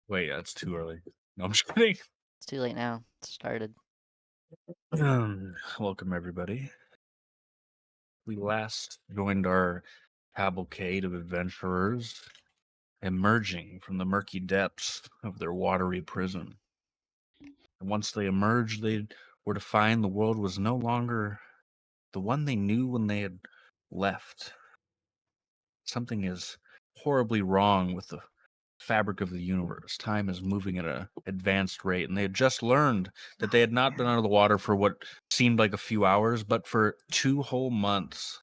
Wait, that's too early. No, I'm just kidding. It's too late now. It started. Welcome, everybody. We last joined our cavalcade of adventurers emerging from the murky depths of their watery prison. And once they emerged, they were to find the world was no longer the one they knew when they had left. Something is horribly wrong with the fabric of the universe. Time is moving at an advanced rate, and they had just learned that they had not been out of the water for what seemed like a few hours, but for 2 whole months.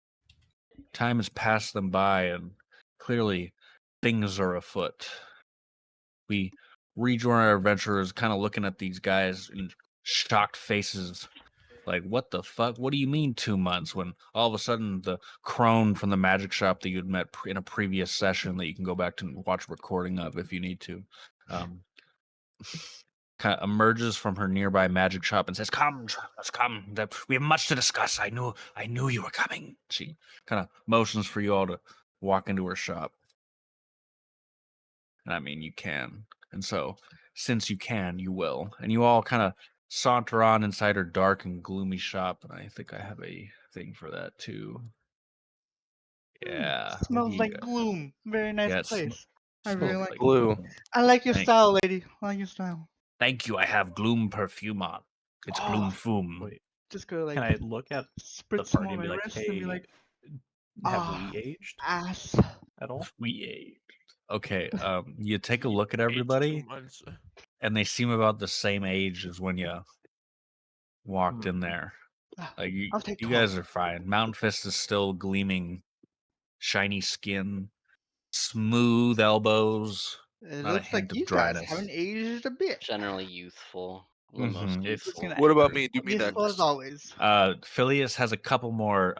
Time has passed them by, and clearly things are afoot. We rejoin our adventurers, kind of looking at these guys in shocked faces. Like, what the fuck? What do you mean 2 months? When all of a sudden the crone from the magic shop that you'd met in a previous session that you can go back to and watch a recording of if you need to, kind of emerges from her nearby magic shop and says, "Come, travelers, come. We have much to discuss. I knew you were coming." She kind of motions for you all to walk into her shop. And I mean, you can. And so, since you can, you will. And you all kind of saunter on inside her dark and gloomy shop. And I think I have a thing for that too. Yeah. Smells like gloom. Very nice Yeah, place. I smells really like it. Blue. I like your Thank- style, lady. I like your style. Thank you. I have gloom perfume on. It's Oh, gloom fume. Wait, Just go like can I look at the spritz some party on and my be like, wrist and be hey, like, have we aged ass. at all? We ate. Okay, you take a look at Aged everybody, 2 months. and they seem about the same age as when you walked in there. Like I'll take you 12. guys are fine. Mountain Fist is still gleaming, shiny skin, smooth elbows, It not a looks like hint of you guys dryness. haven't aged a bit. Generally youthful. The most Mhm. youthful. Looking What about me? Do me that. Youthful as always. Phileas has a couple more.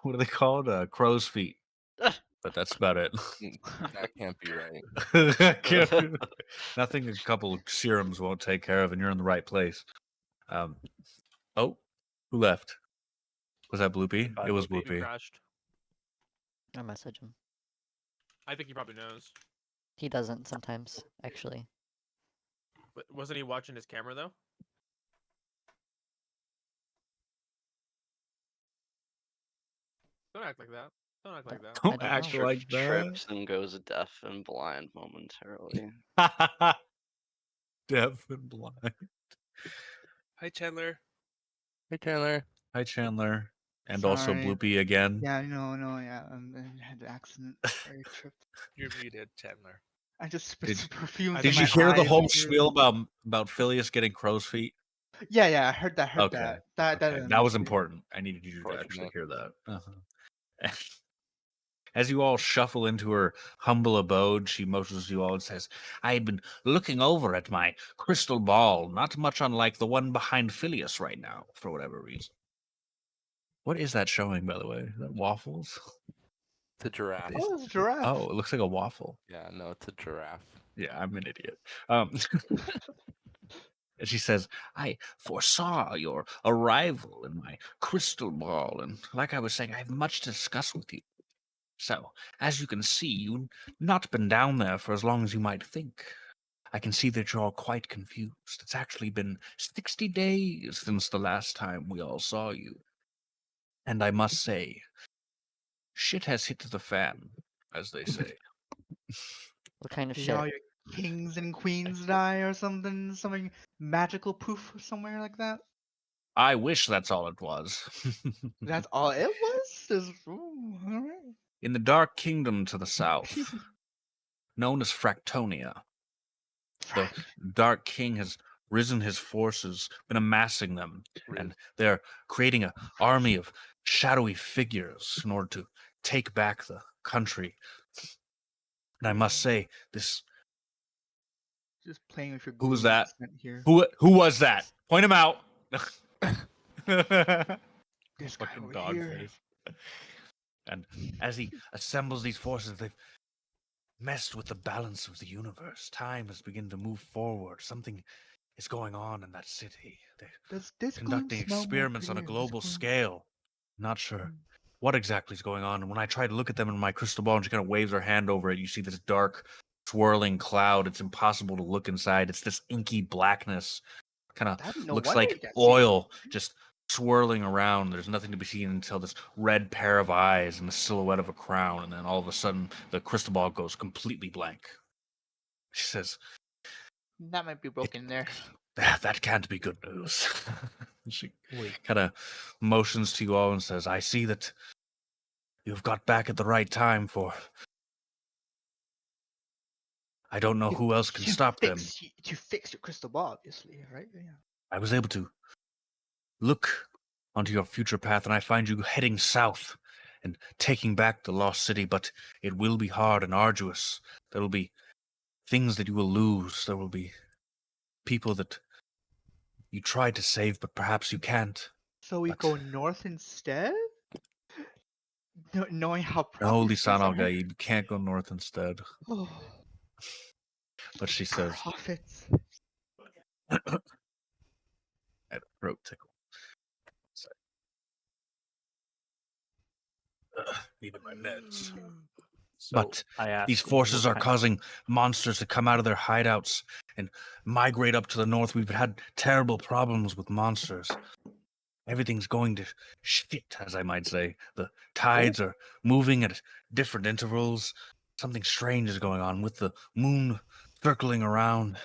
What are they called? Crow's feet. But that's about it. That can't be right. Nothing a couple of serums won't take care of, and you're in the right place. Oh, who left? Was that Bloopy? Bye, It was Bloopy. You Bloopy. crashed. I message him. I think he probably knows. He doesn't sometimes, actually. But wasn't he watching his camera though? Don't act like that. Don't act like that. Don't don't act know. like that. Trips and goes deaf and blind momentarily. Deaf and blind. Hi Chandler. Hey, Chandler. Hi, Chandler. And also Sorry. Bloopy again. Yeah, yeah. I had an accident. Very tripped. You're muted, Chandler. I just spit Did- some perfume. Did you hear the whole spiel about Phileas getting crow's feet? Yeah, I heard that. Okay. That Okay, didn't that was miss me. important. I needed you to actually Fortunate. hear that. As you all shuffle into her humble abode, she motions you all and says, "I had been looking over at my crystal ball, not much unlike the one behind Phileas right now, for whatever reason." What is that showing, by the way? Is that waffles? It's a giraffe. Oh, it's a giraffe. Oh, it looks like a waffle. Yeah, no, it's a giraffe. Yeah, I'm an idiot. And she says, "I foresaw your arrival in my crystal ball, and like I was saying, I have much to discuss with you. So, as you can see, you've not been down there for as long as you might think. I can see that you're all quite confused. It's actually been 60 days since the last time we all saw you. And I must say, shit has hit the fan, as they say." What kind of Did shit? all your kings and queens die or something? Something magical poof or somewhere like that? I wish that's all it was. That's all it was? Ooh, all right. In the Dark Kingdom to the south, known as Fractonia, the Dark King has risen his forces, been amassing them, and they're creating an army of shadowy figures in order to take back the country. And I must say, this... Just playing with your Who was glue that? accent here. Who was that? Point him out! This guy Fucking over dog here. face. And as he assembles these forces, they've messed with the balance of the universe. Time has begun to move forward. Something is going on in that city. They're Does this conducting gloom smell more experiments on a prettier than this global gloom? scale. Not sure what exactly is going on. And when I try to look at them in my crystal ball and she kind of waves her hand over it, you see this dark swirling cloud. It's impossible to look inside. It's this inky blackness. Kind of No looks wonder you like can't see. oil just swirling around. There's nothing to be seen until this red pair of eyes and the silhouette of a crown. And then all of a sudden, the crystal ball goes completely blank. She says, That might be broken there. that can't be good news. She Wait. kind of motions to you all and says, I see that you've got back at the right time for... I don't know who else can stop them. To fix your crystal ball, obviously, right? Yeah. I was able to look onto your future path, and I find you heading south and taking back the lost city, but it will be hard and arduous. There will be things that you will lose. There will be people that you tried to save, but perhaps you can't. So we But- go north instead? Knowing how No, profits Lisanov guy, are? you can't go north instead. Oh, But she says, profits. I had a throat tickle. Sorry. Even my meds. So But I asked these him forces what are kind- causing monsters to come out of their hideouts and migrate up to the north. We've had terrible problems with monsters. Everything's going to shit, as I might say. The tides are moving at different intervals. Something strange is going on with the moon circling around.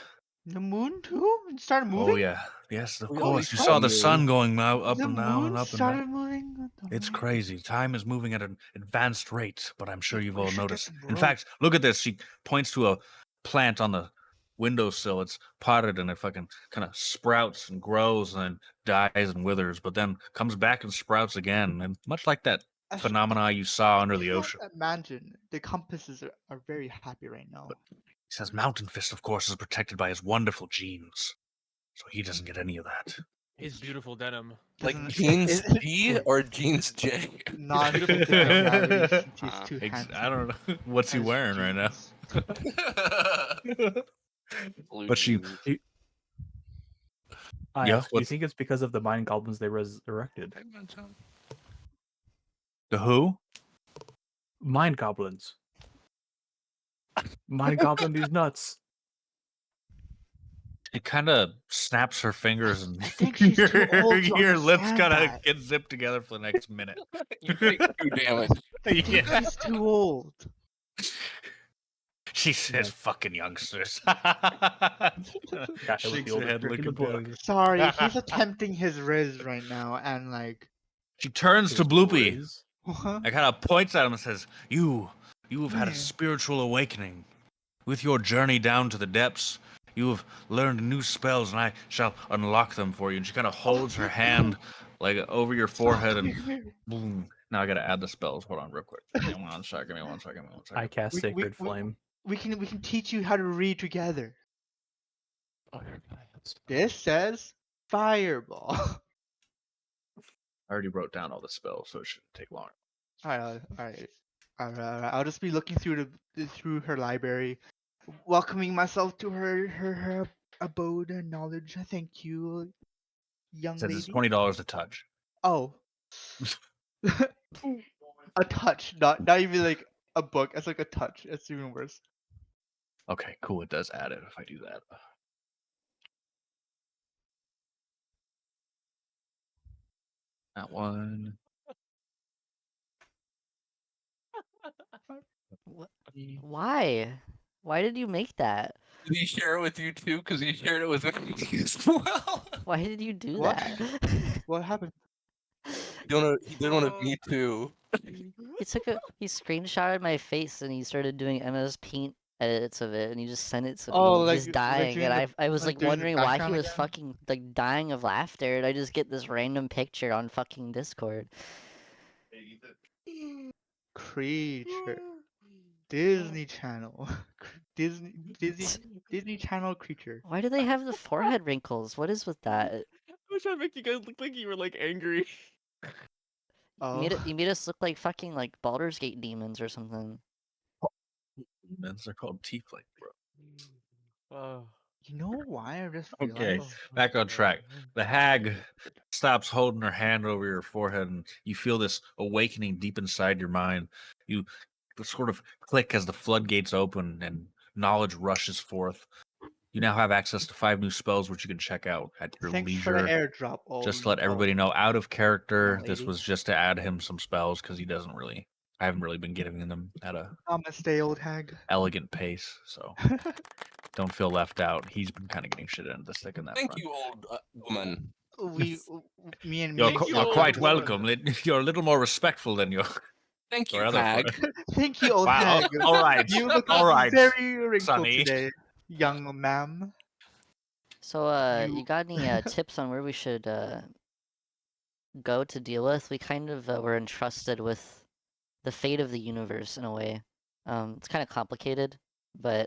The moon too? It started moving? Oh, yeah. Yes, of We course. always You saw saw the you. sun going up The and down moon and up and started down. moving? What the It's heck? crazy. Time is moving at an advanced rate, but I'm sure We you've all should get noticed. some In rope. fact, look at this. She points to a plant on the windowsill. It's potted and it fucking kind of sprouts and grows and then dies and withers, but then comes back and sprouts again. And much like that I phenomena you saw under the can't ocean. imagine. The compasses are very happy right now. He says Mountain Fist, of course, is protected by his wonderful genes. So he doesn't get any of that. His beautiful denim. Like Doesn't- Jeans is- G or Jeans J? Not Beautiful his personality since he's Uh, too handsome. I don't know. What's he Has wearing right now? genes. Blue But she- jeans. I Yeah, asked, do you what's- think it's because of the mind goblins they resurrected? The who? Mind goblins. Mind goblin these nuts. It kind of snaps her fingers and I think she's too old to your lips understand kind of that. get zipped together for the next minute. You take 2 damage. I think Yeah. she's too old. She says, Yeah. "Fucking youngsters." Guy with Shakes the her oldest head drink in the looking book. down. Sorry, he's attempting his riz right now, and like, She turns to His Bloopy riz. what? and kind of points at him and says, You have had a Yeah. spiritual awakening. With your journey down to the depths, you have learned new spells, and I shall unlock them for you." And she kind of holds her hand like over your forehead and boom. Now I gotta add the spells. Hold on real quick. Give me one second. I cast We- Sacred we- Flame. we can teach you how to read together. Oh, you're nice. This says fireball. I already wrote down all the spells, so it shouldn't take long. Alright. I'll just be looking through her library, welcoming myself to her abode and knowledge. Thank you, young It says lady. it's $20 a touch. Oh, a touch, not even like a book. It's like a touch. It's even worse. Okay, cool. It does add it if I do that. That one. What? Why? Why did you make that? Did he share it with you too? Because he shared it with me as well. Why did you do What? that? What happened? He did one of me too. He screenshotted my face and he started doing MS Paint edits of it and he just sent it to me. Oh, and like- he's like dying doing and the- I was like like doing the wondering why he background was again? fucking like dying of laughter and I just get this random picture on fucking Discord. Creature. Disney Channel. Disney Channel creature. Why do they have the forehead wrinkles? What is with that? I was trying to make you guys look like you were like angry. Oh, You made us look like fucking like Baldur's Gate demons or something. Demons are called tiefling, bro. Oh. you know why I just Okay. realized? Back on track. The hag stops holding her hand over your forehead, and you feel this awakening deep inside your mind. You sort of click as the floodgates open, and knowledge rushes forth. You now have access to 5 new spells, which you can check out at your Thanks for the leisure. airdrop. Just to let everybody know, out of character, young this lady. was just to add him some spells because he doesn't really. I haven't really been giving them at a Namaste, old hag. elegant pace, so don't feel left out. He's been kind of getting shit into the stick in that Thank front. you, old woman. Me and You're, me. you're old quite woman. welcome. You're a little more respectful than your Thank you, other hag. friend. Thank you, old Wow. hag. All right. You look All right. very wrinkled Sonny. today, young ma'am. So, You- you got any tips on where we should go to deal with? We kind of were entrusted with the fate of the universe in a way. It's kind of complicated, but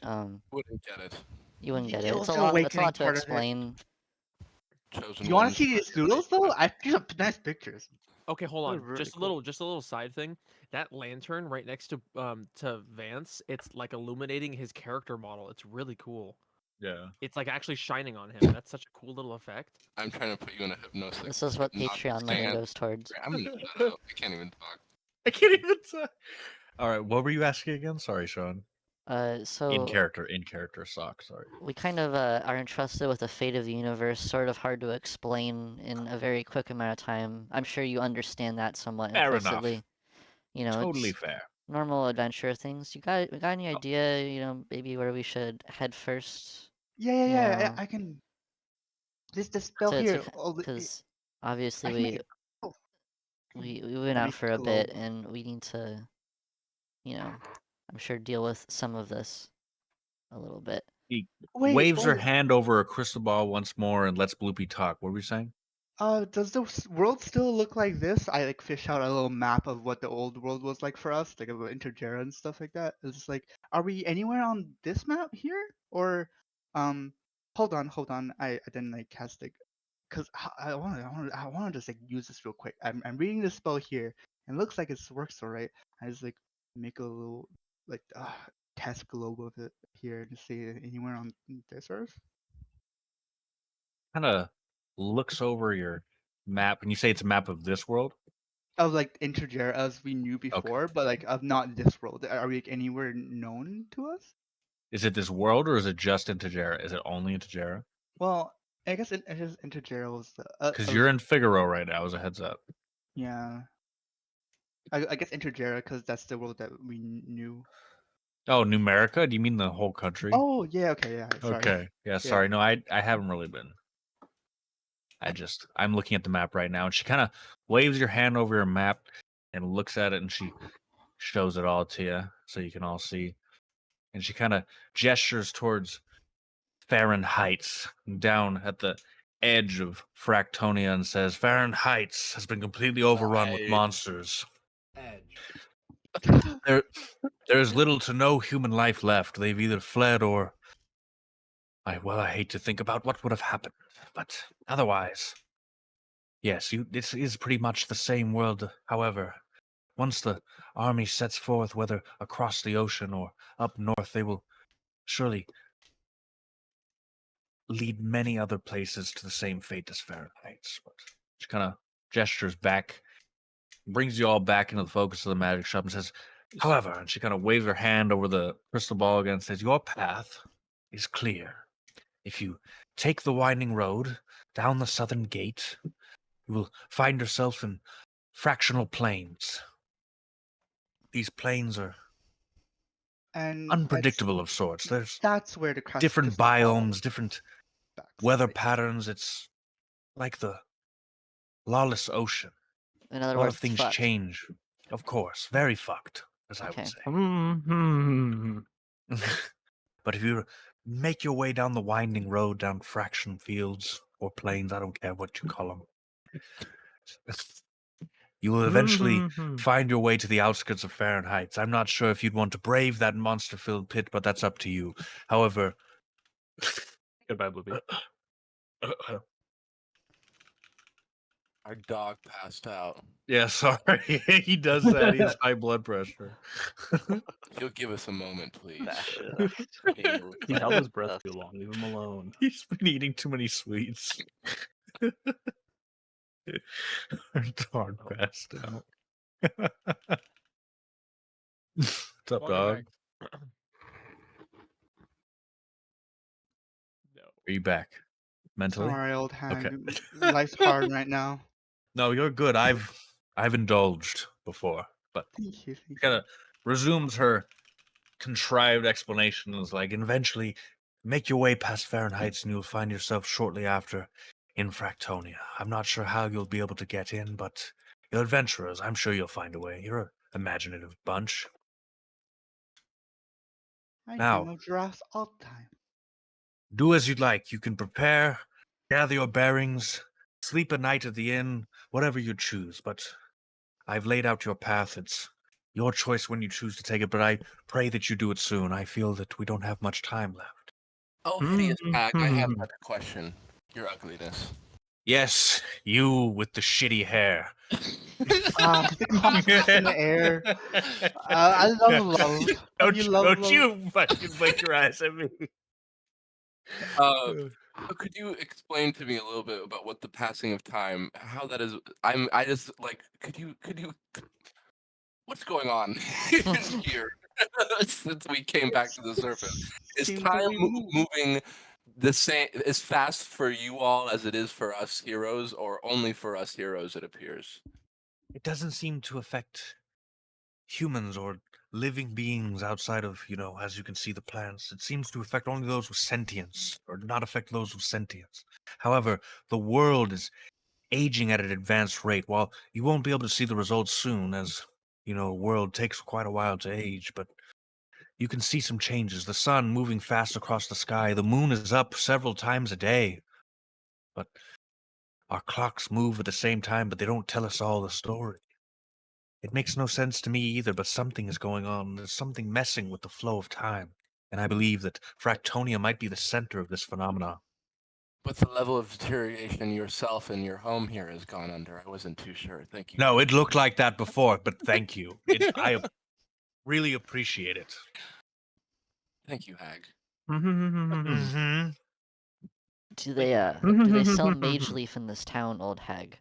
Wouldn't get it. you wouldn't get It it. was It's a the lot. It's a awakening lot to part of it. explain. Chosen You want ones to see these doodles though? I threw up nice pictures. Okay, hold They're on. really Just a cool. little side thing. That lantern right next to Vance, it's like illuminating his character model. It's really cool. Yeah. It's like actually shining on him. That's such a cool little effect. I'm trying to put you in a hypnosis. This is what Not Patreon money stand. goes towards. I'm gonna shut up. I can't even talk. I can't even say. All right, what were you asking again? Sorry, Sean. In So character sock. Sorry. we kind of are entrusted with the fate of the universe, sort of hard to explain in a very quick amount of time. I'm sure you understand that somewhat Fair enough. implicitly. You know, Totally it's fair. normal adventure things. You got any idea, you know, maybe where we should head first? Yeah. Yeah. I can. This spell To here. because I obviously can make it. we went That out makes for it a glow. bit and we need to, you know, I'm sure deal with some of this a little bit. He Wait. waves her hand over a crystal ball once more and lets Bloopy talk. What were you saying? Does the world still look like this? I like fish out a little map of what the old world was like for us, like about Intergera and stuff like that. It's like, are we anywhere on this map here? Or, hold on. I didn't like cast it, cause I want to just like use this real quick. I'm reading the spell here, and it looks like it works alright. I just like make a little like test globe of it here to see anywhere on this earth. Kind of looks over your map, and you say it's a map of this world. Of like Intergera as we knew before, but like of not this world. Are we like, anywhere known to us? Is it this world, or is it just Intergera? Is it only Intergera? Well, I guess it is Intergera was the Because you're in Figaro right now, as a heads up. yeah. I guess Intergera because that's the world that we knew. Oh, Numerica? Do you mean the whole country? Oh yeah, okay, yeah. Sorry. Okay. Yeah, sorry. No, I haven't really been. I'm looking at the map right now, and she kind of waves your hand over your map and looks at it, and she shows it all to you so you can all see. And she kind of gestures towards Farron Heights, down at the edge of Fractonia, and says, Farron Heights has been completely overrun with Nice. monsters. There is little to no human life left. They've either fled or I hate to think about what would have happened, but otherwise, yes, this is pretty much the same world. However, once the army sets forth, whether across the ocean or up north, they will surely lead many other places to the same fate as Fahrenheit. But she kind of gestures back, brings you all back into the focus of the magic shop, and says, however, and she kind of waves her hand over the crystal ball again and says, your path is clear. If you take the winding road down the southern gate, you will find yourself in fractional planes. These planes are And unpredictable of sorts. There's that's where the different crystal ball biomes, different backs, weather right? patterns. It's like the lawless ocean. In other A lot words, of things fucked. change, of course. Very fucked, as I Okay. would say. Hmm. But if you make your way down the winding road, down fraction fields or plains, I don't care what you call them, you will eventually find your way to the outskirts of Fahrenheit. I'm not sure if you'd want to brave that monster-filled pit, but that's up to you. However, Goodbye, Blippi. Our dog passed out. yeah, sorry. He does that. He has high blood pressure. He'll give us a moment, please. Bash it. That's being really He's bad. held his breath That's- too long. Leave him alone. He's been eating too many sweets. Our dog passed out. What's up, Welcome dog? back. Are you back mentally? Sorry, old Okay. hag. Life's hard right now. No, you're good. I've indulged before, but Thank you. Thank you. kind of resumes her contrived explanation. Is like, eventually, make your way past Fahrenheit's, and you'll find yourself shortly after in Fractonia. I'm not sure how you'll be able to get in, but you're adventurers. I'm sure you'll find a way. You're an imaginative bunch. I Now, dream of giraffes all the time. do as you'd like. You can prepare, gather your bearings, sleep a night at the inn, whatever you choose. But I've laid out your path. It's your choice when you choose to take it, but I pray that you do it soon. I feel that we don't have much time left. Oh, hideous hag, I have another question. Your ugliness. Yes, you with the shitty hair. The confidence in the air. I love love. You love Don't love. you fucking blink your eyes at me. So could you explain to me a little bit about what the passing of time, how that is? I just like, could you, what's going on here since we came back to the surface? Is Seems time that we move. moving the same, as fast for you all as it is for us heroes, or only for us heroes, it appears? It doesn't seem to affect humans or living beings outside of, as you can see, the plants. It seems to affect only those with sentience, or not affect those with sentience. However, the world is aging at an advanced rate. While you won't be able to see the results soon, as, a world takes quite a while to age, but you can see some changes. The sun moving fast across the sky. The moon is up several times a day. But our clocks move at the same time, but they don't tell us all the story. It makes no sense to me either, but something is going on. There's something messing with the flow of time. And I believe that Fractonia might be the center of this phenomenon. But the level of deterioration yourself and your home here has gone under. I wasn't too sure. Thank you. No, it looked like that before, but thank you. I really appreciate it. Thank you, hag. Mm-hmm. Do they sell Mage Leaf in this town, old hag?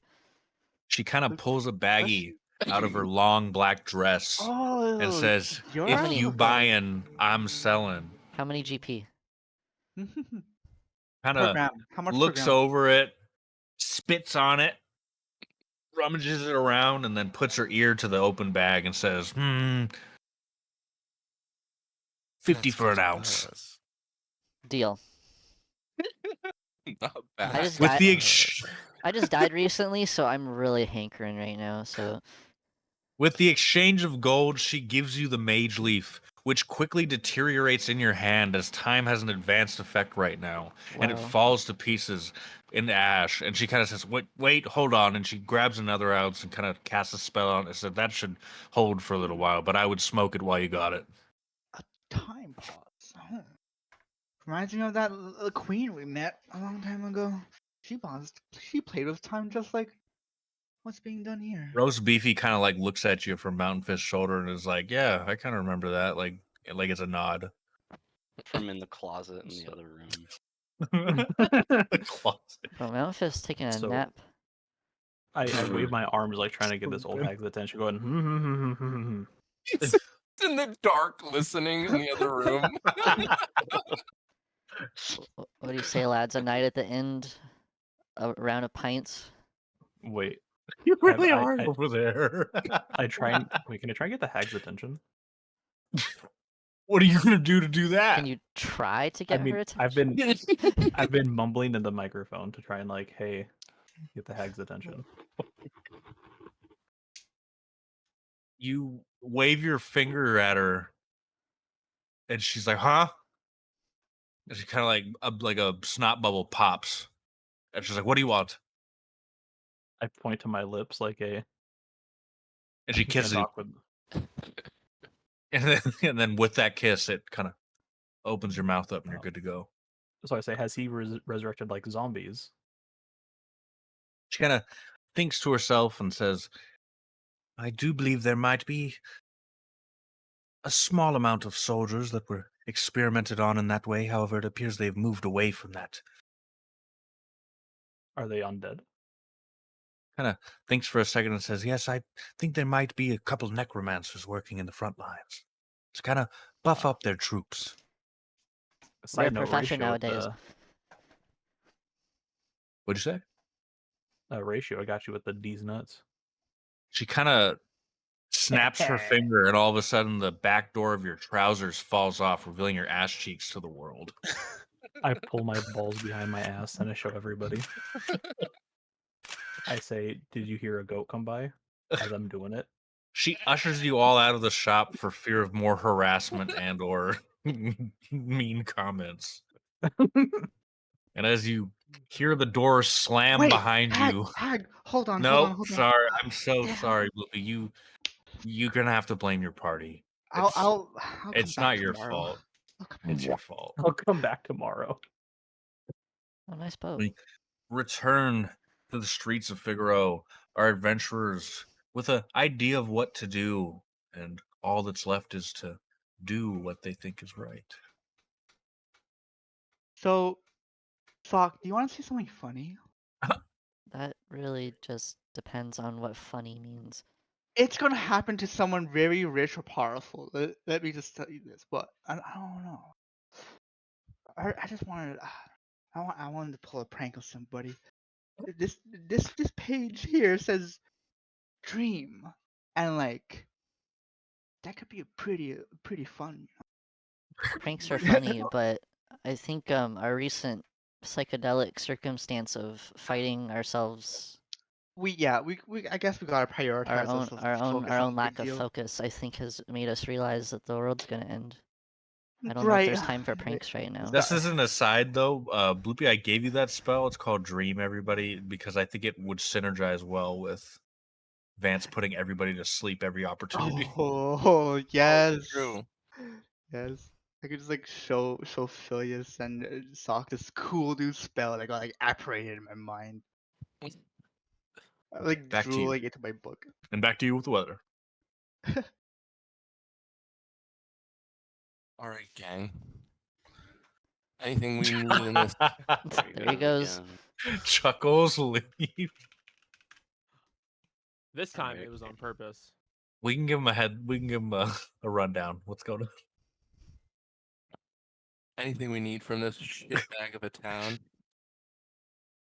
She kind of Good pulls a baggie question. out of her long black dress and Oh, says, you're How if many- you buying, I'm selling. How many GP? Kind per of gram. How much per looks gram? over it, spits on it, rummages it around, and then puts her ear to the open bag and says, 50 That's for an 'cause it ounce. does. Deal. Not I bad. just With died. the I just died recently, so I'm really hankering right now. So with the exchange of gold, she gives you the mage leaf, which quickly deteriorates in your hand as time has an advanced effect right now, and it wow. falls to pieces in ash. And she kind of says, "Wait, hold on," and she grabs another ounce and kind of casts a spell on it. Said that should hold for a little while, but I would smoke it while you got it. A time pause. Oh. Reminds me of that queen we met a long time ago. She paused. She played with time just like what's being done here. Roast Beefy kind of like looks at you from Mountain Fist's shoulder and is like, "Yeah, I kind of remember that." Like it's a nod. From in the closet in the other room. The closet. Bro, Memphis taking a So- nap. I wave my arms like trying to get this old hag's attention, going. It's in the dark, listening in the other room. What do you say, lads? A night at the end, a round of pints. Wait, You really I- are I- over there. I try and wait. Can I try and get the hag's attention? What are you gonna do to do that? Can you try to I get mean, her attention? I've been mumbling in the microphone to try and like, hey, get the hag's attention. You wave your finger at her, and she's like, "Huh?" And she kind of like a snot bubble pops, and she's like, "What do you want?" I point to my lips like a And she kisses you, awkward. and then with that kiss, it kind of opens your mouth up, and you're Oh. good to go. So I say, has he resurrected like zombies? She kind of thinks to herself and says, "I do believe there might be a small amount of soldiers that were experimented on in that way. However, it appears they've moved away from that." Are they undead? Kind of thinks for a second and says, "Yes, I think there might be a couple necromancers working in the front lines to kind of buff up their troops." Rare Side note, profession Ratio nowadays. What'd you say? Ratio, I got you with the D's nuts. She kind of snaps her finger, and all of a sudden, the back door of your trousers falls off, revealing your ass cheeks to the world. I pull my balls behind my ass and I show everybody. I say, "Did you hear a goat come by?" As I'm doing it. She ushers you all out of the shop for fear of more harassment and/or mean comments. And as you hear the door slam Wait, behind you, Hag, hold on, hold no, on, hold on. sorry, I'm so Yeah. sorry, Blippi. You're gonna have to blame your party. I'll come It's back not your tomorrow. fault. I'll come back It's your fault. I'll come back tomorrow. Oh, nice boat. We return to the streets of Figaro, our adventurers, with an idea of what to do, and all that's left is to do what they think is right. So, Sock, do you want to see something funny? That really just depends on what funny means. It's gonna happen to someone very rich or powerful. Let me just tell you this, but I don't know. I just wanted I wanted to pull a prank on somebody. This page here says dream, and like that could be a pretty fun. Pranks are funny, but I think our recent psychedelic circumstance of fighting ourselves, we I guess we gotta prioritize this. Let's focus our on own the big lack of deal. focus, I think, has made us realize that the world's gonna end. I don't know if Right. there's time for pranks right now. This is an aside, though. Bloopy, I gave you that spell. It's called Dream, everybody, because I think it would synergize well with Vance putting everybody to sleep every opportunity. Oh yes, True. yes. I could just like show Phileas and Sock this cool new spell that got like apparated in my mind. I like Back to you. drooling into my book. And back to you with the weather. All right, gang. Anything we need in this? There he goes. Chuckles leave. This time Alright. it was on purpose. We can give him a rundown. What's going on? Anything we need from this shitbag of a town?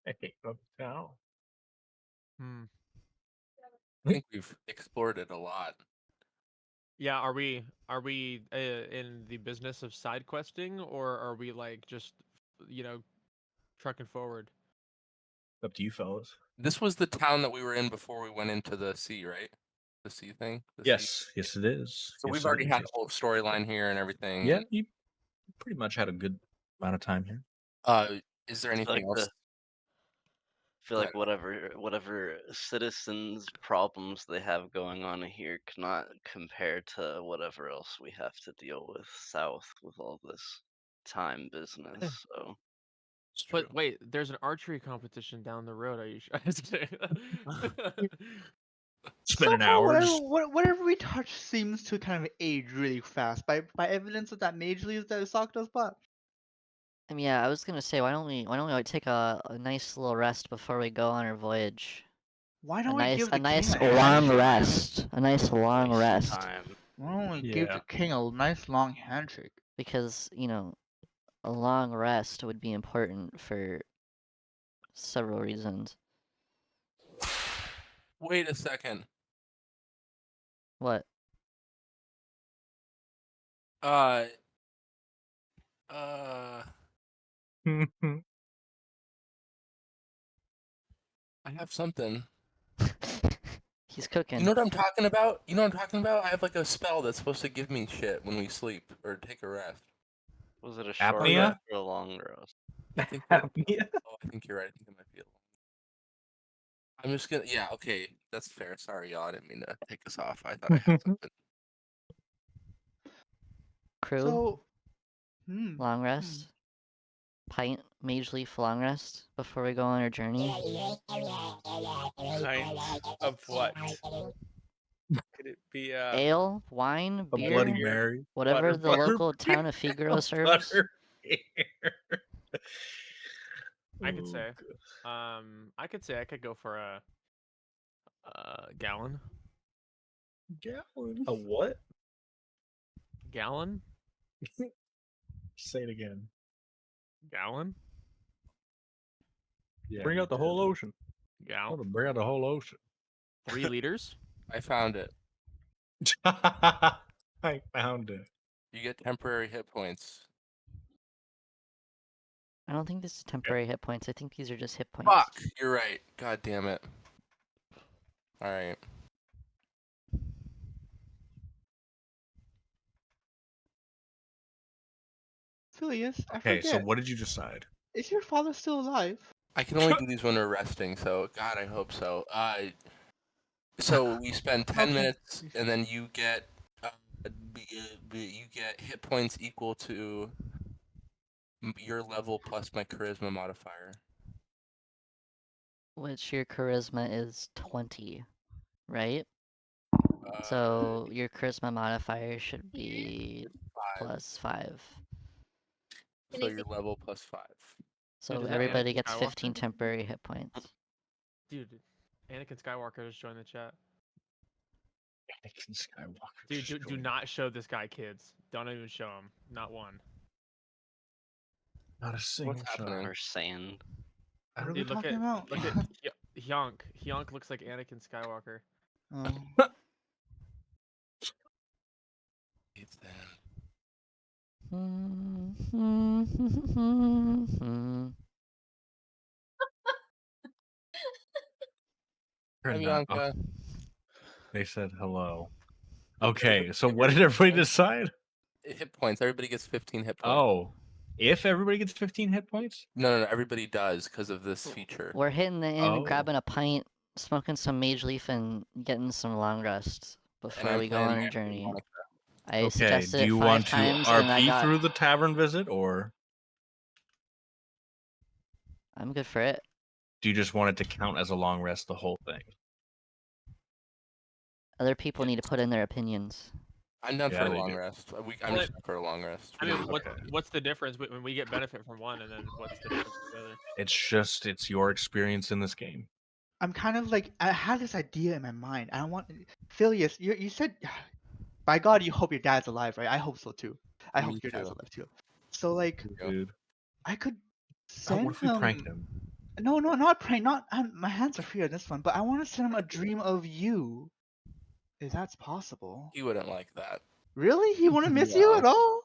Hey, uptown. Hmm. I think we've explored it a lot. Yeah, are we in the business of side questing, or are we like just trucking forward? Up to you, fellas. This was the town that we were in before we went into the sea, right? The sea thing. The sea. Yes, yes, it is. So Yes, we've it already is, had yes. a whole storyline here and everything. Yeah, and, you pretty much had a good amount of time here. is there I feel anything like else? I feel Go like whatever citizens' problems they have going on here cannot compare to whatever else we have to deal with south with all this time business. So It's true. But wait, there's an archery competition down the road. Are you sure? Spending Somehow, hours. whatever we touch seems to kind of age really fast by evidence of that mage leaves that Sock does but I mean, yeah, I was gonna say, why don't we like, take a nice little rest before we go on our voyage? why A don't we give the nice king a long handshake? rest. A nice long waste rest. time. Why don't we give Yeah. the king a nice long handshake? Because, a long rest would be important for several reasons. Wait a second. What? Uh. I have something. He's cooking. You know what I'm talking about? You know what I'm talking about? I have like a spell that's supposed to give me shit when we sleep or take a rest. Was it a short Apnea? rest or a long rest? I think. That, Apnea? oh, I think you're right. I think it might be a long. I'm just gonna. Yeah. Okay. That's fair. Sorry, y'all. I didn't mean to take us off. I thought I had something. Crew, So, long rest. Pint, mage leaf, long rest before we go on our journey. Kind of what? Could it be Ale, wine, A beer, Bloody Mary. whatever butter- the butter local town of Figaro serves. Butter. I could Oh, say. I could say I could go for a gallon. Gallon. A what? Gallon? Say it again. Gallon? Yeah, Bring me out the too. whole ocean. I Yeah. want to bring out the whole ocean. 3 liters. I found it. I found it. You get temporary hit points. I don't think this is temporary hit points. I think these are just hit points. Fuck, you're right. God damn it. All right. Phileas, I Okay, so forget. what did you decide? Is your father still alive? I can only do these when we're resting, so God, I hope so. So we spend 10 Okay. minutes, and then you get you get hit points equal to your level plus my charisma modifier. Which your charisma is 20, right? Uh, So your charisma modifier should be 5. +5. So your level plus 5. So is that everybody Anakin gets Skywalker? 15 temporary hit points. Dude, Anakin Skywalker just joined the chat. Anakin Skywalker. Dude, just do joined. not show this guy kids. Don't even show him. Not one. Not a single What's happening? shot. Or sand. What are we Dude, look talking at about? look at Hyunk. Hyunk looks like Anakin Skywalker. Oh. It's then. Or Hi, not. Bianca. They said hello. Okay, so what did everybody decide? Hit points. Everybody gets 15 hit points. Oh, if everybody gets 15 hit points? No. Everybody does because of this feature. We're hitting the inn, Oh. grabbing a pint, smoking some mage leaf, and getting some long rests And before I'm we go playing on a Mary journey. Monica. I Okay, suggested do it you 5 want to times, and I RP got. through the tavern visit, or I'm good for it. do you just want it to count as a long rest, the whole thing? Other people need to put in their opinions. I'm down Yeah, for a they long do. rest. I'm Well, just down for a long rest. I mean, Okay. what's the difference when we get benefit from one, and then what's the difference with the other? It's your experience in this game. I'm kind of like, I had this idea in my mind. I want Phileas. You said, by God, you hope your dad's alive, right? I hope so too. I Me hope your dad's too. alive too. So like, Yeah. Dude. I could Oh, send what if we him. pranked him? No, not pray. Not my hands are free on this one. But I want to send him a dream of you, if that's possible. He wouldn't like that. Really? He wouldn't miss you at all?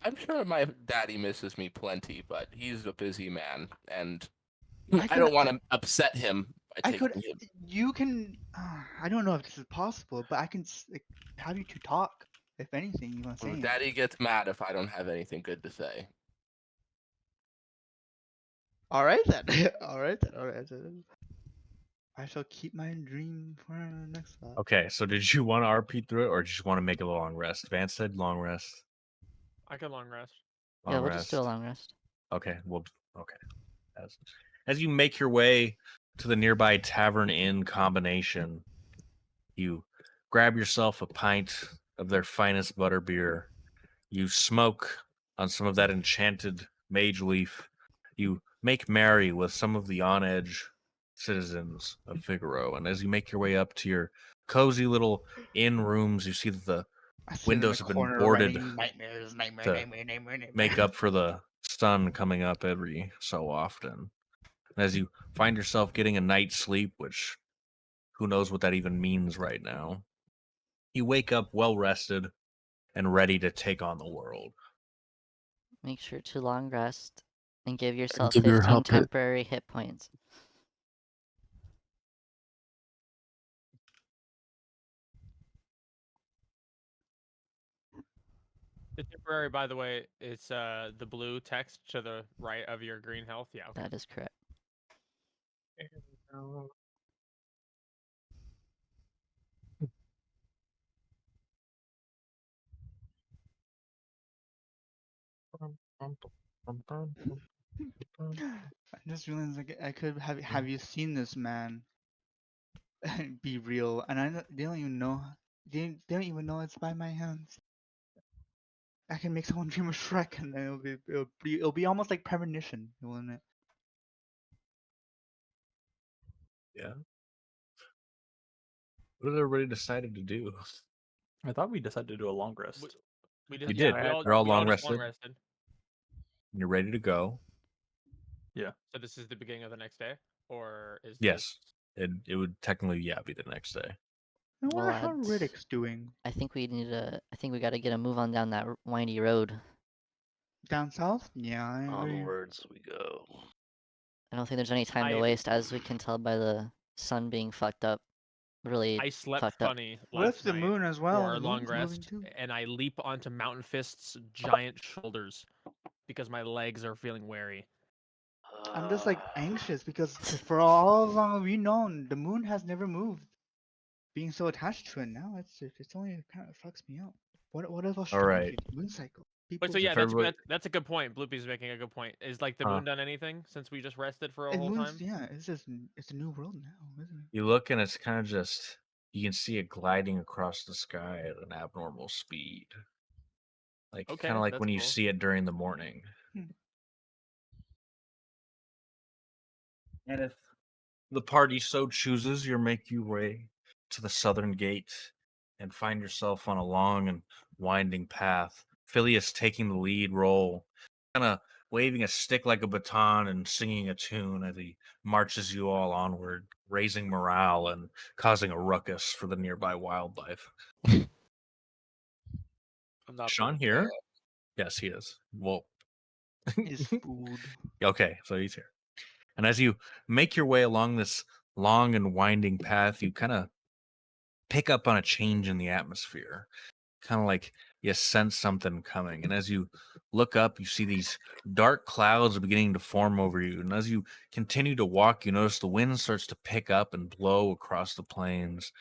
I'm sure my daddy misses me plenty, but he's a busy man, and I I could. don't want to upset him by I taking could. him. You can. I don't know if this is possible, but I can like, have you two talk. If anything, you want to say. Well, daddy gets mad if I don't have anything good to say. All right then. All right then. All right then. I shall keep my dream for next slot. Okay, so did you want to RP through it, or just want to make it a long rest? Vance said long rest. I can long rest. Yeah, Long we'll rest. just do a long rest. Okay, well, okay. As you make your way to the nearby tavern inn combination, you grab yourself a pint of their finest butterbeer. You smoke on some of that enchanted mage leaf. You make merry with some of the on-edge citizens of Figaro. And as you make your way up to your cozy little inn rooms, you see that the I sit windows in have the been corner boarded writing nightmares, nightmare, to nightmare, nightmare, nightmare. make up for the sun coming up every so often. And as you find yourself getting a night's sleep, which who knows what that even means right now, you wake up well rested and ready to take on the world. Make sure to long rest and give yourself give your 15 help hit. temporary hit points. The temporary, by the way, it's the blue text to the right of your green health. Yeah. Okay. That is correct. I just realized like I could have you seen this man be real, and they don't even know. They don't even know it's by my hands. I can make someone dream of Shrek, and then it'll be almost like premonition, won't it? Yeah. What did everybody decided to do? I thought we decided to do a long rest. We You did. did. We all, You're all we all long just long rested. rested. You're ready to go. So this is the beginning of the next day, or is Yes, it would technically be the next day. I Well, wonder how lads, Riddick's doing. I think we got to get a move on down that windy road. Down south? Yeah, I agree. Onwards we go. I don't think there's any time to I- waste, as we can tell by the sun being fucked up. Really I slept fucked up. funny With last the night moon as for well. our The long moon's moving rest, too. and I leap onto Mountain Fist's giant shoulders because my legs are feeling weary. I'm just like anxious because for all long we've known, the moon has never moved. Being so attached to it now, it's only kind of fucks me up. What if astrology, right. the moon cycle? Wait, People so yeah, if that's everybody- that's a good point. Bloopy's making a good point. Is like the Huh. moon done anything since we just rested for a and whole moon's time? yeah, it's a new world now, isn't it? You look and it's kind of just you can see it gliding across the sky at an abnormal speed. Like Okay, kind of like that's when you cool. see it during the morning. Hmm. And if the party so chooses, you make your way to the southern gate and find yourself on a long and winding path. Phileas taking the lead role, kind of waving a stick like a baton and singing a tune as he marches you all onward, raising morale and causing a ruckus for the nearby wildlife. I'm not Sean feeling here? Yes, he is. Well, Is food. okay, so he's here. And as you make your way along this long and winding path, you kind of pick up on a change in the atmosphere. Kind of like you sense something coming. And as you look up, you see these dark clouds beginning to form over you. And as you continue to walk, you notice the wind starts to pick up and blow across the plains.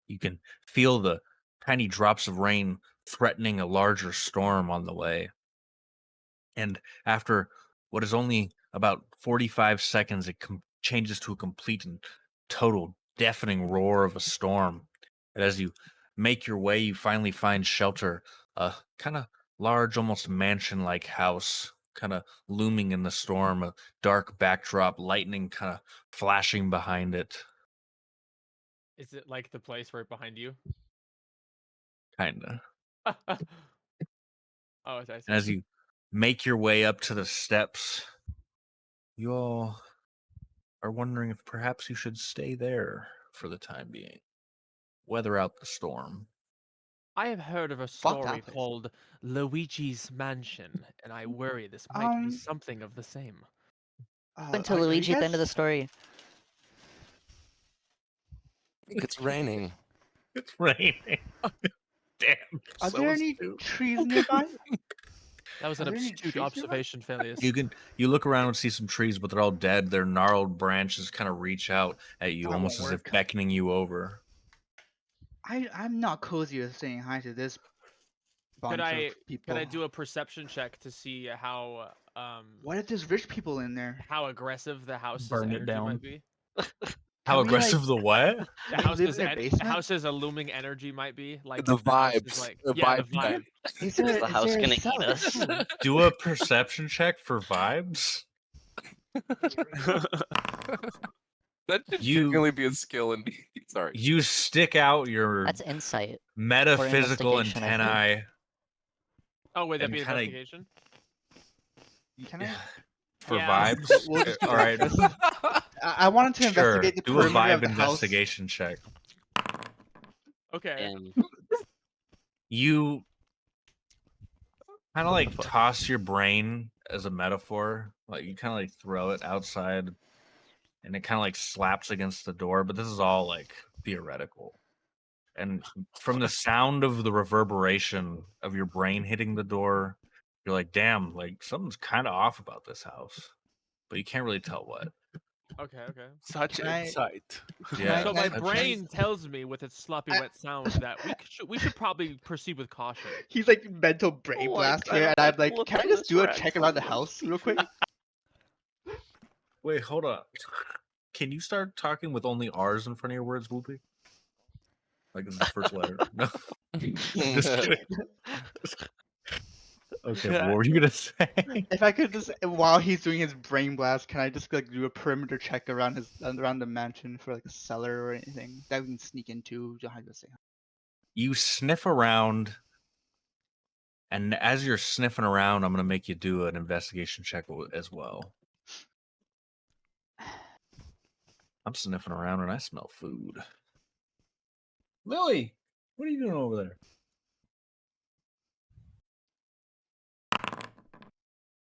You can feel the tiny drops of rain threatening a larger storm on the way. And after what is only about 45 seconds, it changes to a complete and total deafening roar of a storm. And as you make your way, you finally find shelter, a kind of large, almost mansion like house, kind of looming in the storm, a dark backdrop, lightning kind of flashing behind it. Is it like the place right behind you? Kind of. Oh, I see. And as you make your way up to the steps, you all are wondering if perhaps you should stay there for the time being, weather out the storm. I have heard of a Fuck that story place. called Luigi's Mansion, and I worry this might be something of the same. Went to Are you Luigi at the end of the guys- story. I think it's raining. It's raining. Damn. Are so there any astute. trees nearby? That was Are an there any astute trees nearby? observation, Phileas. You look around and see some trees, but they're all dead. Their gnarled branches kind of reach out at you, That almost won't as if work. beckoning you over. I'm not cozy with saying hi to this bunch of people. Could I do a perception check to see how What if there's rich people in there? how aggressive the house's Burn it energy down. might be? How Can we, like- aggressive the what? The Can we live house's in their the basement? house's looming energy might be like The if house is, vibes. like The yeah, the vibe vibe. check. Is there, the is house there a gonna eat cellar? us? Ooh. Do a perception check for vibes. That should You- genuinely be a skill indeed. Sorry. You stick out your That's insight. metaphysical investigation, I think. antennae. Oh, would that And be kinda- investigation? Can I? For Yeah. vibes. We'll just All right. I wanted to Sure. investigate the Do a perimeter of vibe the house. investigation check. Okay. And You kind of like toss your brain as a metaphor. Like you kind of like throw it outside and it kind of like slaps against the door, but this is all like theoretical. And from the sound of the reverberation of your brain hitting the door, you're like, damn, like something's kind of off about this house. But you can't really tell what. Okay. Such Can I- insight. Yeah. So Can I- my that's- brain tells me with its sloppy I- wet sound that we should probably proceed with caution. He's like mental brain Oh, I blast kinda here, and I'm like like, look can I to just this do a rat check around the so house real quick? Wait, hold up. Can you start talking with only R's in front of your words, Whoopi? Like it's the first letter. No. Just kidding. Okay, but what were you gonna say? If I could just, while he's doing his brain blast, can I just like do a perimeter check around the mansion for like a cellar or anything that we can sneak into? Just have to say. You sniff around, and as you're sniffing around, I'm gonna make you do an investigation check as well. I'm sniffing around and I smell food. Lily, what are you doing over there?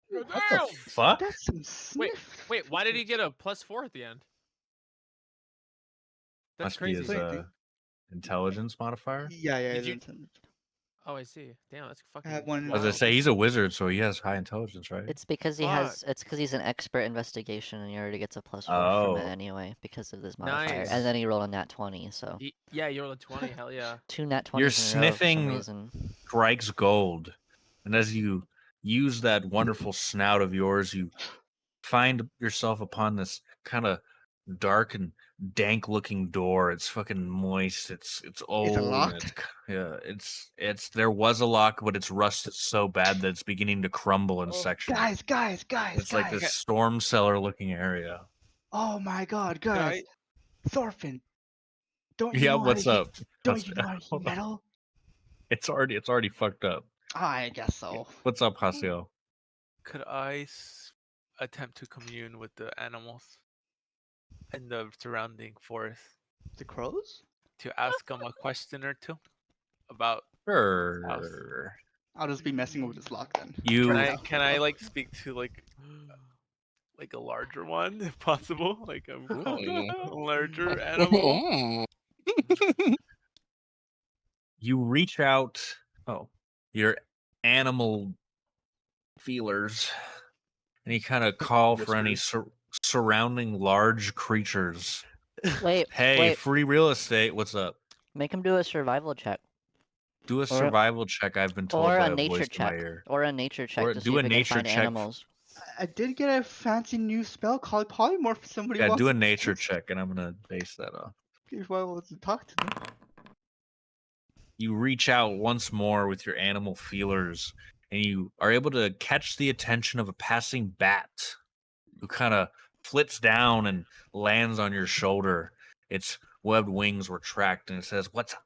What the Damn! fuck? That's some Wait, sniff. wait, why did he get a +4 at the end? That's Must be crazy. his intelligence modifier. Yeah, yeah. Did you- It's intended. Oh, I see. Damn, that's I fucking have one. As I wild. say, he's a wizard, so he has high intelligence, right? It's because he has. It's because he's an expert investigation, and he already gets a +4 from it Oh. anyway because of this modifier. Nice. And then he rolled a nat 20, so Yeah, you rolled a 20. Hell yeah. 2 nat 20s You're in a row for some sniffing reason. Greg's gold, and as you use that wonderful snout of yours, you find yourself upon this kind of dark and dank-looking door. It's fucking moist. It's old. And locked? it's there was a lock, but it's rusted so bad that it's beginning to crumble in sections. Guys, It's like this storm cellar-looking area. Oh my God, Can guys. Thorfinn, don't you Yeah, know how what's to up? heat? Don't you know how to heat Hold on. metal? It's already fucked up. I guess so. What's up, Hasio? Could I attempt to commune with the animals in the surrounding forest The crows? to ask them a question or two about? Sure. I'll just be messing with this lock then. You Can I like speak to like a larger one if possible, like a larger animal? you reach out Oh, your animal feelers and you kind of call for any surrounding large creatures. Wait, Hey, wait. free real estate. What's up? Make him do a survival check. Do a survival check. I've been told Or by a a nature voice in my check. ear. Or a nature check Or to do see a if we can nature find check. animals. I did get a fancy new spell called polymorph. If somebody Yeah, wants do a to nature test- check, and I'm gonna base that off. If I want to talk to them. You reach out once more with your animal feelers, and you are able to catch the attention of a passing bat who kind of flits down and lands on your shoulder. Its webbed wings were tracked, and it says, "What's up?"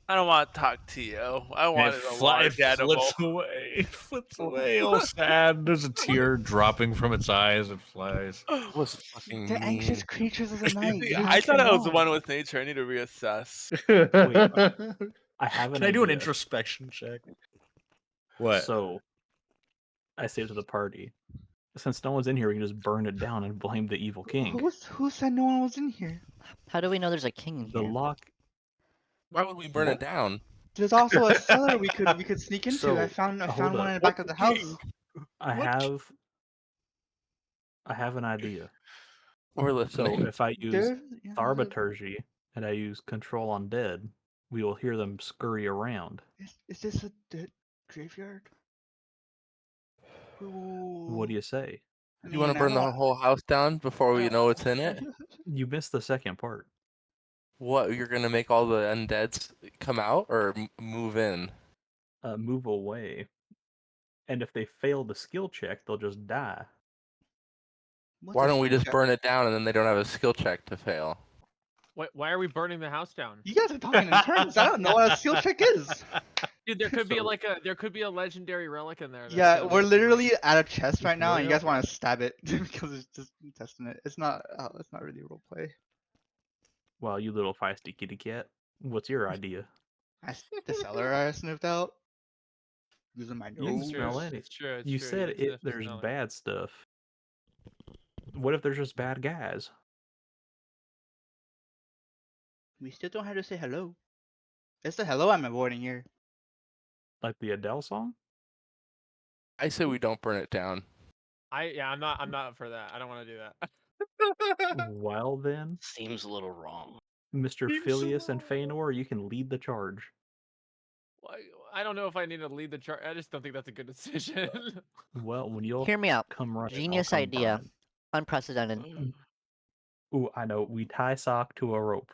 I don't want to talk to you. I And wanted a large animal. flips away. It flips away, all sad. There's a tear dropping from its eyes. It flies. Was fucking The anxious mean. creatures of the night. You I have thought to I was the know. one with nature. I need to reassess. Wait, I have an Can I do an idea. introspection check? What? So, I say to the party, since no one's in here, we can just burn it down and blame the evil king. Who said no one was in here? How do we know there's a king in The here? lock. Why would we burn it down? There's also a cellar we could sneak into. So, I found hold one up. in the back of the house. I have an idea. We're So listening. if I use There's thaumaturgy and I use control on dead, we will hear them scurry around. Is this a dead graveyard? What do you say? You want to burn the whole house down before we know what's in it? You missed the second part. What, you're gonna make all the undeads come out or move in? Move away. And if they fail the skill check, they'll just die. Why don't we just burn it down and then they don't have a skill check to fail? Why are we burning the house down? You guys are talking in terms. I don't know what a skill check is. Dude, there could be So- there could be a legendary relic in there. that's Yeah, gonna we're make literally at a chest right now, and you Really? guys want to stab it because it's just testing it. It's not really roleplay. Well, you little feisty kitty cat. What's your idea? The cellar I sniffed out using my You can nose. smell It's it. true. It's You true. said You can there's smell it. bad stuff. What if there's just bad guys? We still don't have to say hello. It's the hello I'm avoiding here. Like the Adele song? I say we don't burn it down. I'm not for that. I don't want to do that. Well then, Seems a little wrong. Mr. Seems Phileas so and Feanor, you can lead the charge. I don't know if I need to lead the chart. I just don't think that's a good decision. Well, when you'll Hear me out. come running, I'll Genius come idea. burning. Unprecedented. Ooh, I know. We tie sock to a rope.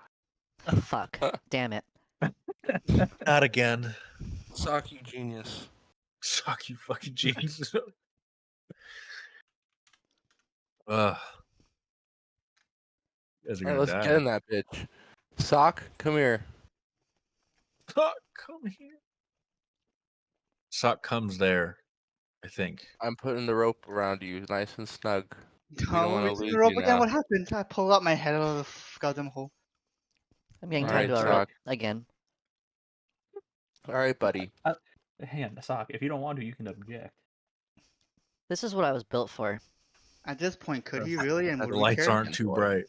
Fuck. Damn it. Not again. Sock, you genius. Suck, you fucking genius. Ugh. You guys are Alright, gonna let's die. get in that bitch. Sock, come here. Sock, come here. Sock comes there, I think. I'm putting the rope around you, nice and snug. We don't Oh, want to reaching the lose rope you again. now. What happened? I pulled out my head out of the goddamn hole. I'm getting All tied right, to a rope Sock. again. All right, buddy. Hang on, Sock. If you don't want to, you can object. This is what I was built for. At this point, could he That's- really? And The would we lights care? aren't too bright.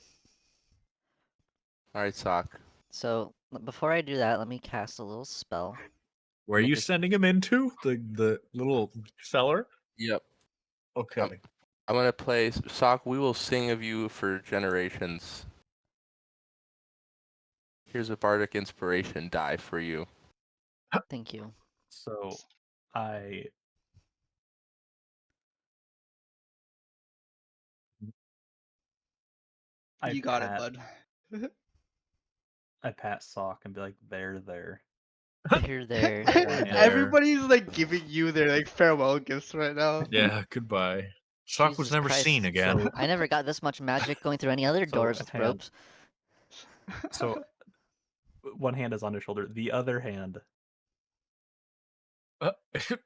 All right, Sock. So before I do that, let me cast a little spell. Where are Make you this- sending him into? The little cellar? Yep. Okay. I'm gonna play Sock. We will sing of you for generations. Here's a bardic inspiration die for you. Thank you. So, I You got it, pat, bud. I pat Sock and be like, there. You're there. With one hand. Everybody's like giving you their like farewell gifts right now. Yeah, goodbye. Sock was Jesus never Christ. seen again. So, I never got this much magic going through any other So, doors with hang on. ropes. so one hand is on his shoulder. The other hand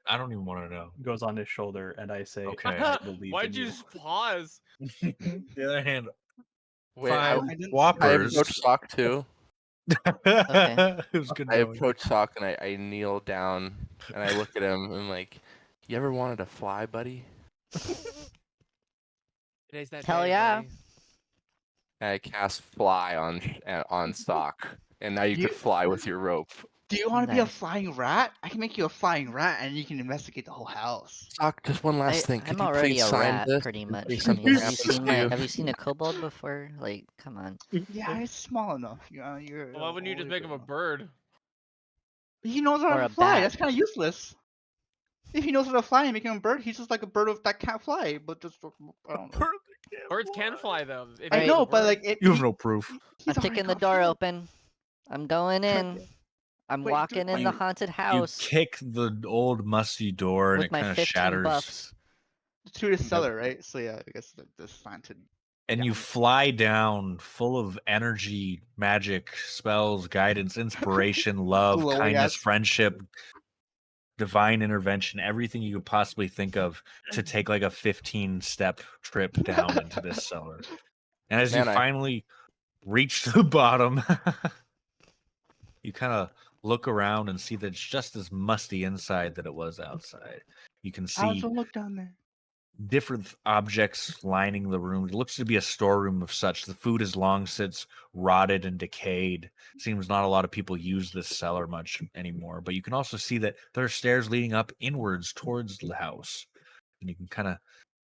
I don't even want to know. goes on his shoulder, and I say, Okay. I believe Why'd in you you. just pause? The other hand, Wait, five I didn't- I whoppers. approach Sock too. It was good I knowing. approach Sock and I kneel down and I look at him and I'm like, "You ever wanted to fly, buddy?" Today's that Hell day, yeah. buddy. And I cast fly on Sock, and now you You- could fly with your rope. Do you want to be a Nice. flying rat? I can make you a flying rat, and you can investigate the whole house. Sock, just one last thing. Could I'm you already please a sign rat, this pretty in much. case I mean, something have you happens seen to you? have you seen a kobold before? Like, come on. Yeah, it's small enough. You're. Well, why wouldn't you just make him a bird? bird? He knows how Or to a fly. bat. That's kind of useless. If he knows how to fly and make him a bird, he's just like a bird that can't fly. But just I don't know. Birds can fly though. if I he's a know, but bird. like You have no proof. he's I'm already kicking the got door flight. open. I'm going in. Okay. I'm Wait, walking in the You- haunted You house kick the old musty door and with it my kind of 15 shatters. buffs. To the cellar, right? So yeah, I guess the slanted. And you down. fly down full of energy, magic, spells, guidance, inspiration, love, Glowing kindness, ass. friendship, divine intervention, everything you could possibly think of to take like a 15-step trip down into this cellar. And as Man, you I- finally reach the bottom, you kind of look around and see that it's just as musty inside that it was outside. You can How's see the look down there? different objects lining the room. It looks to be a storeroom of such. The food is long since rotted and decayed. Seems not a lot of people use this cellar much anymore. But you can also see that there are stairs leading up inwards towards the house. And you can kind of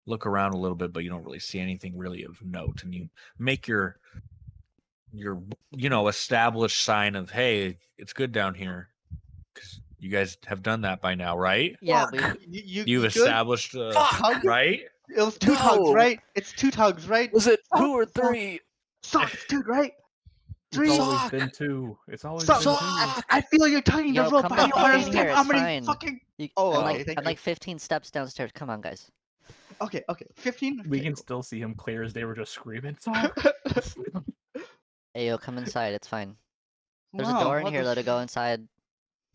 look around a little bit, but you don't really see anything really of note. And you make your established sign of, hey, it's good down here. Because you guys have done that by now, right? Yeah, Fuck. we You You've good? established, Tug? right? It was two tugs, No. right? It's two tugs, right? Was it Sock, 2 or sock, 3? Sock, it's two, right? It's Three. always Sock! been two. It's always Sock. been two. Sock! I feel you're tugging the Yo, rope. come I the don't fuck in understand here, how it's many fine. fucking. You, Oh, I'm okay, like, thank I'm you. like 15 steps downstairs. Come on, guys. Okay, 15. We Okay, can cool. still see him clear as day. We're just screaming, Sock. Hey, yo, come inside. It's fine. There's a Wow, door in what here. the Let it go inside.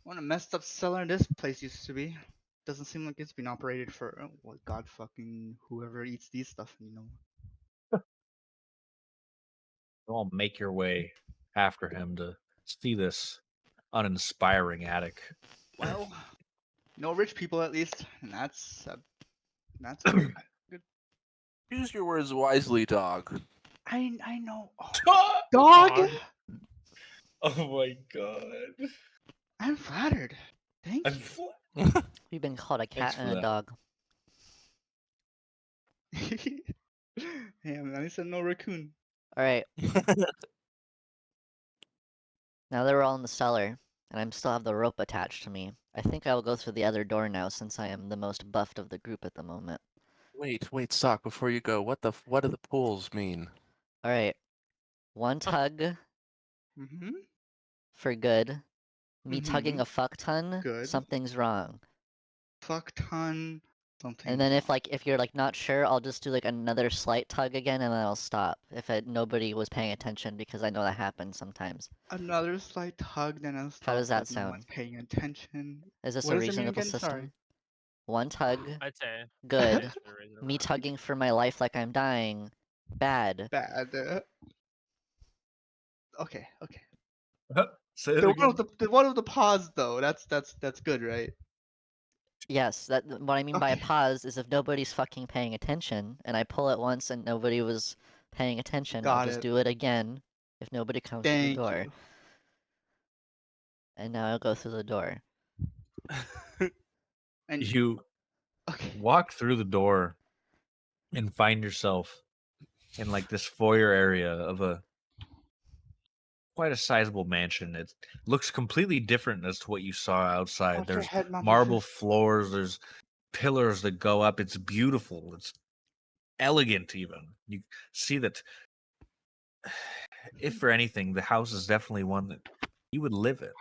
What a messed up cellar this place used to be. Doesn't seem like it's been operated for God fucking whoever eats these stuff, You all make your way after him to see this uninspiring attic. Well, no rich people at least, and that's good. Use your words wisely, dog. I know. Oh, dog. Dog. Oh my god. I'm flattered. Thank you. We've been called a cat for and a that. dog. Hey, at least I'm no raccoon. All right. Now that we're all in the cellar, and I still have the rope attached to me, I think I will go through the other door now since I am the most buffed of the group at the moment. Wait, Sock, before you go, what do the pools mean? All right. One tug Mm-hmm. for good. Me tugging Mhm. a fuck ton, Good. something's wrong. Fuck ton. Something. And then if you're like not sure, I'll just do like another slight tug again, and then I'll stop if nobody was paying attention because I know that happens sometimes. Another slight tug, then I'll stop. How does that if no one's sound? paying attention. Is this What a does it mean reasonable again? system? Sorry. 1 tug, I'd say good. it's been raising Me around. tugging for my life like I'm dying, bad. Bad. Okay. Say it The one again. with the one with the pause though. That's good, right? Yes, what I mean by a Okay. pause is if nobody's fucking paying attention, and I pull it once and nobody was paying attention, I'll Got just it. do it again if nobody comes through the Thank door. you. And now I'll go through the door. And You okay. walk through the door and find yourself in like this foyer area of a quite a sizable mansion. It looks completely different as to what you saw outside. Watch your There's head, Monkey marble Fist. floors, there's pillars that go up. It's beautiful. It's elegant even. You see that if for anything, the house is definitely one that you would live in.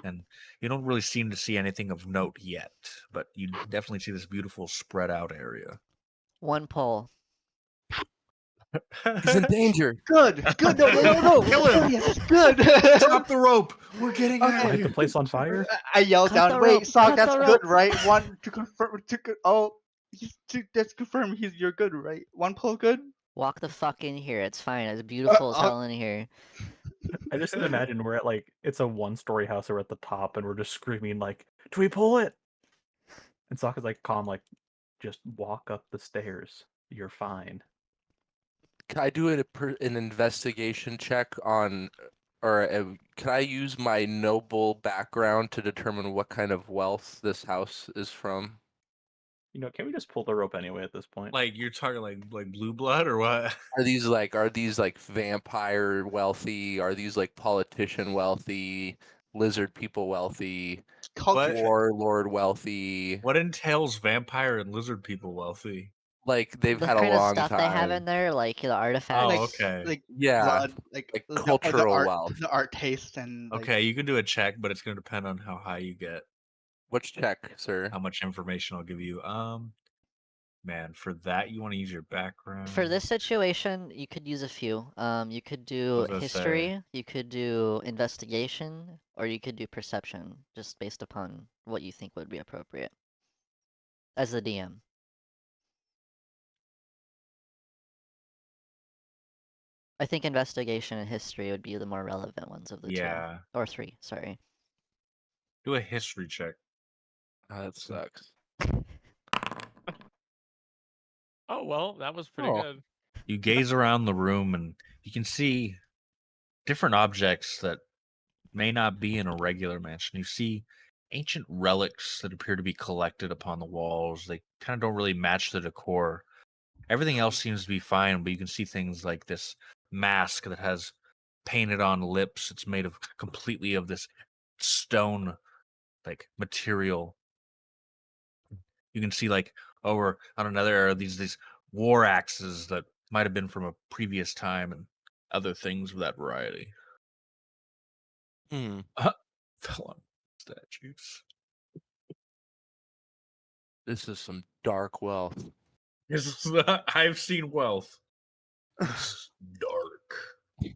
And you don't really seem to see anything of note yet, but you definitely see this beautiful spread out area. 1 pull. He's in danger. Good. Good. No. Kill him! Yes. Good. Drop the rope! We're getting out Okay. of Light the here! place on fire? I yelled Cut the down. rope, Wait, Sog, cut that's the good, rope." right? One to confirm. That's confirmed. You're good, right? 1 pull, good. Walk the fuck in here. It's fine. It's beautiful as uh, hell in here. I just imagine we're at like it's a 1-story house, or we're at the top, and we're just screaming like, "Do we pull it?" And Sokka's like calm, like, "Just walk up the stairs. You're fine." Can I do an investigation check on, or can I use my noble background to determine what kind of wealth this house is from? You know, can we just pull the rope anyway at this point? Like you're talking like blue blood or what? Are these like vampire wealthy? Are these like politician wealthy? Lizard people wealthy? culture What? check. Warlord wealthy? What entails vampire and lizard people wealthy? Like they've The had a kind of long stuff they have in time. there, like the artifacts. Oh, Like okay. like Yeah, blood, like like the cultural wealth. the art taste and like Okay, you can do a check, but it's going to depend on how high you get, Which check, sir? how much information I'll give you. Man, for that you want to use your background. For this situation, you could use a few. You could I do was gonna say. history, you could do investigation, or you could do perception, just based upon what you think would be appropriate. As the DM. I think investigation and history would be the more relevant ones of the Yeah, 2. Or 3, sorry. do a history check. That sucks. Oh well, that was pretty Oh. good. You gaze around the room and you can see different objects that may not be in a regular mansion. You see ancient relics that appear to be collected upon the walls. They kind of don't really match the decor. Everything else seems to be fine, but you can see things like this mask that has painted on lips. It's made of completely of this stone like material. You can see like over on another area these war axes that might have been from a previous time and other things of that variety. Hmm. Fell on statues. This is some dark wealth. I've seen wealth. It's dark.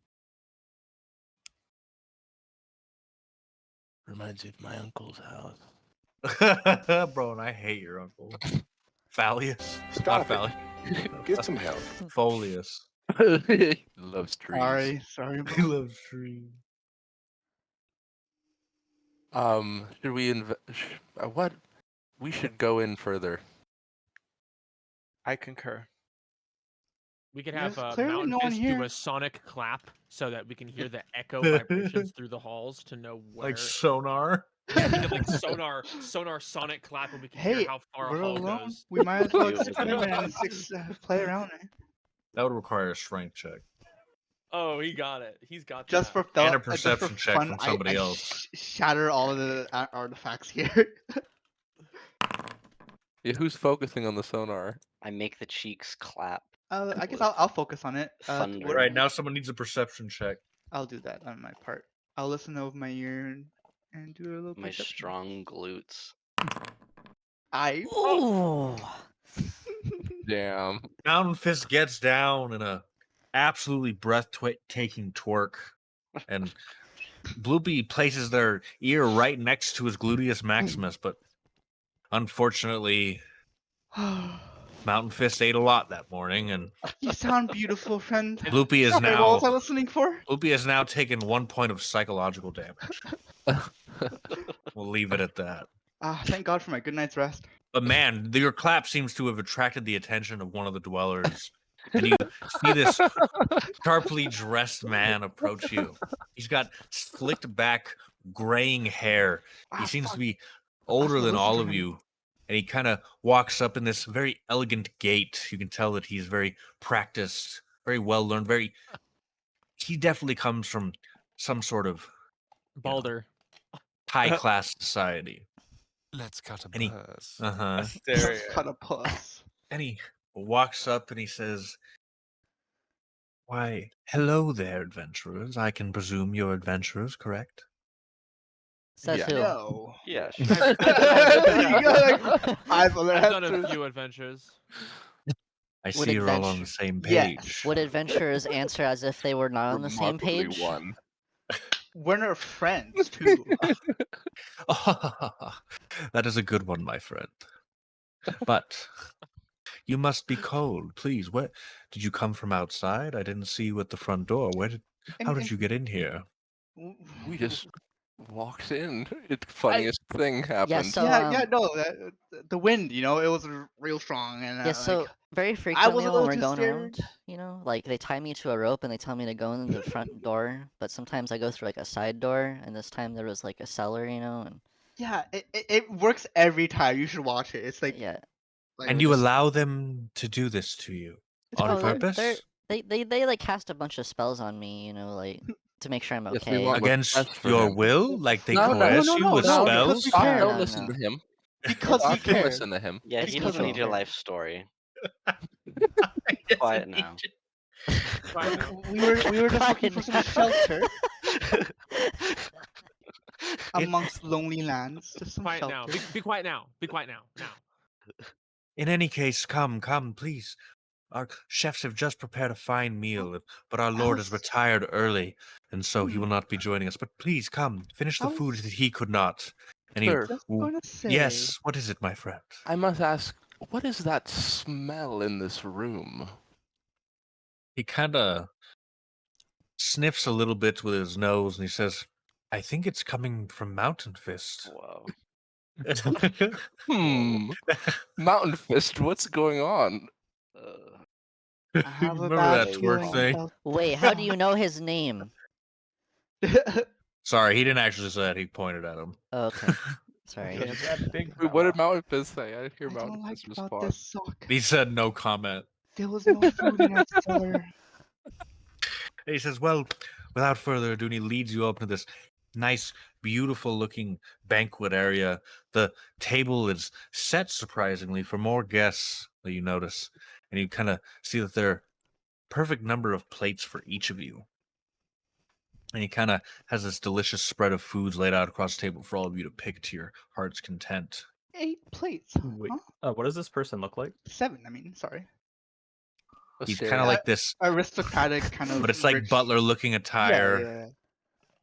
Reminds me of my uncle's house. Bro, and I hate your uncle. Fallius? Stop Not it. Fallius. Get some help. Folius. He loves trees. sorry, He bro. loves trees. Should we what? We should go in further. I concur. We could There's have clearly Mountain no one Fist do here. a sonic clap so that we can hear the echo vibrations through the halls to know where. Like sonar. Yeah, we could like sonar sonic clap, and we can Hey, hear how far we're a hall alone. goes. We might as well Ew. experiment and play around. That would require a strength check. Oh, he got it. He's got Just that. for fun, And a just for perception check fun, from somebody I else. shatter all of the artifacts here. Yeah, who's focusing on the sonar? I make the cheeks clap. I guess with I'll focus on it. thunder. Right, now someone needs a perception check. I'll do that on my part. I'll listen over my ear and do a little My perception. strong glutes. Ooh! Damn. Mountain Fist gets down in a absolutely breathtaking twerk, and Bloopy places their ear right next to his gluteus maximus, but Unfortunately, Mountain Fist ate a lot that morning, and You sound beautiful, friend. Bloopy is Sorry, what was I now listening for? taken 1 point of psychological damage. We'll leave it at that. Thank God for my good night's rest. But man, your clap seems to have attracted the attention of one of the dwellers, and you see this sharply dressed man approach you. He's got slicked back, graying hair. He seems to be older than all of you, and he kind of walks up in this very elegant gait. You can tell that he's very practiced, very well learned. He definitely comes from some sort of Balder. high class society. Let's cut a And he, buzz. Asteria. Cut a puss. and he walks up and he says, "Why, hello there, adventurers. I can presume you're adventurers, correct?" Says Yeah. who? No. Yeah, You got like 5 other I've done a answers. few adventures. I Would see you're all on adventure- the same Yes. page. Would adventurers answer as if they were not on the same Remarkably page? won. We're not friends, too. That is a good one, my friend. But you must be cold. Please, where did you come from outside? I didn't see you at the front door. How did you get in here? We just walked in. It's the funniest thing happened. So, yeah, no, the wind, it was real strong, and Yeah, so like, very I was frequently a when little we're too going scared. around, like they tie me to a rope and they tell me to go in the front door, but sometimes I go through like a side door, and this time there was like a cellar, and Yeah, it works every time. You should watch it. It's like, yeah. like And We're you just- allow them to do this to you it's on Oh, they're- purpose? they like cast a bunch of spells on me, like to make sure I'm Yes, we okay. want what's Against best for your him. will? Like they No, coerce no, you no, with no, because spells? we Doc, care. don't No, listen no. to him. Because we Doc, don't care. listen to him. Yeah, he Because doesn't we need your care. life story. Yes, Quiet indeed. now. Quiet now. We were just looking for some shelter amongst lonely lands. Just some Quiet shelter. now. Be quiet now. Be quiet now. Now. In any case, come, please. Our chefs have just prepared a fine meal, but our lord has Alice- retired early, and so he will not be joining us. But please come, finish the I food was that he could not. And he, Sir, just gonna say. yes, what is it, my friend? I must ask, what is that smell in this room? He kind of sniffs a little bit with his nose, and he says, "I think it's coming from Mountain Fist." Wow. Hmm. Mountain Fist, what's going on? I have a Remember bad that twerk feeling thing? about Wait, how do you know his name? Sorry, he didn't actually say that. He pointed at him. Oh, okay. Sorry. Okay. that big Wait, what did fella. Mountain Fist say? I didn't hear I Mountain don't like Fist about respond. this sock. He said no comment. There was no food in our cellar. And he says, "Well, without further ado," and he leads you up to this nice, beautiful-looking banquet area. The table is set surprisingly for more guests that you notice, and you kind of see that there are perfect number of plates for each of you. And he kind of has this delicious spread of foods laid out across the table for all of you to pick to your heart's content. 8 plates. Wait, Huh? what does this person look like? 7, I mean, sorry. He's kind of like this, Aristocratic kind of but it's like rich. butler-looking attire. Yeah.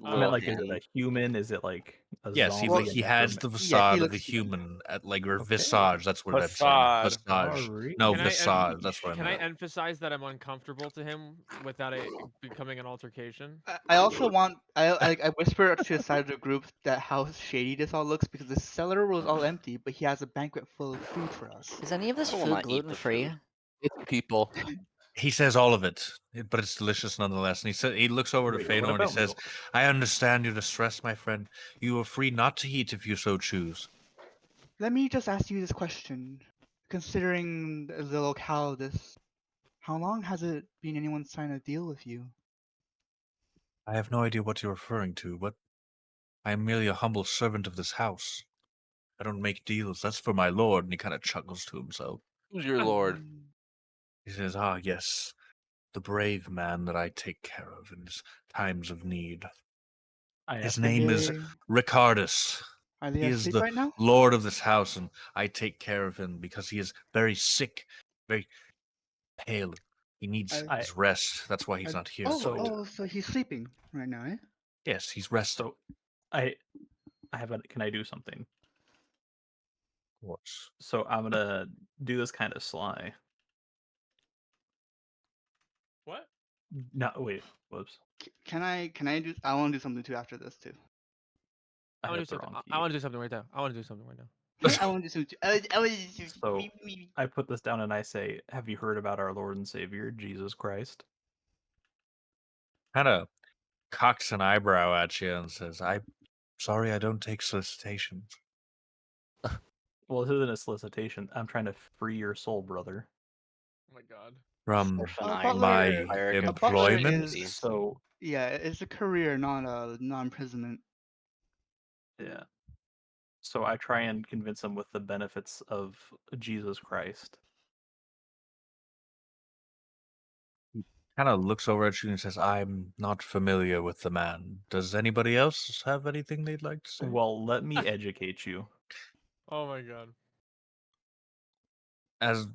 I meant like, is Looking. it a human? Is it like a Yes, zombie? he a has the necromancer? facade of a looks human, at like or Okay. visage. That's what I'm saying. Facade. Visage. Alright. No, Can I visage. That's what I Can I meant. emphasize that I'm uncomfortable to him without it becoming an altercation? I also want I whisper to the side of the group that how shady this all looks because the cellar was all empty, but he has a banquet full of food for us. Is any of this I will food not eat the gluten-free? food. It's people. He says all of it, but it's delicious nonetheless. And he looks over to Wait, Fëanor what and he about says, milk? "I understand your distress, my friend. You are free not to eat if you so choose." Let me just ask you this question. Considering the locale of this, how long has it been anyone signed a deal with you? I have no idea what you're referring to, but I am merely a humble servant of this house. I don't make deals. That's for my lord. And he kind of chuckles to himself. Who's your lord? Mm, He says, "Ah, yes, the brave man that I take care of in his times of need. I His ask name again. is Ricardus. Are they He is asleep the right now? lord of this house, and I take care of him because he is very sick, very pale. He needs I- his rest. That's why he's not here. So he's sleeping right now, eh? Yes, he's resting. I have a. Can I do something? Of course. So I'm gonna do this kind of sly. What? No, wait. Whoops. Can I do? I want to do something too after this too. I I want to hit do the something. wrong I key. want to do something right now. I want to do something right now. I want to do something too. I want to do something. So Me. I put this down and I say, "Have you heard about our Lord and Savior Jesus Christ?" Kind of cocks an eyebrow at you and says, "I'm sorry, I don't take solicitations." Well, this isn't a solicitation. I'm trying to free your soul, brother. Oh my god. From A Orphanite, butler. my hire A butler employment? is So yeah. It's a career, not imprisonment. yeah. So I try and convince him with the benefits of Jesus Christ. Kind of looks over at you and says, "I'm not familiar with the man. Does anybody else have anything they'd like to say?" Well, let me educate you. Oh my god. As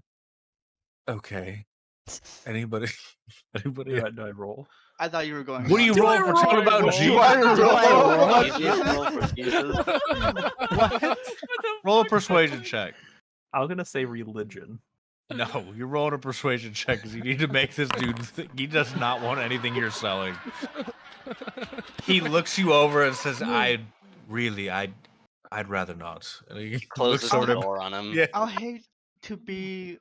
okay, anybody, anybody? Do I roll? I thought you were going. What do you Do roll I for? roll? Tell I about roll? Jesus. Do I roll? Do I roll? Easiest roll for Jesus. What? Roll a persuasion check. I'm gonna say religion. No, you're rolling a persuasion check because you need to make this dude think he does not want anything you're selling. He looks you over and says, I'd rather not." And he Closes looks the over to him. door on him. Yeah, I'll hate to be.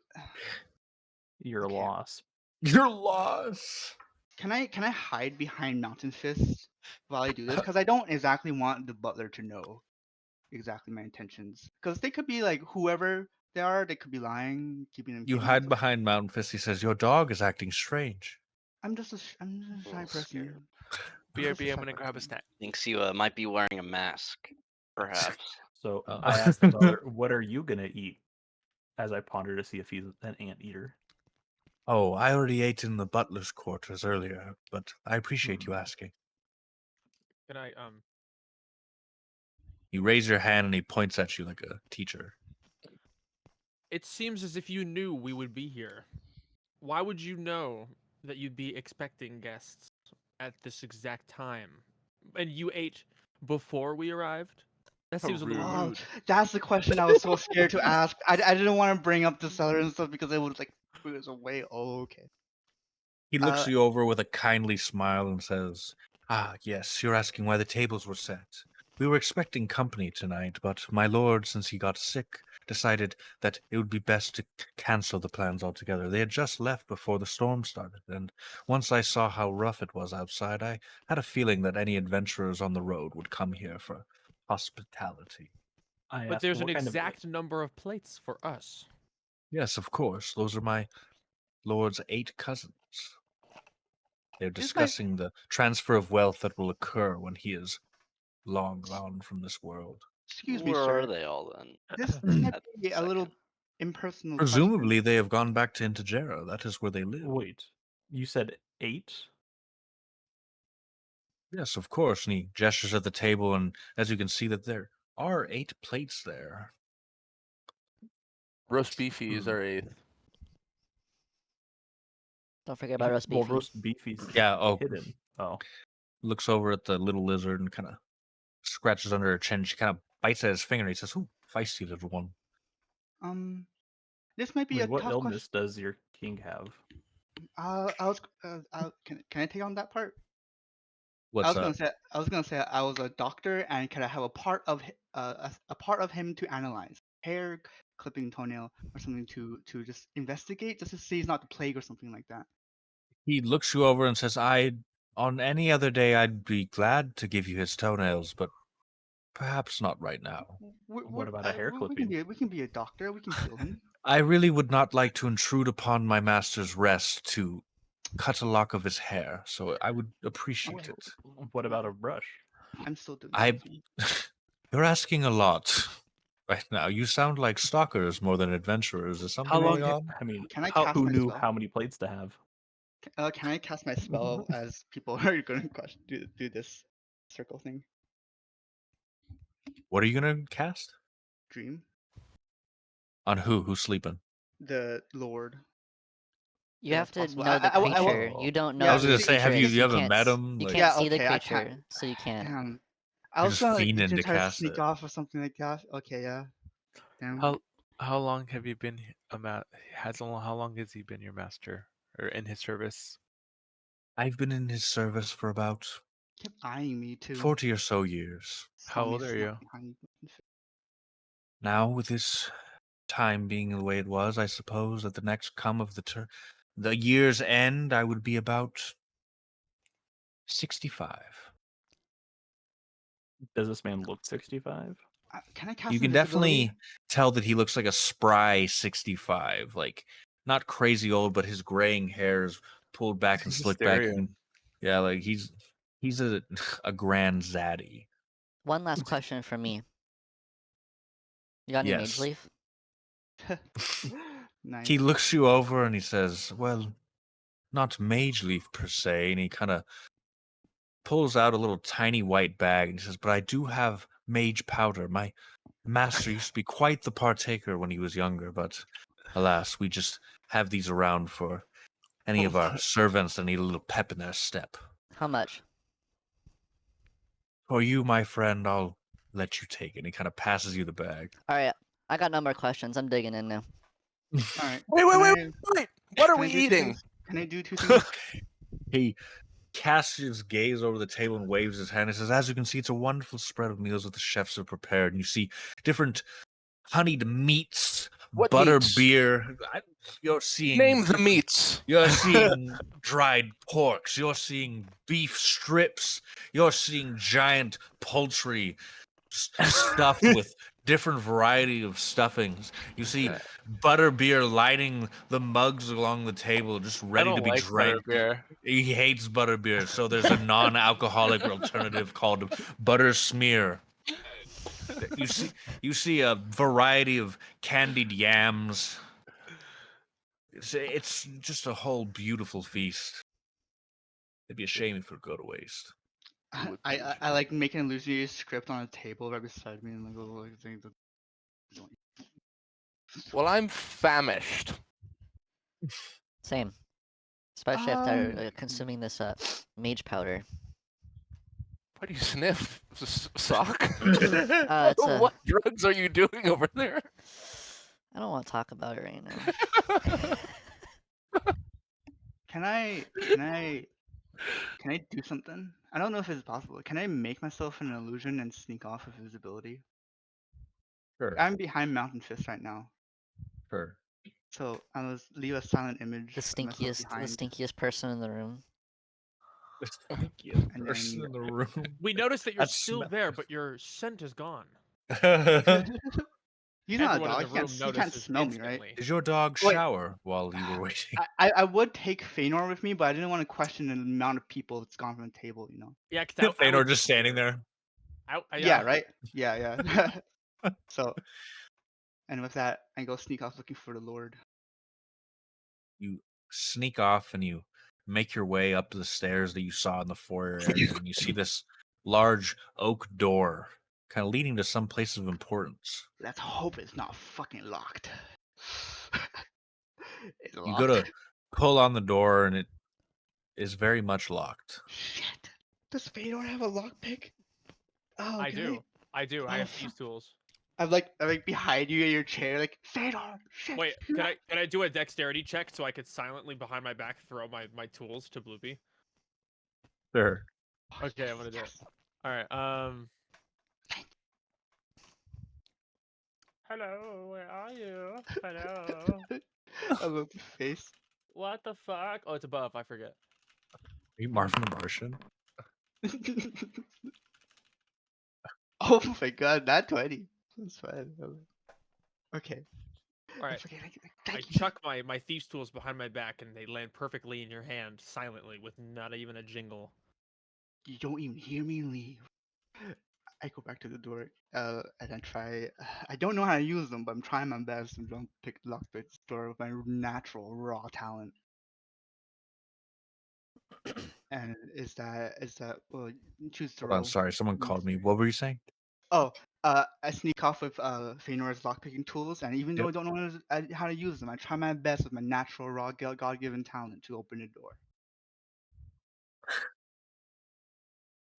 Your Okay. loss. you're lost. Can I hide behind Mountain Fist while I do this? Because I don't exactly want the butler to know exactly my intentions. Because they could be like whoever they are. They could be lying, keeping him You hidden. hide behind Mountain Fist. He says, "Your dog is acting strange." I'm just a shy little person. scared. BRB, I'm gonna grab a snack. Thinks you might be wearing a mask, perhaps. So Oh. I asked the butler, "What are you gonna eat?" As I ponder to see if he's an anteater. Oh, I already ate in the butler's quarters earlier, but I appreciate you asking. Can I You raise your hand and he points at you like a teacher. It seems as if you knew we would be here. Why would you know that you'd be expecting guests at this exact time? And you ate before we arrived? That seems a little Oh, rude. that's the question I was so scared to ask. I didn't want to bring up the cellar and stuff because it would like put us away. Oh, okay. He looks you over with a kindly smile and says, "Ah, yes, you're asking why the tables were set. We were expecting company tonight, but my lord, since he got sick, decided that it would be best to cancel the plans altogether. They had just left before the storm started, and once I saw how rough it was outside, I had a feeling that any adventurers on the road would come here for hospitality." I But asked, there's an "What kind of exact number of plates for us. Yes, of course, those are my lord's 8 cousins. They're This might discussing the transfer of wealth that will occur when he is long gone from this world. excuse me, Where sir. are they all then? This might At be the a little second. impersonal Presumably, question. they have gone back to Integera. That is where they live. Wait, you said 8? Yes, of course. And he gestures at the table, and as you can see, that there are 8 plates there. Roast beefies Hmm. are 8th. Don't forget about roast Well, beefy. roast beefy's Yeah. Oh, hidden. Oh, looks over at the little lizard and kind of scratches under her chin. She kind of bites at his finger. And he says, "Ooh, feisty little one." This might be wait, a what tough illness question. does your king have? Can I take on that part? What's that? I was gonna say I was a doctor and can I have a part of a part of him to analyze hair clipping toenail or something to just investigate just to see he's not the plague or something like that. He looks you over and says, on any other day, I'd be glad to give you his toenails, but perhaps not right now. What about a hair clipping? We can be a doctor. We can heal him. I really would not like to intrude upon my master's rest to cut a lock of his hair, so I would appreciate it. What about a brush? I'm still doing I. something. You're asking a lot right now. You sound like stalkers more than adventurers. Is something How long? going on? I mean, Can I cast who my knew spell? how many plates to have? Can I cast my spell as people are going to do this circle thing? What are you gonna cast? Dream On who? Who's sleeping? the Lord. You If have that's to possible. know the creature. Oh. You don't I know Yeah, was who gonna the see, say, creature you is. You haven't can't. met him? You Like, can't yeah, see the okay. I can't. creature, so you can't. Damn. I You're was just gonna fiending to try to cast sneak it. off or something like that. Okay, yeah. And How long have you been how long has he been your master or in his service? I've been in his service for about kept eyeing me too. 40 or so years. Saw How me old are you? snap behind. Now, with this time being the way it was, I suppose at the next come of the year's end, I would be about 65. Does this man look 65? Can I cast You can invisibility? definitely tell that he looks like a spry 65, like not crazy old, but his graying hair is pulled back and He's a slicked back. stereo. Yeah, like he's a a grand zaddy. One last question from me. You got any mage Yes. leaf? Nice. He looks you over and he says, "Well, not mage leaf per se," and he kind of pulls out a little tiny white bag and he says, "But I do have mage powder. My master used to be quite the partaker when he was younger, but alas, we just have these around for any of our servants that need a little pep in their step. How much? For you, my friend, I'll let you take it." And he kind of passes you the bag. Alright, I got no more questions. I'm digging in now. All right. Wait, Can wait, I, wait, wait! What are can I we do two eating? things? Can I do two things? He casts his gaze over the table and waves his hand and says, "As you can see, it's a wonderful spread of meals that the chefs have prepared. And you see different honeyed meats, What butter meats? beer. You're seeing Name the different- meats. You're seeing dried porks. You're seeing beef strips. You're seeing giant poultry stuffed with different variety of stuffings. You see butter beer lining the mugs along the table, just I ready to don't be like drank. butterbeer. He hates butter beer, so there's a non-alcoholic alternative called butter smear. You see a variety of candied yams. It's just a whole beautiful feast. It'd be a shame if it would go to waste. I like making an illusionary script on a table right beside me and like a little thing that. Well, I'm famished. Same. Especially after consuming this mage powder. Why do you sniff? Is this sock? It's a... What drugs are you doing over there? I don't want to talk about it right now. Can I do something? I don't know if it's possible. Can I make myself an illusion and sneak off with visibility? Sure, I'm behind Mountain Fist right now, sure. so I'll leave a silent image The of myself the behind, stinkiest person in the room. The stinkiest and person then in the room. We noticed that you're That still smell- there, but your scent is gone. he's not a Everyone dog. in the room He can't notices smell me, right? instantly. Did your dog Wait. shower while you were waiting? I would take Feanor with me, but I didn't want to question the amount of people that's gone from the table. You know. Yeah, because I Feanor would just standing there. Yeah. Right. Yeah. So, and with that, I go sneak off looking for the Lord. You sneak off and you make your way up the stairs that you saw in the foyer area, and you see this large oak door kind of leading to some place of importance. Let's hope it's not fucking locked. It's You go to pull on the door and it is very much locked. Shit. Does Fedor have a lockpick? Oh, I can do. I do. I Oh, have these tools. I'm like behind you in your chair, like Fedor. Shit. Wait, can I do a dexterity check so I could silently behind my back throw my tools to Bloopy? Sure. Oh, Okay, yes, I'm gonna do it. yes. All right. Hello, where are you? Hello. I love the face. What the fuck? Oh, it's above. I forget. Are you Marvin the Martian? Oh my god, not 20. That's fine. Okay. All right. I chuck my thieves tools behind my back and they land perfectly in your hand, silently, with not even a jingle. You don't even hear me leave. I go back to the door, and I try. I don't know how to use them, but I'm trying my best to don't pick lock this door with my natural raw talent. And is that well? Choose to Hold on, roll. sorry, someone called me. What were you saying? Oh, I sneak off with Feanor's lockpicking tools, and even though I Yep. don't know how to use them, I try my best with my natural raw God-given talent to open the door.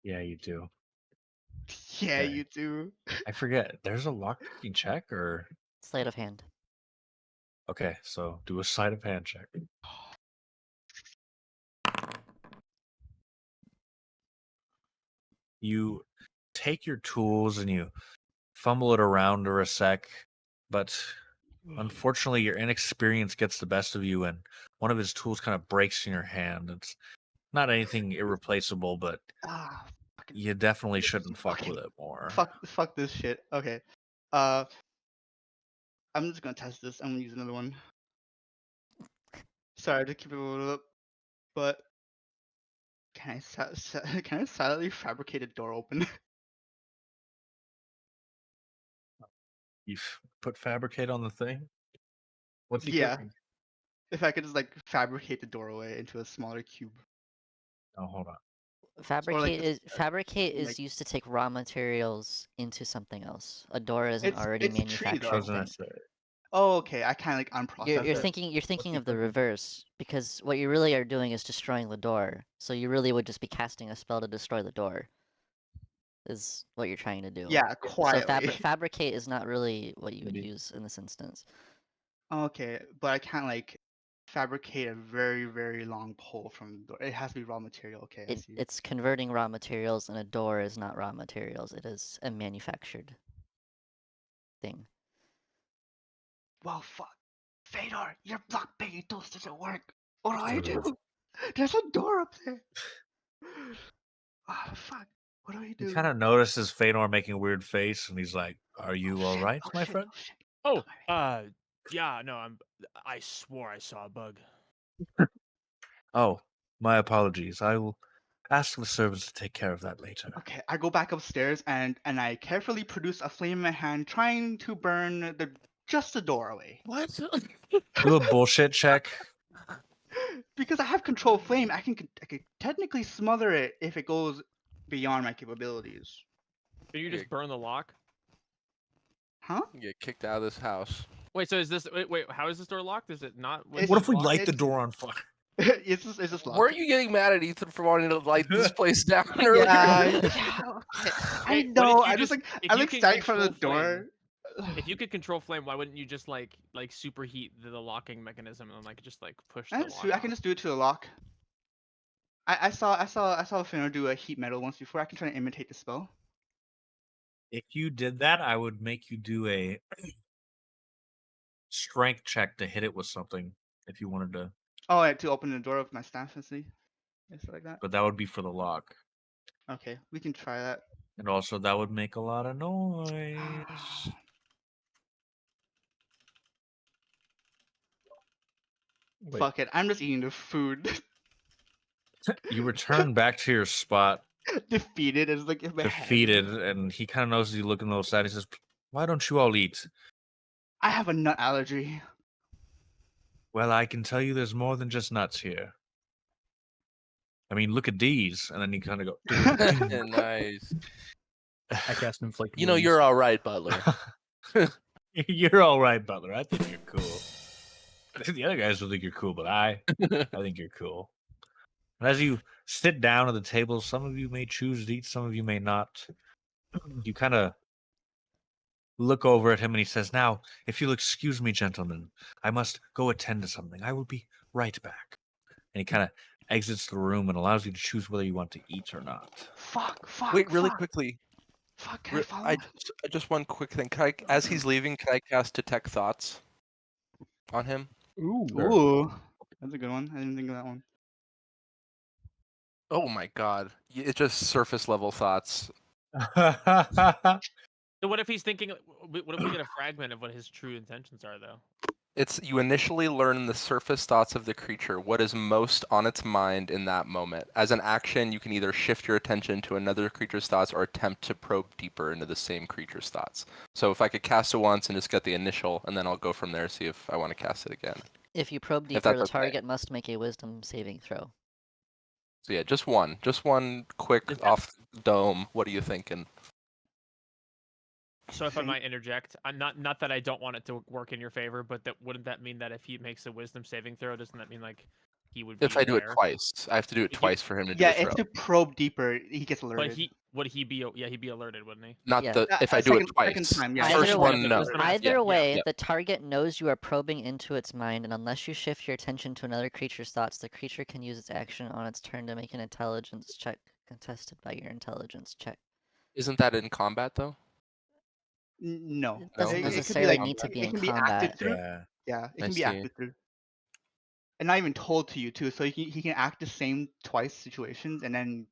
Yeah, you do. Yeah, Okay. you do. I forget. There's a lockpicking check, or Sleight of hand. Okay, so do a sleight of hand check. You take your tools and you fumble it around for a sec, but unfortunately your inexperience gets the best of you and one of his tools kind of breaks in your hand. It's not anything irreplaceable, but Ah, fucking you definitely shouldn't fuck okay. with it more. Fuck this shit. Okay. I'm just gonna test this. I'm gonna use another one. Sorry to keep it a little up, but can can I silently fabricate a door open? You put fabricate on the thing? What's he Yeah. cooking? If I could just like fabricate the doorway into a smaller cube, Oh, hold on. or like Fabricate like is used to take raw materials into something else. A door is an already it's a tree I though. was manufactured gonna thing. say. Oh, okay. I kind of like You're unprocess it. you're thinking he of the cooking? reverse because what you really are doing is destroying the door. So you really would just be casting a spell to destroy the door. Is what you're trying to do. Yeah, So quietly. fabricate is not really what you would Indeed. use in this instance. Okay, but I can't like fabricate a very long pole from the door. It has to be raw material. Okay, I see. It's converting raw materials, and a door is not raw materials. It is a manufactured thing. Well, fuck. Fedor, your block baiting tools doesn't work. What do I Fedor. do? There's a door up there. Ah, fuck. What do I He do? kind of notices Fedor making a weird face, and he's like, "Are you all right, my friend?" Oh shit. Oh, my bad. yeah, no, I swore I saw a bug. Oh, my apologies. I will ask the servants to take care of that later. Okay, I go back upstairs and I carefully produce a flame in my hand, trying to burn just the door away. What? Do a bullshit check. Because I have control flame, I can technically smother it if it goes beyond my capabilities. Can you just burn the lock? Huh? You get kicked out of this house. Wait, so is this wait, how is this door locked? Is it not? It's- What if we locked? light the it's- door on fire? it's just locked. Were you getting mad at Ethan for wanting to light this place down earlier? Yeah, okay. I Wait, what know. if you I just just- like if I you like can standing in front of the control flame, door. If you could control flame, why wouldn't you just like superheat the locking mechanism and like just like push the That's lock true. I can off? just do it to the lock. I saw Finno do a heat metal once before. I can try to imitate the spell. If you did that, I would make you do a strength check to hit it with something if you wanted to, Oh, yeah, to open the door with my staff and see. It's like that. but that would be for the lock. Okay, we can try that. And also, that would make a lot of noise. Wait, Fuck it. I'm just eating the food. You return back to your spot, Defeated as like in my head. defeated, and he kind of notices you looking a little sad. He says, "Why don't you all eat?" I have a nut allergy. Well, I can tell you there's more than just nuts here. I mean, look at these. And then you kind of go, Nice. I cast inflict You know, wounds. you're all right, Butler. You're all right, Butler. I think you're cool. The other guys don't think you're cool, but I think you're cool. And as you sit down at the table, some of you may choose to eat, some of you may not. You kind of look over at him and he says, "Now, if you'll excuse me, gentlemen, I must go attend to something. I will be right back." And he kind of exits the room and allows you to choose whether you want to eat or not. Fuck. Wait, really fuck. quickly. Fuck. Can I follow? Just one quick thing. Can I, as he's leaving, can I cast Detect Thoughts on him? Ooh. Ooh, that's a good one. I didn't think of that one. Oh my god. It's just surface level thoughts. So what if he's thinking? What if we get a fragment of what his true intentions are, though? It's you initially learn the surface thoughts of the creature, what is most on its mind in that moment. As an action, you can either shift your attention to another creature's thoughts or attempt to probe deeper into the same creature's thoughts. So if I could cast it once and just get the initial, and then I'll go from there, see if I want to cast it again. If you probe If deeper, that's the okay. target must make a Wisdom saving throw. So yeah, just one quick Is that- off the dome. What are you thinking? So if I might interject, not that I don't want it to work in your favor, but wouldn't that mean that if he makes a Wisdom saving throw, doesn't that mean like he would be If I do it aware? twice, I have to do it You- twice for him to do Yeah, a throw. if to probe deeper, he gets But alerted. would he be? Yeah, he'd be alerted, wouldn't he? Not Yeah. the if I do it Second twice. time, yeah. Either First way- one, no. Yeah, Either way, yeah. the target knows you are probing into its mind, and unless you shift your attention to another creature's thoughts, the creature can use its action on its turn to make an intelligence check contested by your intelligence check. Isn't that in combat though? No. It doesn't No, It could be necessarily like need to be it in can be acted combat. through. Yeah. Yeah, it I can be see. acted through. And not even told to you too, so he can act the same twice situations and then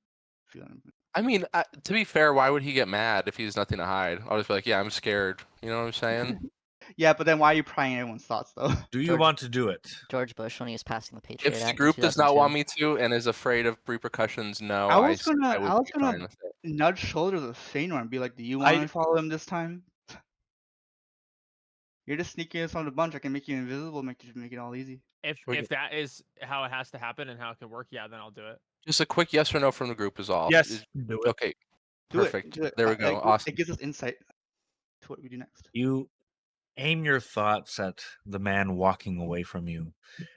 feel them. I mean, to be fair, why would he get mad if he has nothing to hide? I'll just be like, yeah, I'm scared. You know what I'm saying? Yeah, but then why are you prying everyone's thoughts though? Do you George- want to do it? George Bush when he was passing the Patriot If Act the in group does not want 2002. me to and is afraid of repercussions, no, I was I gonna would be fine with it. nudge shoulders of Feanor and be like, "Do you want to follow him this time? You're just sneaking us on the bunch. I can make you invisible, make it all easy." If that is how it has to happen and how it can work, yeah, then I'll do it. Just a quick yes or no from the group is all. Yes. Do it. Okay. Do Perfect. it. There we go. Awesome. It gives us insight to what we do next. You aim your thoughts at the man walking away from you,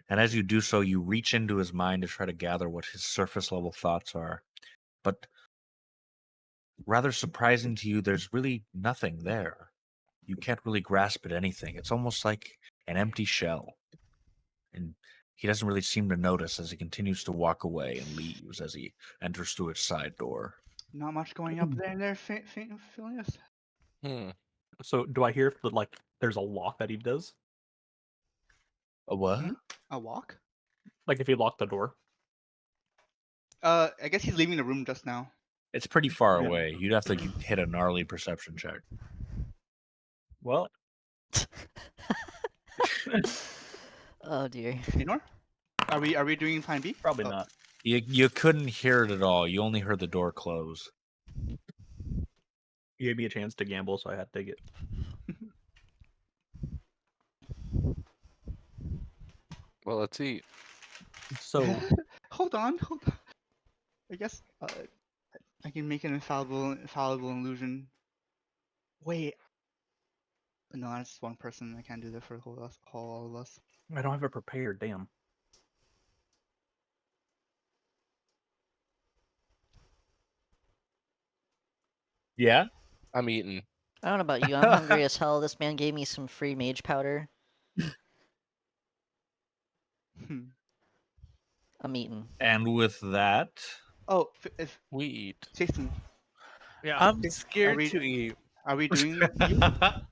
and as you do so, you reach into his mind to try to gather what his surface level thoughts are. But rather surprising to you, there's really nothing there. You can't really grasp at anything. It's almost like an empty shell. And he doesn't really seem to notice as he continues to walk away and leaves as he enters through its side door. Not much going up there, Phineas. So do I hear that like there's a lock that he does? A what? A walk? Like if he locked the door? I guess he's leaving the room just now. It's pretty far Yeah. away. You'd have to hit a gnarly perception check. Well, Oh dear. Feanor? Are we doing plan B? probably Oh. not. You couldn't hear it at all. You only heard the door close. He gave me a chance to gamble, so I had to take it. Well, let's eat. So Hold on. I guess I can make an infallible illusion. Wait. No, that's one person. I can't do that for all of us. I don't have it prepared. Damn. Yeah? I'm eating. I don't know about you. I'm hungry as hell. This man gave me some free mage powder. Hmm. I'm eating. And with that, Oh, if We eat. Jason, Yeah. I'm Are scared we- to eat. are we doing?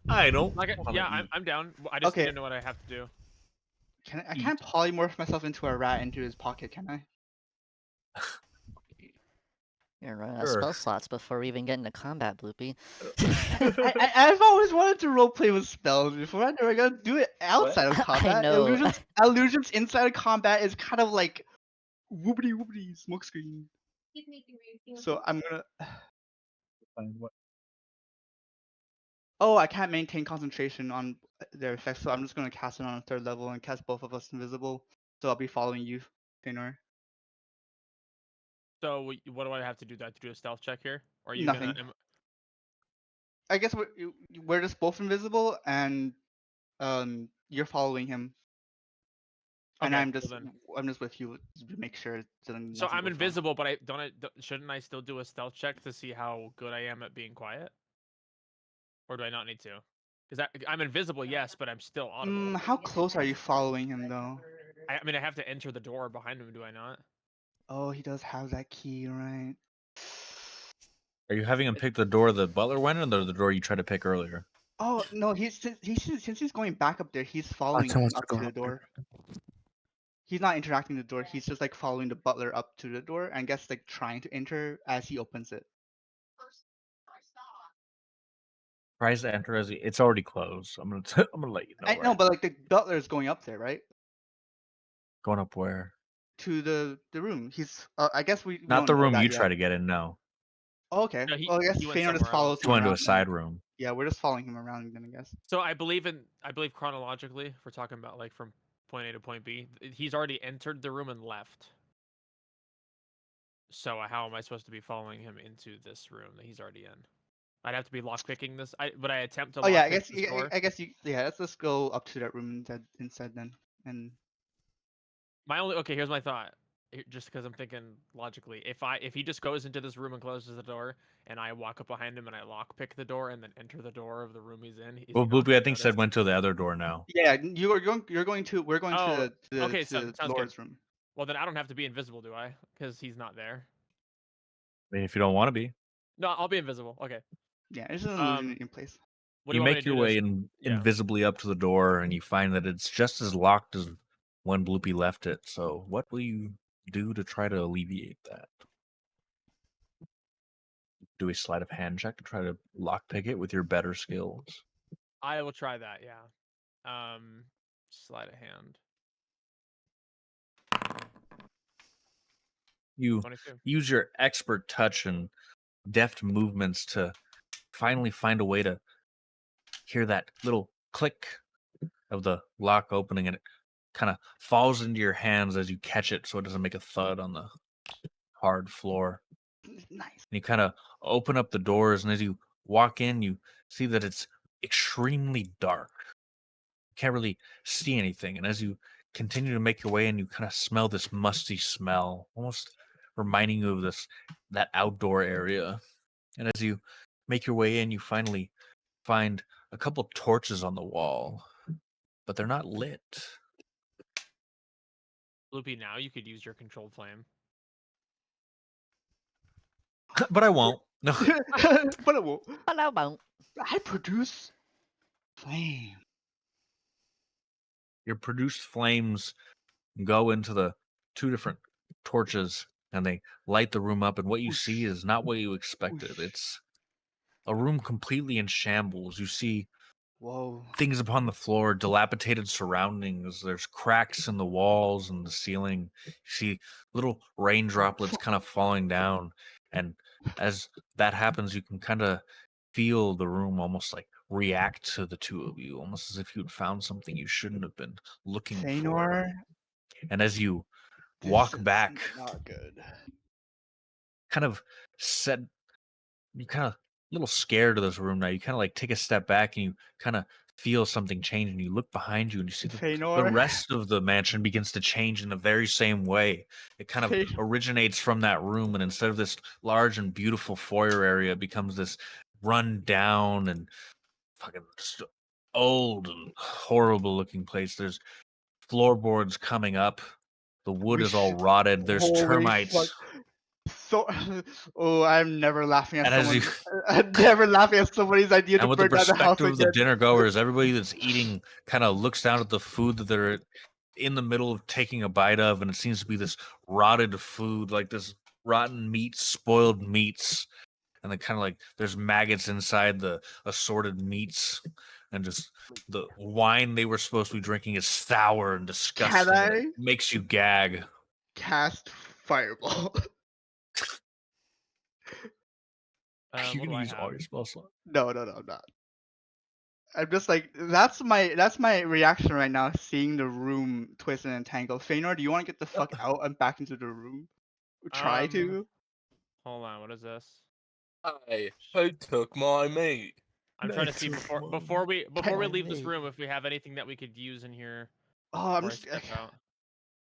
I don't. Like, wanna yeah, eat. I'm down. I just Okay. need to know what I have to do. I can't polymorph myself into a rat into his pocket, can I? You're running out of Sure. spell slots before we even get into combat, Bloopy. I've always wanted to roleplay with spells before. I never got to do it outside of I combat. know. Illusions inside of combat is kind of like whoopity whoopity smokescreen. So I'm gonna. Oh, I can't maintain concentration on their effects, so I'm just gonna cast it on a third level and cast both of us invisible. So I'll be following you, Feanor. So what do I have to do? Do I have to do a stealth check here? Or are you Nothing. gonna? I guess we're just both invisible, and you're following him, and Okay, I'm well just then. with you to make sure. So nothing I'm goes wrong. invisible, but shouldn't I still do a stealth check to see how good I am at being quiet? Or do I not need to? Because I'm invisible, yes, but I'm still audible. How close are you following him though? I mean, I have to enter the door behind him, do I not? Oh, he does have that key, right? Are you having him pick the door the butler went in, or the door you tried to pick earlier? Oh no, since he's going back up there, he's following him up to the door. He's not interacting with the door. He's just like following the butler up to the door, and I guess like trying to enter as he opens it. Tries to enter as it's already closed. I'm gonna I'm gonna let you know. I know, but like the butler is going up there, right? Going up where? To the room. He's. I guess we Not don't the know room that you yet. try to get in. No, Oh, okay. No, Well, I guess he went Feanor just somewhere follows else. he him went to around. a side room. Yeah, we're just following him around then, I guess. So I believe chronologically, if we're talking about like from point A to point B, he's already entered the room and left. So how am I supposed to be following him into this room that he's already in? I'd have to be lockpicking this. Would I attempt to? Oh yeah, lockpick this door? I guess you. Yeah, let's just go up to that room instead then. And Here's my thought. just because I'm thinking logically. If he just goes into this room and closes the door, and I walk up behind him and I lockpick the door and then enter the door of the room he's in, is Well, he not Bloopy, I gonna think notice? said went to the other door now. Yeah, we're going to Oh, the okay, sounds good. Lord's room. Well, then I don't have to be invisible, do I? Because he's not there. I mean, if you don't want to be, No, I'll be invisible. Okay. Yeah, it's an illusion Um, in place. what do you you want me make to your do? way Yeah. invisibly up to the door, and you find that it's just as locked as when Bloopy left it. So, what will you do to try to alleviate that? Do a sleight of hand check to try to lockpick it with your better skills. I will try that. Yeah. Sleight of hand. You 22. use your expert touch and deft movements to finally find a way to hear that little click of the lock opening, and it kind of falls into your hands as you catch it so it doesn't make a thud on the hard floor. Nice. And you kind of open up the doors, and as you walk in, you see that it's extremely dark. You can't really see anything. And as you continue to make your way in, you kind of smell this musty smell, almost reminding you of that outdoor area. And as you make your way in, you finally find a couple torches on the wall, but they're not lit. Loopy, now you could use your controlled flame. But I won't. No. But it won't. But I won't. I produce flame. Your produced flames go into the two different torches, and they light the room up, and what you see is not what you expected. Whoosh. It's a room completely in shambles. You see Whoa. things upon the floor, dilapidated surroundings. There's cracks in the walls and the ceiling. You see little rain droplets kind of falling down, and as that happens, you can kind of feel the room almost like react to the two of you, almost as if you'd found something you shouldn't have been looking for. Feanor, And as you this walk is back, not good. kind of said, you're kind of a little scared of this room now. You kind of like take a step back, and you kind of feel something change, and you look behind you, and you see the Feanor. rest of the mansion begins to change in the very same way. It kind of originates from that room, and instead of this large and beautiful foyer area, it becomes this run down and fucking just old and horrible looking place. There's floorboards coming up. The wood is all rotted. There's Holy termites. fuck. So, oh, I'm never laughing at And as someone. you I'm never laughing at somebody's idea and to with the burn down the house perspective of the again. dinner goers, everybody that's eating kind of looks down at the food that they're in the middle of taking a bite of, and it seems to be this rotted food, like this rotten meat, spoiled meats, and then kind of like there's maggots inside the assorted meats, and just the wine they were supposed to be drinking is sour and disgusting. And it makes you gag. Cast fireball? You What can do I use all have? your spell slots. No, I'm not. I'm just like that's my reaction right now, seeing the room twist and entangle. Feanor, do you want to get the fuck out and back into the room? Try to. Hold on. What is this? I took my meat. I'm trying to see before we leave this room if we have anything that we could use in here. Oh, I'm before I just. step out.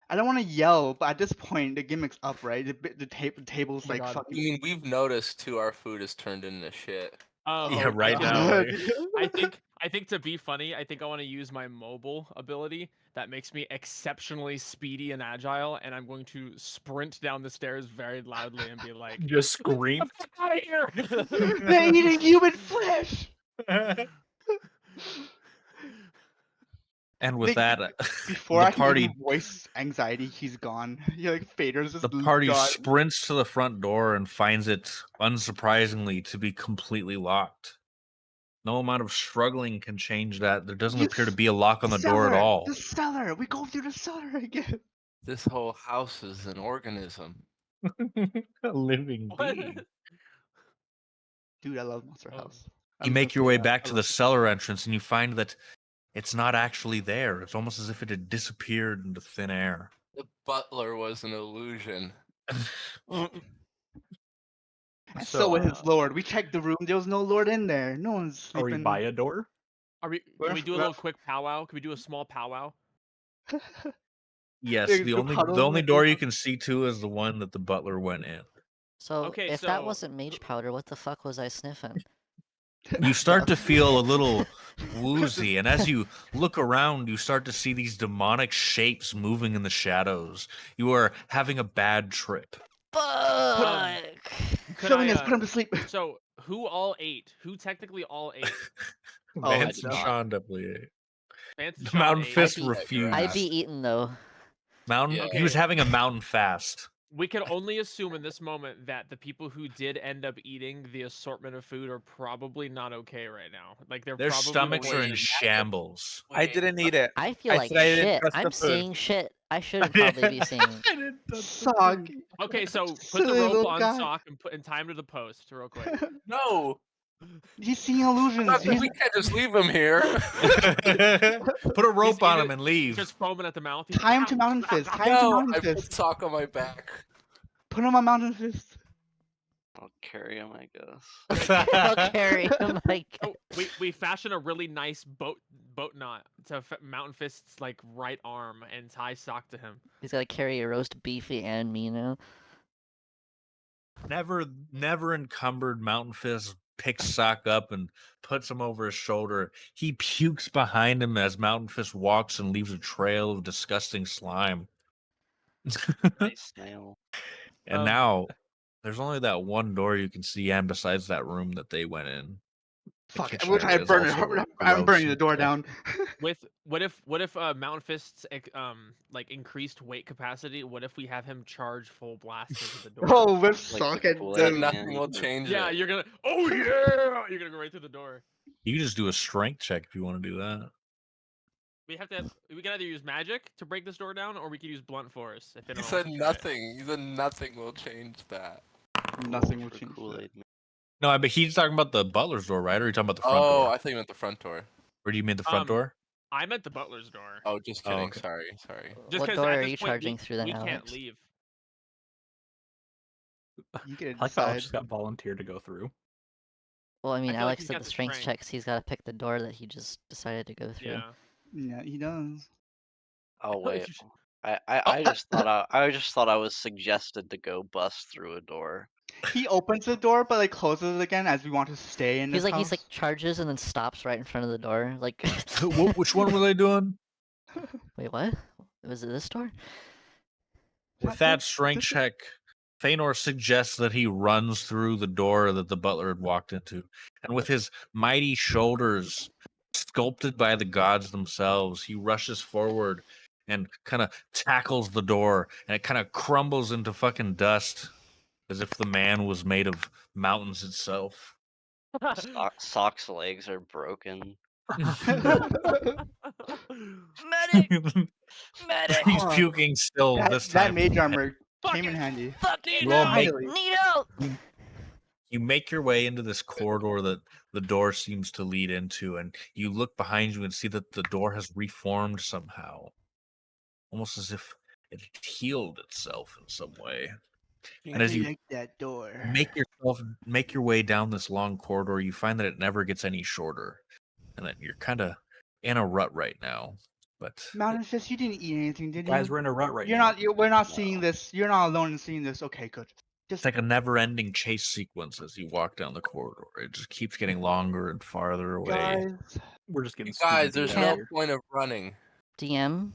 I don't want to yell, but at this point, the gimmick's up, right? The table's Oh my like God. I fucking. mean, we've noticed too. Our food has turned into shit. Oh, Yeah, right God. now. Like, I think to be funny, I think I want to use my mobile ability that makes me exceptionally speedy and agile, and I'm going to sprint down the stairs very loudly and be like, Just scream. "Out of here!" They're eating human flesh. and with that, Before the I can party even voice anxiety, he's gone. You're like Fader's just the party gone. sprints to the front door and finds it, unsurprisingly, to be completely locked. No amount of struggling can change that. There doesn't appear to be a lock on the door at all. The cellar. We go through the cellar again. This whole house is an organism. A living What? being. Dude, I love Monster House. You make your way back to the cellar entrance, and you find that it's not actually there. It's almost as if it had disappeared into thin air. The butler was an illusion. And so was his lord. We checked the room. There was no lord in there. No one's Are sleeping. we by a door? Can we do a little quick powwow? Can we do a small powwow? Yes, They the go only cuddle like door this. you can see to is the one that the butler went in. So Okay, if that so- wasn't mage powder, what the fuck was I sniffing? You start to Dust. feel a little woozy, and as you look around, you start to see these demonic shapes moving in the shadows. You are having a bad trip. Fuck! Could Showing I, us, put him to sleep. So who all ate? Who technically all ate? Oh, I Vance did and not. Sean definitely ate. Vance and The Sean Mountain ate. Fist you're refused. I'd be eaten though. Mountain. Yeah. He was Okay. having a mountain fast. We can only assume in this moment that the people who did end up eating the assortment of food are probably not okay right now. Like they're Their probably stomachs are in poisoned. shambles. I didn't eat it. I feel I like said I didn't shit. touch I'm the food. seeing shit I shouldn't probably be seeing. I didn't touch the Sock. food. Okay, so put the Silly rope little on guy. Sock and tie him to the post real quick. No, He's seeing illusions. not that we can't just leave him here. Put a rope on him and leave. Just foaming at the mouth. He's Tie him to "Ouch!" Mountain Fist. Tie him to No, Mountain I put Fist. sock on my back. Put him on Mountain Fist. I'll carry him, I guess. I'll carry him. Like Oh, we fashion a really nice boat knot to Mountain Fist's like right arm and tie Sock to him. he's gotta carry a roast beefy and me now. Never encumbered Mountain Fist picks Sock up and puts him over his shoulder. He pukes behind him as Mountain Fist walks and leaves a trail of disgusting slime. Nice snail. And Um, now there's only that one door you can see, and besides that room that they went in. The Fuck, kitchen we'll try area to is burn it. also I'm gross burning the and door thick. down. With what if Mountain Fist's like increased weight capacity? What if we have him charge full blast into the door? Oh, we're Like Sock the and Kool-Aid Then Dim. Man, nothing will change Yeah, it. you're gonna. Oh yeah, you're gonna go right through the door. You can just do a strength check if you want to do that. We can either use magic to break this door down, or we can use blunt force. If He anyone said wants to try it. nothing. He said nothing will change that. Nothing Roll will for change that. Kool-Aid Man. No, I bet he's talking about the butler's door, right? Or are you talking about the front Oh, door? I thought you meant the front door. Or do you mean the front door? I'm at the butler's door. Oh, just Oh, kidding. okay. Sorry. Just What 'cause door at are this you point, charging through then, we can't Alex? leave. You can I like that Alex decide. just got volunteered to go through. Well, I mean, feel like Alex he's did got the the strength strength. checks. He's got to pick the door that he just decided to go through. Yeah. Yeah, he does. Oh wait, should- I just thought I just thought I was suggested to go bust through a door. He opens the door, but like closes it again as we want to stay in He's this like house. charges and then stops right in front of the door. Like, Which one were they doing? wait, what? Was it this door? With that strength check, Feanor suggests that he runs through the door that the butler had walked into. And with his mighty shoulders sculpted by the gods themselves, he rushes forward and kind of tackles the door, and it kind of crumbles into fucking dust as if the man was made of mountains itself. Sock's legs are broken. Medic! Medic! He's Oh, puking still this that time. mage armor Fuck came in it. handy. Fucking You all help! make- Finally. Need help! You make your way into this corridor that the door seems to lead into, and you look behind you and see that the door has reformed somehow. Almost as if it had healed itself in some way. And as I you like that door. make your way down this long corridor, you find that it never gets any shorter. And that you're kind of in a rut right now. But Mountain Fist, you didn't eat anything, did you? Guys, we're in a rut right You're now. not. We're not seeing this. You're not alone in seeing this. Okay, good. it's like a never-ending chase sequence as you walk down the corridor. It just keeps getting longer and farther away. Guys, We're just getting Guys, Scooby-Dooed there's out no here. point of running. DM,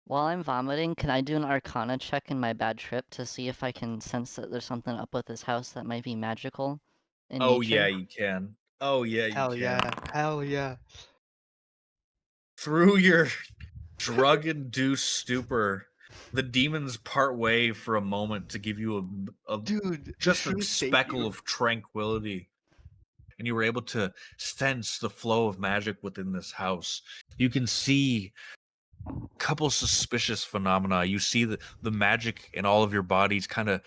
while I'm vomiting, can I do an Arcana check in my bad trip to see if I can sense that there's something up with this house that might be magical in Oh nature? yeah, you can. Oh yeah, you hell can. yeah, hell yeah. Through your drug-induced stupor, the demons part way for a moment to give you a Dude, just a shrooms save speckle you. of tranquility. And you were able to sense the flow of magic within this house. You can see a couple suspicious phenomena. You see the magic in all of your bodies kind of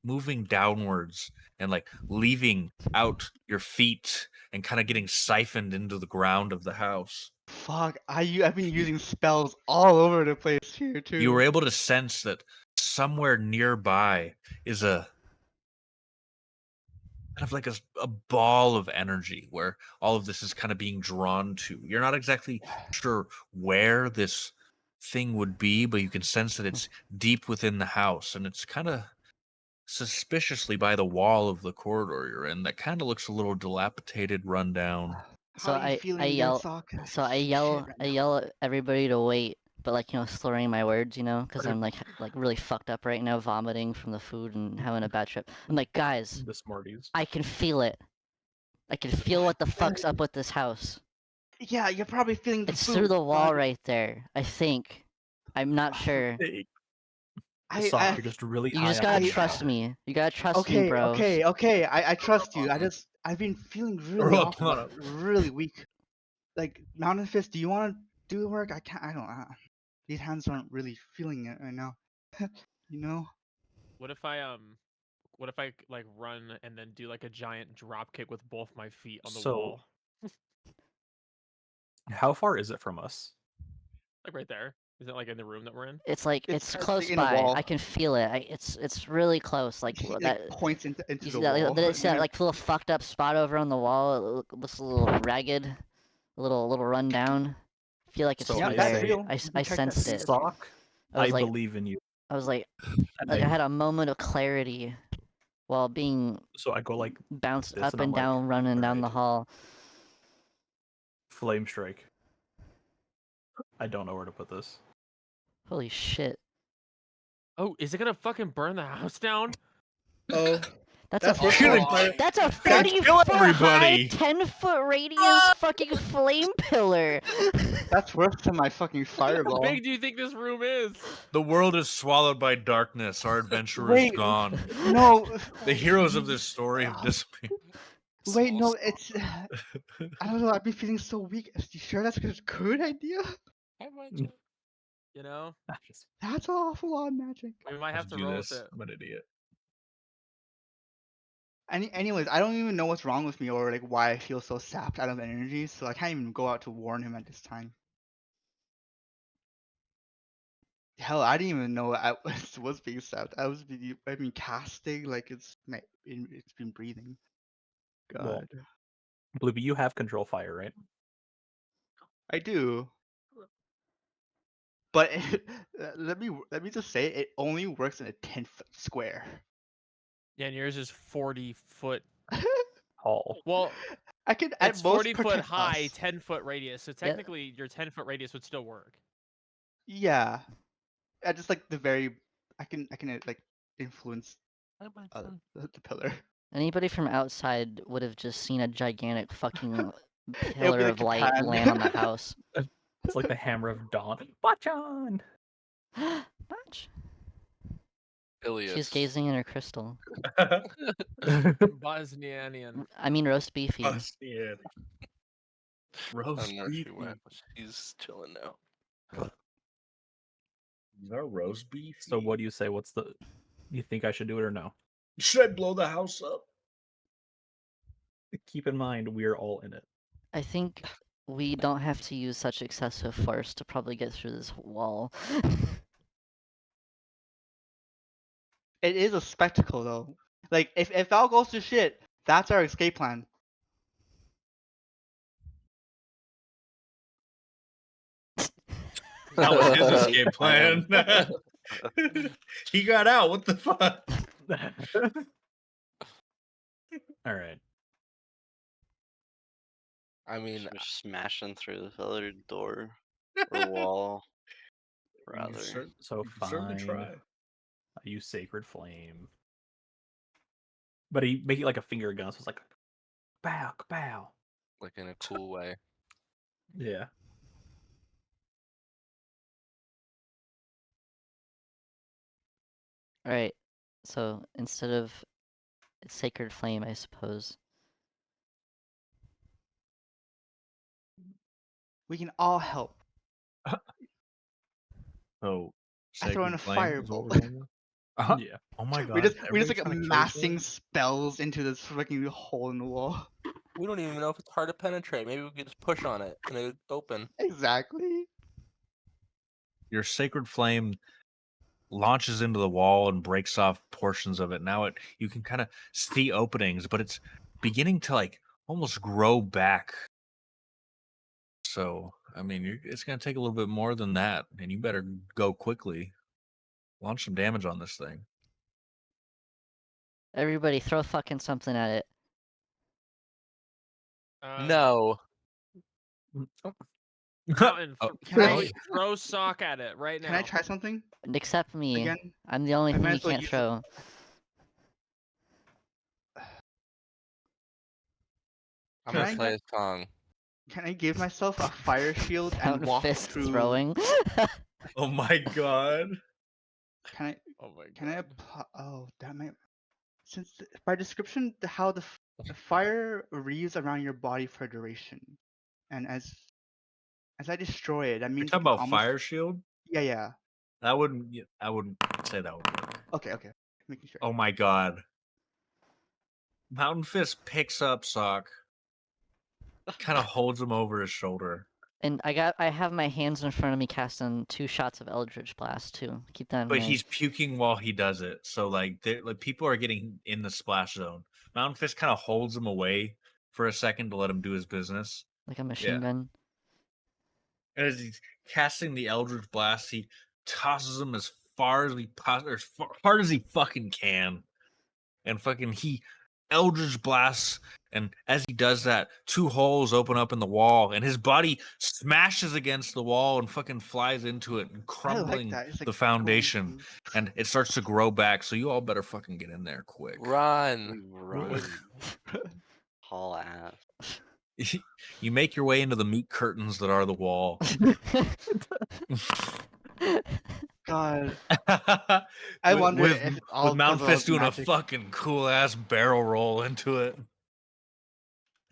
moving downwards and like leaving out your feet and kind of getting siphoned into the ground of the house. Fuck, I've been using spells all over the place here too. You were able to sense that somewhere nearby is a kind of like a ball of energy where all of this is kind of being drawn to. You're not exactly sure where this thing would be, but you can sense that it's deep within the house, and it's kind of suspiciously by the wall of the corridor you're in. That kind of looks a little dilapidated, run down. So How are you I feeling, yell. Sock? So I Shit yell. right I now. yell at everybody to wait, but like slurring my words, because I'm like really fucked up right now, vomiting from the food and having a bad trip. I'm like, guys, The Smarties. I can feel it. I can feel what the fuck's up with this house. Yeah, you're probably feeling the It's food. through the wall but right there. I think. I'm not sure. Sock, you're just really You high just up gotta in the trust sky. me. You gotta trust me, Okay, bro. okay. I trust you. I've been feeling really Hold awful, on. really weak. Like Mountain Fist, do you want to do the work? I can't. I don't. These hands aren't really feeling it right now. You know. What if I like run and then do like a giant drop kick with both my feet on the So- wall, How far is it from us? like right there? Is it like in the room that we're in? It's like It's close in a by. wall. I can feel it. It's really close. Like He, that. points into You the see that? wall. See that like little fucked up spot over on the wall? It looks a little ragged, a little run down. I feel like it's So through I that's there. say- real. I You can check that. sensed it. That's real. Sock, I was I like, believe in you. I was like, And I I, had a moment of clarity while being so I go like bounced this, up and I'm and like, down, running down the "Alright." hall. Flame strike. I don't know where to put this. Holy shit! Oh, is it gonna fucking burn the house down? Oh, That's that's a worse Gonna than fire. that's a gonna 30 kill foot high, everybody. 10-foot radius fucking flame pillar. That's worse than my fucking How fireball. big do you think this room is? The world is swallowed by darkness. Our adventurer is Wait, gone. no. The heroes of this story have disappeared. Wait, no. Small It's. I don't know. I've been feeling so weak. Are you sure that's a good idea? I might just- You know, That's an awful lot of magic. we might have to do roll this. with it. I'm an idiot. Anyways, I don't even know what's wrong with me or like why I feel so sapped out of energy, so I can't even go out to warn him at this time. Hell, I didn't even know I was being sapped. I've been casting like it's been breathing. God, Well, Bluey, you have control fire, right? I do. But let me just say it only works in a 10-foot square. Yeah, and yours is 40 foot. All. Well, I can at it's most 40 foot protect high, us. 10-foot radius. So technically, your 10-foot radius would still work. Yeah, I just like the very. I can like influence the pillar. Anybody from outside would have just seen a gigantic fucking It'll be pillar like of light Japan. land on the house. It's like the hammer of dawn. Bachan! Bunch. Ilias. She's gazing in her crystal. Bosnianian. I mean roast beefy. Bosnian. I Roast don't know where she beef. went, but she's chilling now. Is that roast beef? So what do you say? What's the... You think I should do it or no? Should I blow the house up? Keep in mind, we're all in it. I think we don't have to use such excessive force to probably get through this wall. It is a spectacle though. Like if all goes to shit, that's our escape plan. That was his escape plan. He got out. What the fuck? All right. I mean, We're smashing through this other door or wall, rather. So You can certainly fine. try. I use Sacred Flame. But he make it like a finger gun, so it's like, bow, bow. like in a cool way. Yeah. Alright, so instead of sacred flame, I suppose. We can all help. Oh, I throw in sacred a flame is what fireball. we're going with? Uh-huh. Yeah. Oh my god. We just everybody's like trying to kill each amassing other? spells into this freaking hole in the wall. We don't even know if it's hard to penetrate. Maybe we could just push on it and it would open. Exactly. Your sacred flame launches into the wall and breaks off portions of it. Now you can kind of see openings, but it's beginning to like almost grow back. So I mean, it's gonna take a little bit more than that, and you better go quickly. Launch some damage on this thing. Everybody, throw fucking something at it. No. Mountain, Oh, Can I- throw sock at it right now. Can I try something Except me. again? I'm the only I thing might he as well can't use it. throw. I'm Can gonna I- play a song. Can I give myself a fire shield and Mountain walk fist through? throwing. Oh my god. Can I? Oh my god. Can I apply? Oh, that might. Since by description, how the fire wreaths around your body for duration, and as I destroy it, that You're means talking I can about almost. fire shield? Yeah. I wouldn't say that would work. Okay. Making sure. Oh my god. Mountain Fist picks up Sock, kind of holds him over his shoulder. And I have my hands in front of me casting 2 shots of Eldritch Blast too. Keep that in But mind. he's puking while he does it. So like people are getting in the splash zone. Mountain Fist kind of holds him away for a second to let him do his business. Like a machine Yeah. gun. And as he's casting the Eldritch Blast, he tosses him as far as hard as he fucking can. And fucking he Eldritch Blasts, and as he does that, 2 holes open up in the wall, and his body smashes against the wall and fucking flies into it, and crumbling that. It's like the going foundation. through. And it starts to grow back, so you all better fucking get in there quick. Run. Run. Haul ass. You make your way into the meat curtains that are the wall. God, I wonder with, if it's all with Mountain 'cause of Fist doing magic. a fucking cool ass barrel roll into it.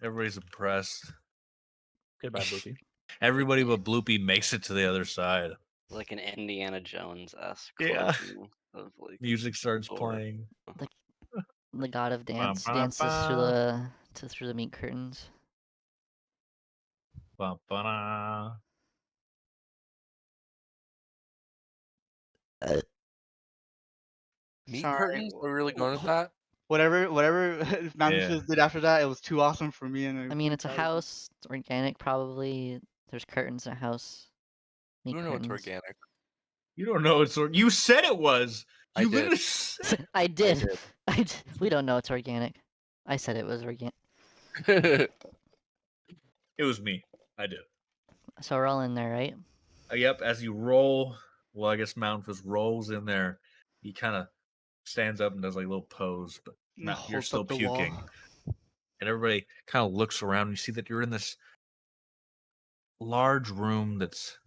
Everybody's impressed. Goodbye, Bloopy. Everybody but Bloopy makes it to the other side. Like an Indiana Jones-esque Yeah. closing of like Music starts door. playing. The god of dance Ba, ba, dances through ba. through the meat curtains. Ba, ba, da. Meat Sorry. curtains? Are we really going with that? Whatever Mountain Yeah. Fist did after that, it was too awesome for me. And I mean, it's a proud of it. house. It's organic, probably. There's curtains in a house. We Meat don't know what's curtains. organic. You don't know it's you said it was. I You did. literally said I did. did. We don't know it's organic. I said it was organic. it was me. I did. So we're all in there, right? Yep, as you roll, well, I guess Mountain Fist rolls in there. He kind of stands up and does like a little pose, but And you're holds still up the wall. puking. And everybody kind of looks around and you see that you're in this large room that's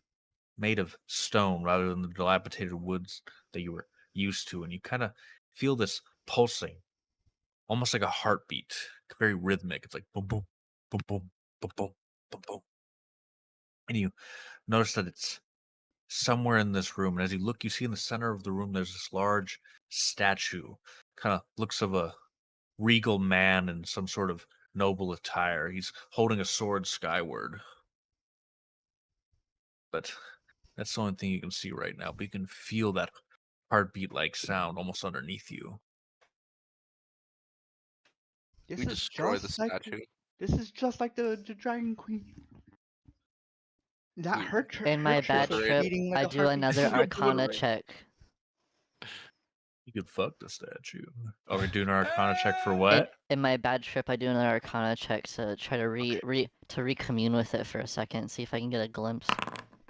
made of stone rather than the dilapidated woods that you were used to. And you kind of feel this pulsing, almost like a heartbeat, very rhythmic. It's like boom, boom, boom, boom, boom, boom, boom, boom. And you notice that it's somewhere in this room. And as you look, you see in the center of the room, there's this large statue, kind of looks of a regal man in some sort of noble attire. He's holding a sword skyward. But that's the only thing you can see right now. But you can feel that heartbeat-like sound almost underneath you. This We is destroy the just like statue. this is just like the Dragon Queen. That We- hurt her. In my hurt her bad for trip, beating like I a do heartbeat. another Arcana check. You could fuck the statue. Oh, we're doing an Arcana check for what? In my bad trip, I do another Arcana check to try to recommune with it for a second, see if I can get a glimpse.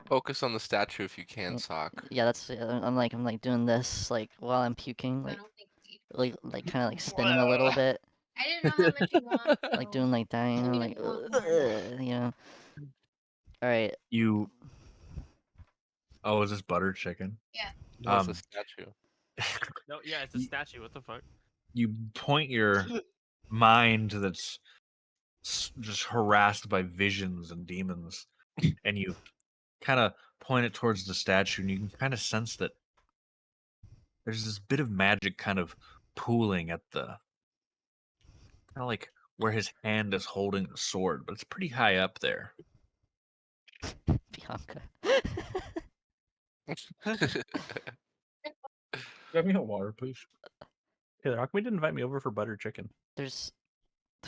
Focus on the statue if you can, Yeah. Sock. Yeah, that's. I'm like doing this like while I'm puking, I like don't think we kind of like spinning a little bit, I didn't know how much you want. like so doing like that, you know, we like didn't want more. you know. All right. You. Oh, is this butter chicken? No, it's a statue. No, yeah, it's a statue. What the fuck? You point your mind that's just harassed by visions and demons, and you kind of point it towards the statue, and you can kind of sense that there's this bit of magic kind of pooling at the kind of like where his hand is holding the sword, but it's pretty high up there. Bianca. Get me a water, please. Hey, how come you didn't invite me over for butter chicken? There's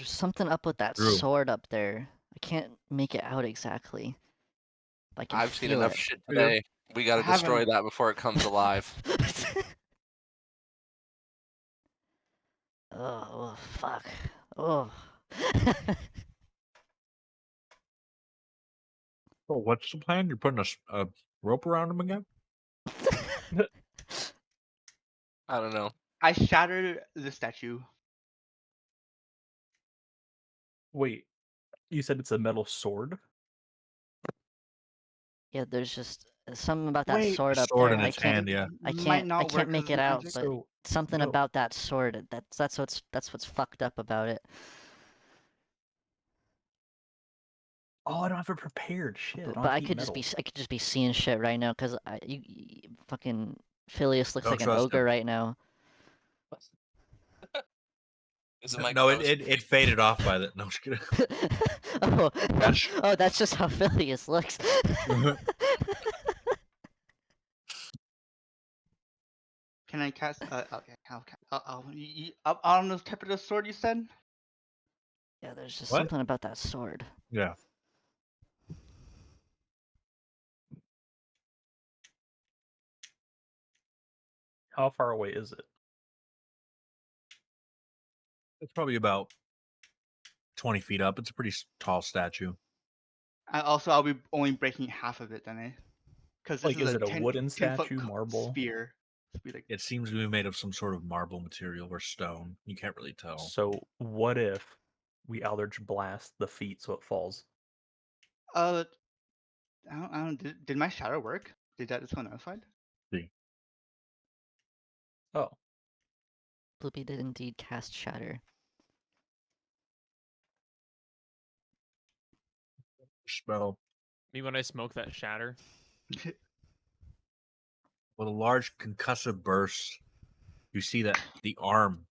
something up with that Drew. sword up there. I can't make it out exactly. I can I've seen feel enough it. shit Yeah. today. We gotta I haven't- destroy that before it comes alive. Oh, fuck. Oh. Oh, what's the plan? You're putting a rope around him again? I don't know. I shattered the statue. Wait, you said it's a metal sword? Yeah, there's just something about that Wait, sword up Sword there. in I its can't hand, yeah. I Might not can't work 'cause make of it out, magic. but So something no. about that sword. That's what's fucked up about it. Oh, I don't have it prepared. Shit, I don't But have I heat could just metal. I could just be seeing shit right now because fucking Phileas looks Don't like an trust ogre him. right now. Is it my No, gross? it faded off by the. No, just kidding. Oh, Gosh. oh, that's just how Phileas looks. Can I cast? Okay. On the tip of the sword, you said? Yeah, there's just What? something about that sword. Yeah. How far away is it? It's probably about 20 feet up. It's a pretty tall statue. I'll be only breaking half of it then, eh? Because this Like, is is a it a 10 wooden 10-foot statue, marble? spear. It's be like, It seems to be made of some sort of marble material or stone. You can't really tell. So what if we Eldritch blast the feet so it falls? I don't. Did my shadow work? Did that just got notified? See. Oh, Bloopy did indeed cast Shatter. Spell. Me when I smoke that shatter. With a large concussive burst, you see that the arm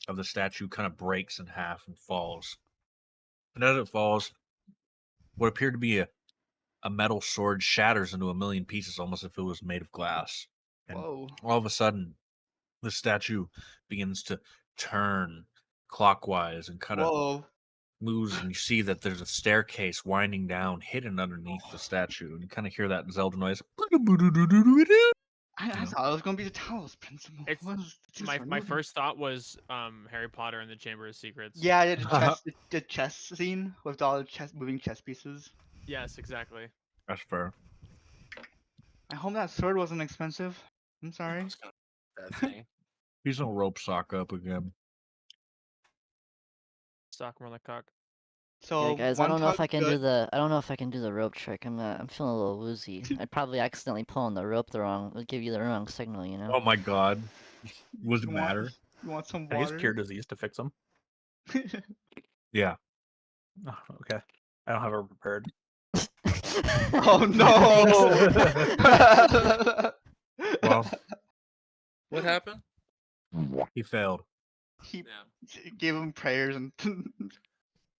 of the statue kind of breaks in half and falls. And as it falls, what appeared to be a metal sword shatters into a million pieces, almost as if it was made of glass. And Whoa. all of a sudden, the statue begins to turn clockwise and kind of Whoa. moves, and you see that there's a staircase winding down, hidden underneath the statue, and you kind of hear that Zelda noise. I know? thought it was gonna be the Talos principle. It's What is this my movie? first thought was Harry Potter and the Chamber of Secrets. Yeah, the chess scene with all the moving chess pieces. Yes, exactly. That's fair. I hope that sword wasn't expensive. I'm I sorry. was gonna that thing. He's gonna rope sock up again. Sock more like cock. So Yeah, guys, I one don't know if tug I can good. do the rope trick. I'm feeling a little woozy. I'd probably accidentally pull on the rope give you the wrong signal, you know. Oh my god. Was it You want matter? you want some can I use water? cure disease to fix them? Yeah. Oh, okay. I don't have it prepared. Oh no! Well, What happened? he failed. He Yeah. gave him prayers and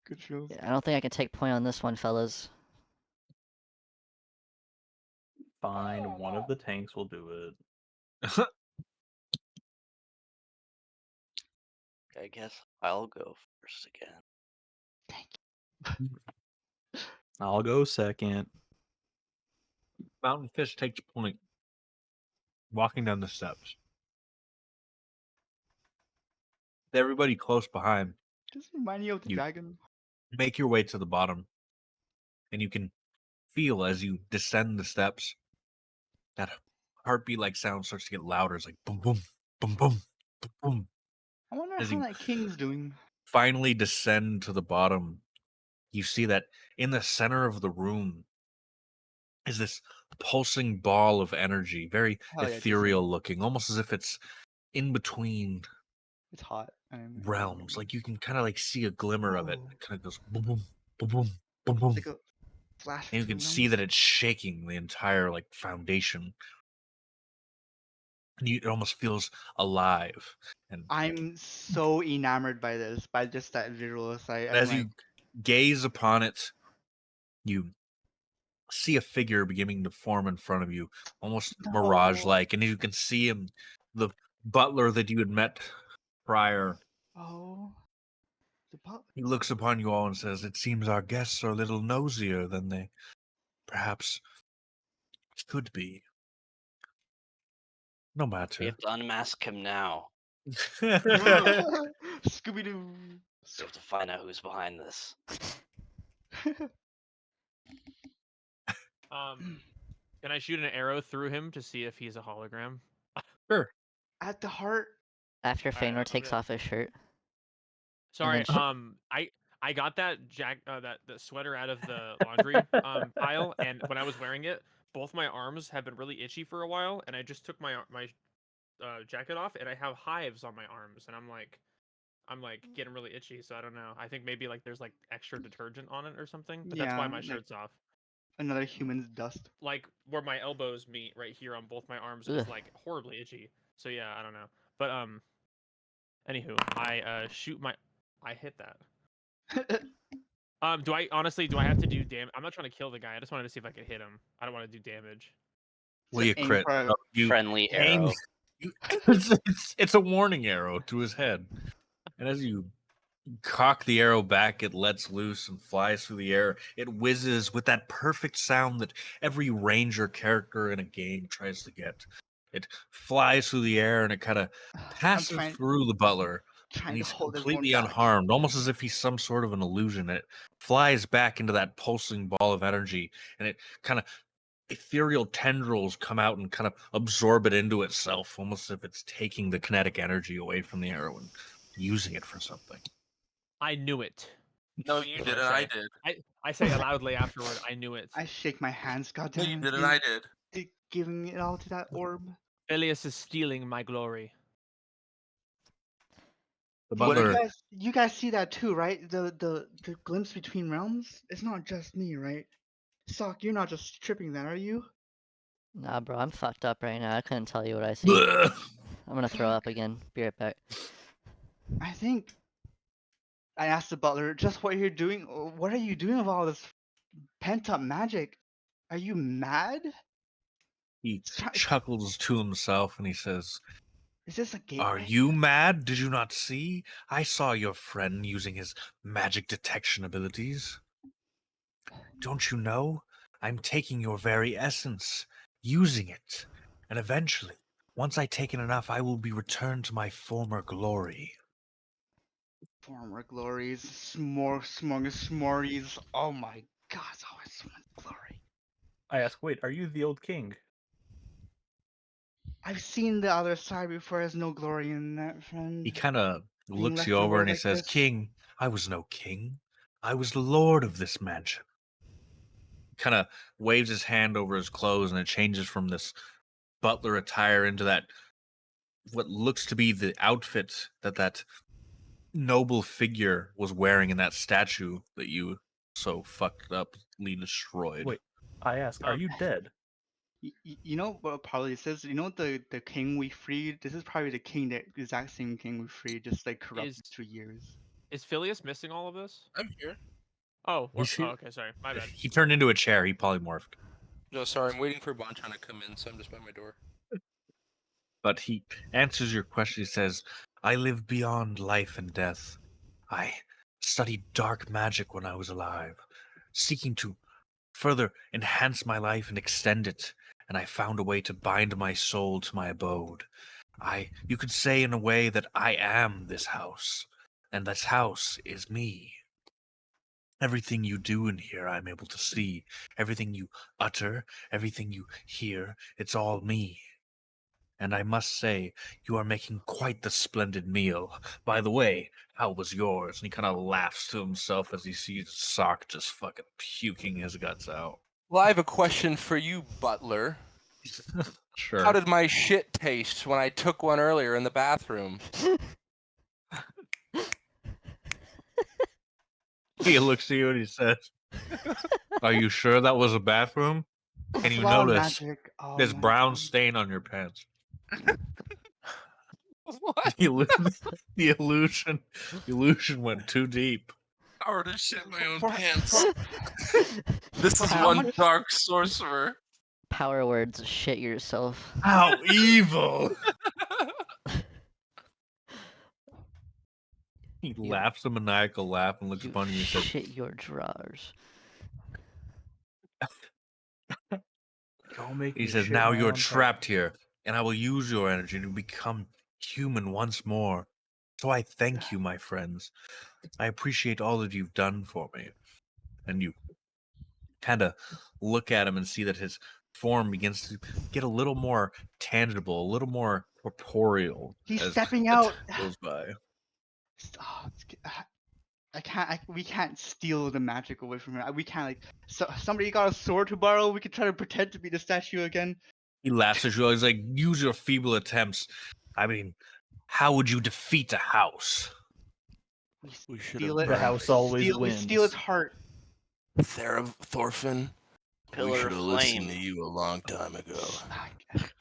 good feels. Yeah, I don't think I can take point on this one, fellas. Fine, one of the tanks will do it. I guess I'll go first again. I'll go second. Mountain Fish takes point. Walking down the steps. Everybody close behind, Just remind you of the You- dragon. make your way to the bottom. And you can feel as you descend the steps, that heartbeat like sound starts to get louder. It's like boom, boom, boom, boom, boom, boom. I wonder As how you that king's doing. finally descend to the bottom, you see that in the center of the room is this pulsing ball of energy, very Hell yeah, ethereal looking, almost as if it's in between it's hot. I'm realms. Like you can kind of like see a glimmer of it. Whoa. It kind of goes boom, boom, boom, boom, boom, boom. It's like a flash. And you can see that it's shaking the entire like foundation. And it almost feels alive. And I'm so enamored by this, by just that visual sight. I'm as like, you gaze upon it, you see a figure beginning to form in front of you, almost mirage like. And you can see him, the butler that you had met prior. oh, the butler. He looks upon you all and says, "It seems our guests are a little nosier than they perhaps could be. No We matter. have to unmask him now. Scooby Doo. We have to find out who's behind this. Can I shoot an arrow through him to see if he's a hologram? Sure. At the heart. After Alright, Feanor takes okay. off his shirt. Sorry, then I got that that sweater out of the laundry pile, and when I was wearing it, both my arms have been really itchy for a while, and I just took my jacket off, and I have hives on my arms, and I'm like getting really itchy, so I don't know. I think maybe like there's like extra detergent on it or something, but that's why Yeah, my like shirt's off. another human's dust. Like where my elbows meet right here on both my arms Ugh. is like horribly itchy. So yeah, I don't know. But anywho, I hit that. Do I have to do damage? I'm not trying to kill the guy. I just wanted to see if I could hit him. I don't want to do damage. Will you Aim crit? for a- No, you Friendly aim. arrow. It's a warning arrow to his head, and as you cock the arrow back, it lets loose and flies through the air. It whizzes with that perfect sound that every ranger character in a game tries to get. It flies through the air and it kind of passes trying- through the butler, Trying and to he's hold everyone completely back. unharmed, almost as if he's some sort of an illusion. It flies back into that pulsing ball of energy, and it kind of ethereal tendrils come out and kind of absorb it into itself, almost as if it's taking the kinetic energy away from the arrow and using it for something. I knew it. No, you That's what didn't. I I say. did. I say loudly afterward. I knew it. I shake my hands, No, goddamn. you didn't. I did. Giving it all to that orb. Phileas is stealing my glory. The You butler, you guys see that too, right? The glimpse between realms? It's not just me, right? Sock, you're not just tripping that, are you? Nah, bro, I'm fucked up right now. I couldn't tell you what I see. I'm gonna throw up again. Be right back. I think I asked the butler just what you're doing. What are you doing with all this pent up magic? Are you mad? he chuckles to himself and he says, Is this a gateway? "Are you mad? Did you not see? I saw your friend using his magic detection abilities. Don't you know? I'm taking your very essence, using it. And eventually, once I've taken enough, I will be returned to my former glory." Former glories, s'mores. Oh my god, it's always someone's glory. I ask, wait, are you the old king? I've seen the other side before. There's no glory in that, friend. He kind of Being looks left you in the over world and he like says, this. "King, I was no king. I was the lord of this mansion." Kind of waves his hand over his clothes and it changes from this butler attire into that what looks to be the outfit that noble figure was wearing in that statue that you so fucked uply destroyed. Wait, I ask, are you dead? You know what probably this is? You know the king we freed? This is probably the king, the exact same king we freed, just like corrupted 2 years. Is Phileas missing all of this? I'm here. Oh, He's here. okay, sorry. My bad. He turned into a chair. He polymorphed. No, sorry. I'm waiting for Bonchan to come in, so I'm just by my door. But he answers your question. He says, "I live beyond life and death. I studied dark magic when I was alive, seeking to further enhance my life and extend it, and I found a way to bind my soul to my abode. You could say in a way that I am this house, and this house is me. Everything you do in here, I'm able to see. Everything you utter, everything you hear, it's all me. And I must say, you are making quite the splendid meal. By the way, how was yours?" And he kind of laughs to himself as he sees Sock just fucking puking his guts out. Well, I have a question for you, Butler. Sure. How did my shit taste when I took one earlier in the bathroom? He looks at you and he says, "Are you sure that was a bathroom? And you Flower notice magic. Oh this my brown God. stain on your pants." What? The illusion went too deep. Power to shit my own For- pants. This is how one much- dark sorcerer. Power words, shit yourself. How evil! He laughs a maniacal laugh and looks You funny and says, shit your drawers. Don't make He me says, shit now my you're own trapped pants. here, and I will use your energy to become human once more. So I thank you, my friends. I appreciate all that you've done for me. And you kind of look at him and see that his form begins to get a little more tangible, a little more corporeal He's as stepping the out. time goes by. I can't. We can't steal the magic away from her. We can't like. So somebody got a sword to borrow. We could try to pretend to be the statue again. He laughs at you. He's like, use your feeble attempts. I mean, how would you defeat a house? We should Steal have it. The burned house always We steal its wins. heart. Thorfinn. We Pillar should of have listened flame. to you a long time ago.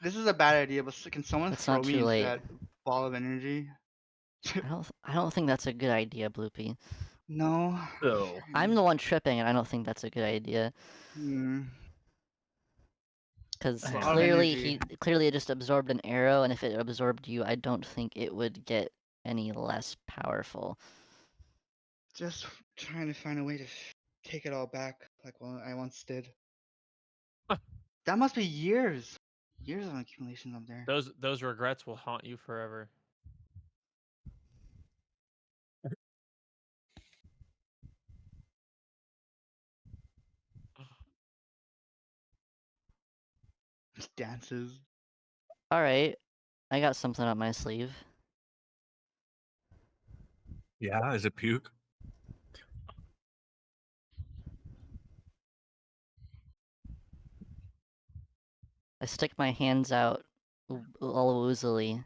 This is a bad idea, but can someone It's throw not me too into late. that ball of energy? I don't think that's a good idea, Bloopy. No. So I'm the one tripping, and I don't think that's a good idea. Hmm. Because A Hang lot of on. energy. clearly it just absorbed an arrow, and if it absorbed you, I don't think it would get any less powerful. Just trying to find a way to take it all back, like I once did. That must be years. Years of accumulations up there. Those regrets will haunt you forever. Dances. All right, I got something up my sleeve. Yeah, is it puke? I stick my hands out all woozily,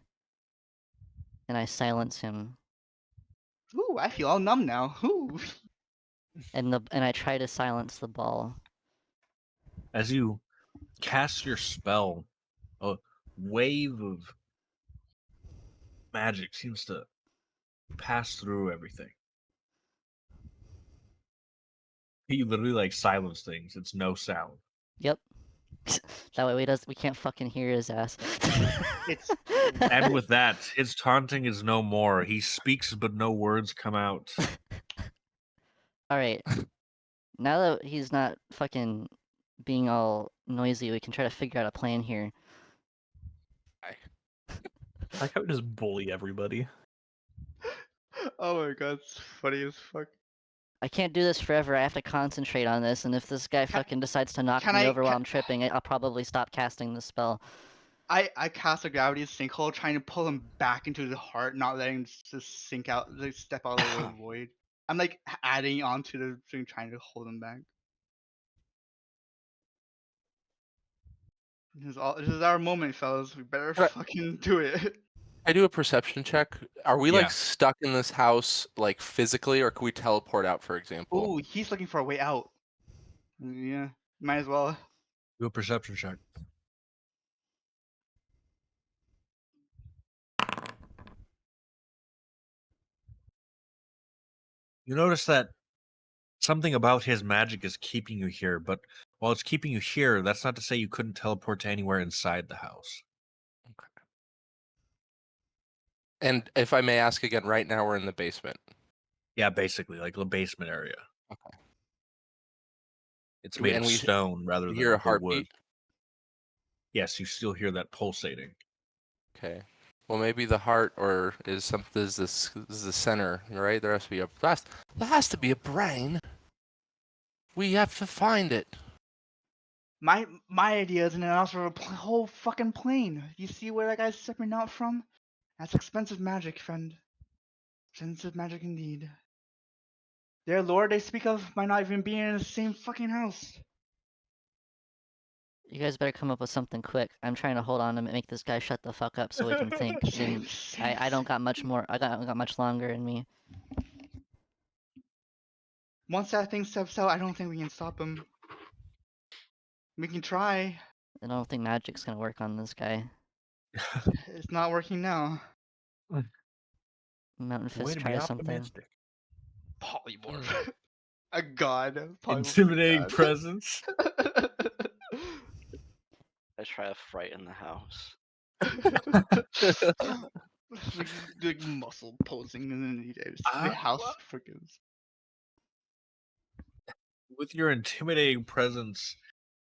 and I silence him. Ooh, I feel all numb now. Ooh. And I try to silence the ball. As you cast your spell, a wave of magic seems to pass through everything. He literally like silence things. It's no sound. Yep. That way we can't fucking hear his ass. It's And with that, his taunting is no more. He speaks, but no words come out. All right. Now that he's not fucking being all noisy, we can try to figure out a plan here. I like how we just bully everybody. oh my god, it's funny as fuck. I can't do this forever. I have to concentrate on this, and if this guy Can- fucking decides to knock can me I- over while can- I'm tripping, I'll probably stop casting the spell. I cast a gravity sinkhole, trying to pull him back into the heart, not letting him just sink out, like step out of the void. I'm like adding onto the thing, trying to hold him back. This is our moment, fellas. We better Can I- fucking do it. I do a perception check. Are we Yeah. like stuck in this house like physically, or can we teleport out, for example? Ooh, he's looking for a way out. Yeah, might as well. Do a perception check. You notice that something about his magic is keeping you here, but while it's keeping you here, that's not to say you couldn't teleport to anywhere inside the house. And if I may ask again, right now we're in the basement. Yeah, basically, like the basement area. Okay. It's Do we- made and of we stone rather We than hear a the wood. heartbeat. Yes, you still hear that pulsating. Okay. Well, maybe the heart or is something is the center, right? There has to be there has to be a brain. We have to find it. My idea is in an also a whole fucking plane. You see where that guy's stepping out from? That's expensive magic, friend. Expensive magic indeed. Their lore they speak of might not even be in the same fucking house. You guys better come up with something quick. I'm trying to hold on to make this guy shut the fuck up so we can think. And I don't got much more. I got much longer in me. Once that thing steps out, I don't think we can stop him. We can try. I don't think magic's gonna work on this guy. It's not working now. Mountain Way Fist, to be try something. optimistic. Polymorph. A god. Polymorph Intimidating god. presence. I try to frighten the house. like muscle posing and then the Ah, house what? forgives. With your intimidating presence,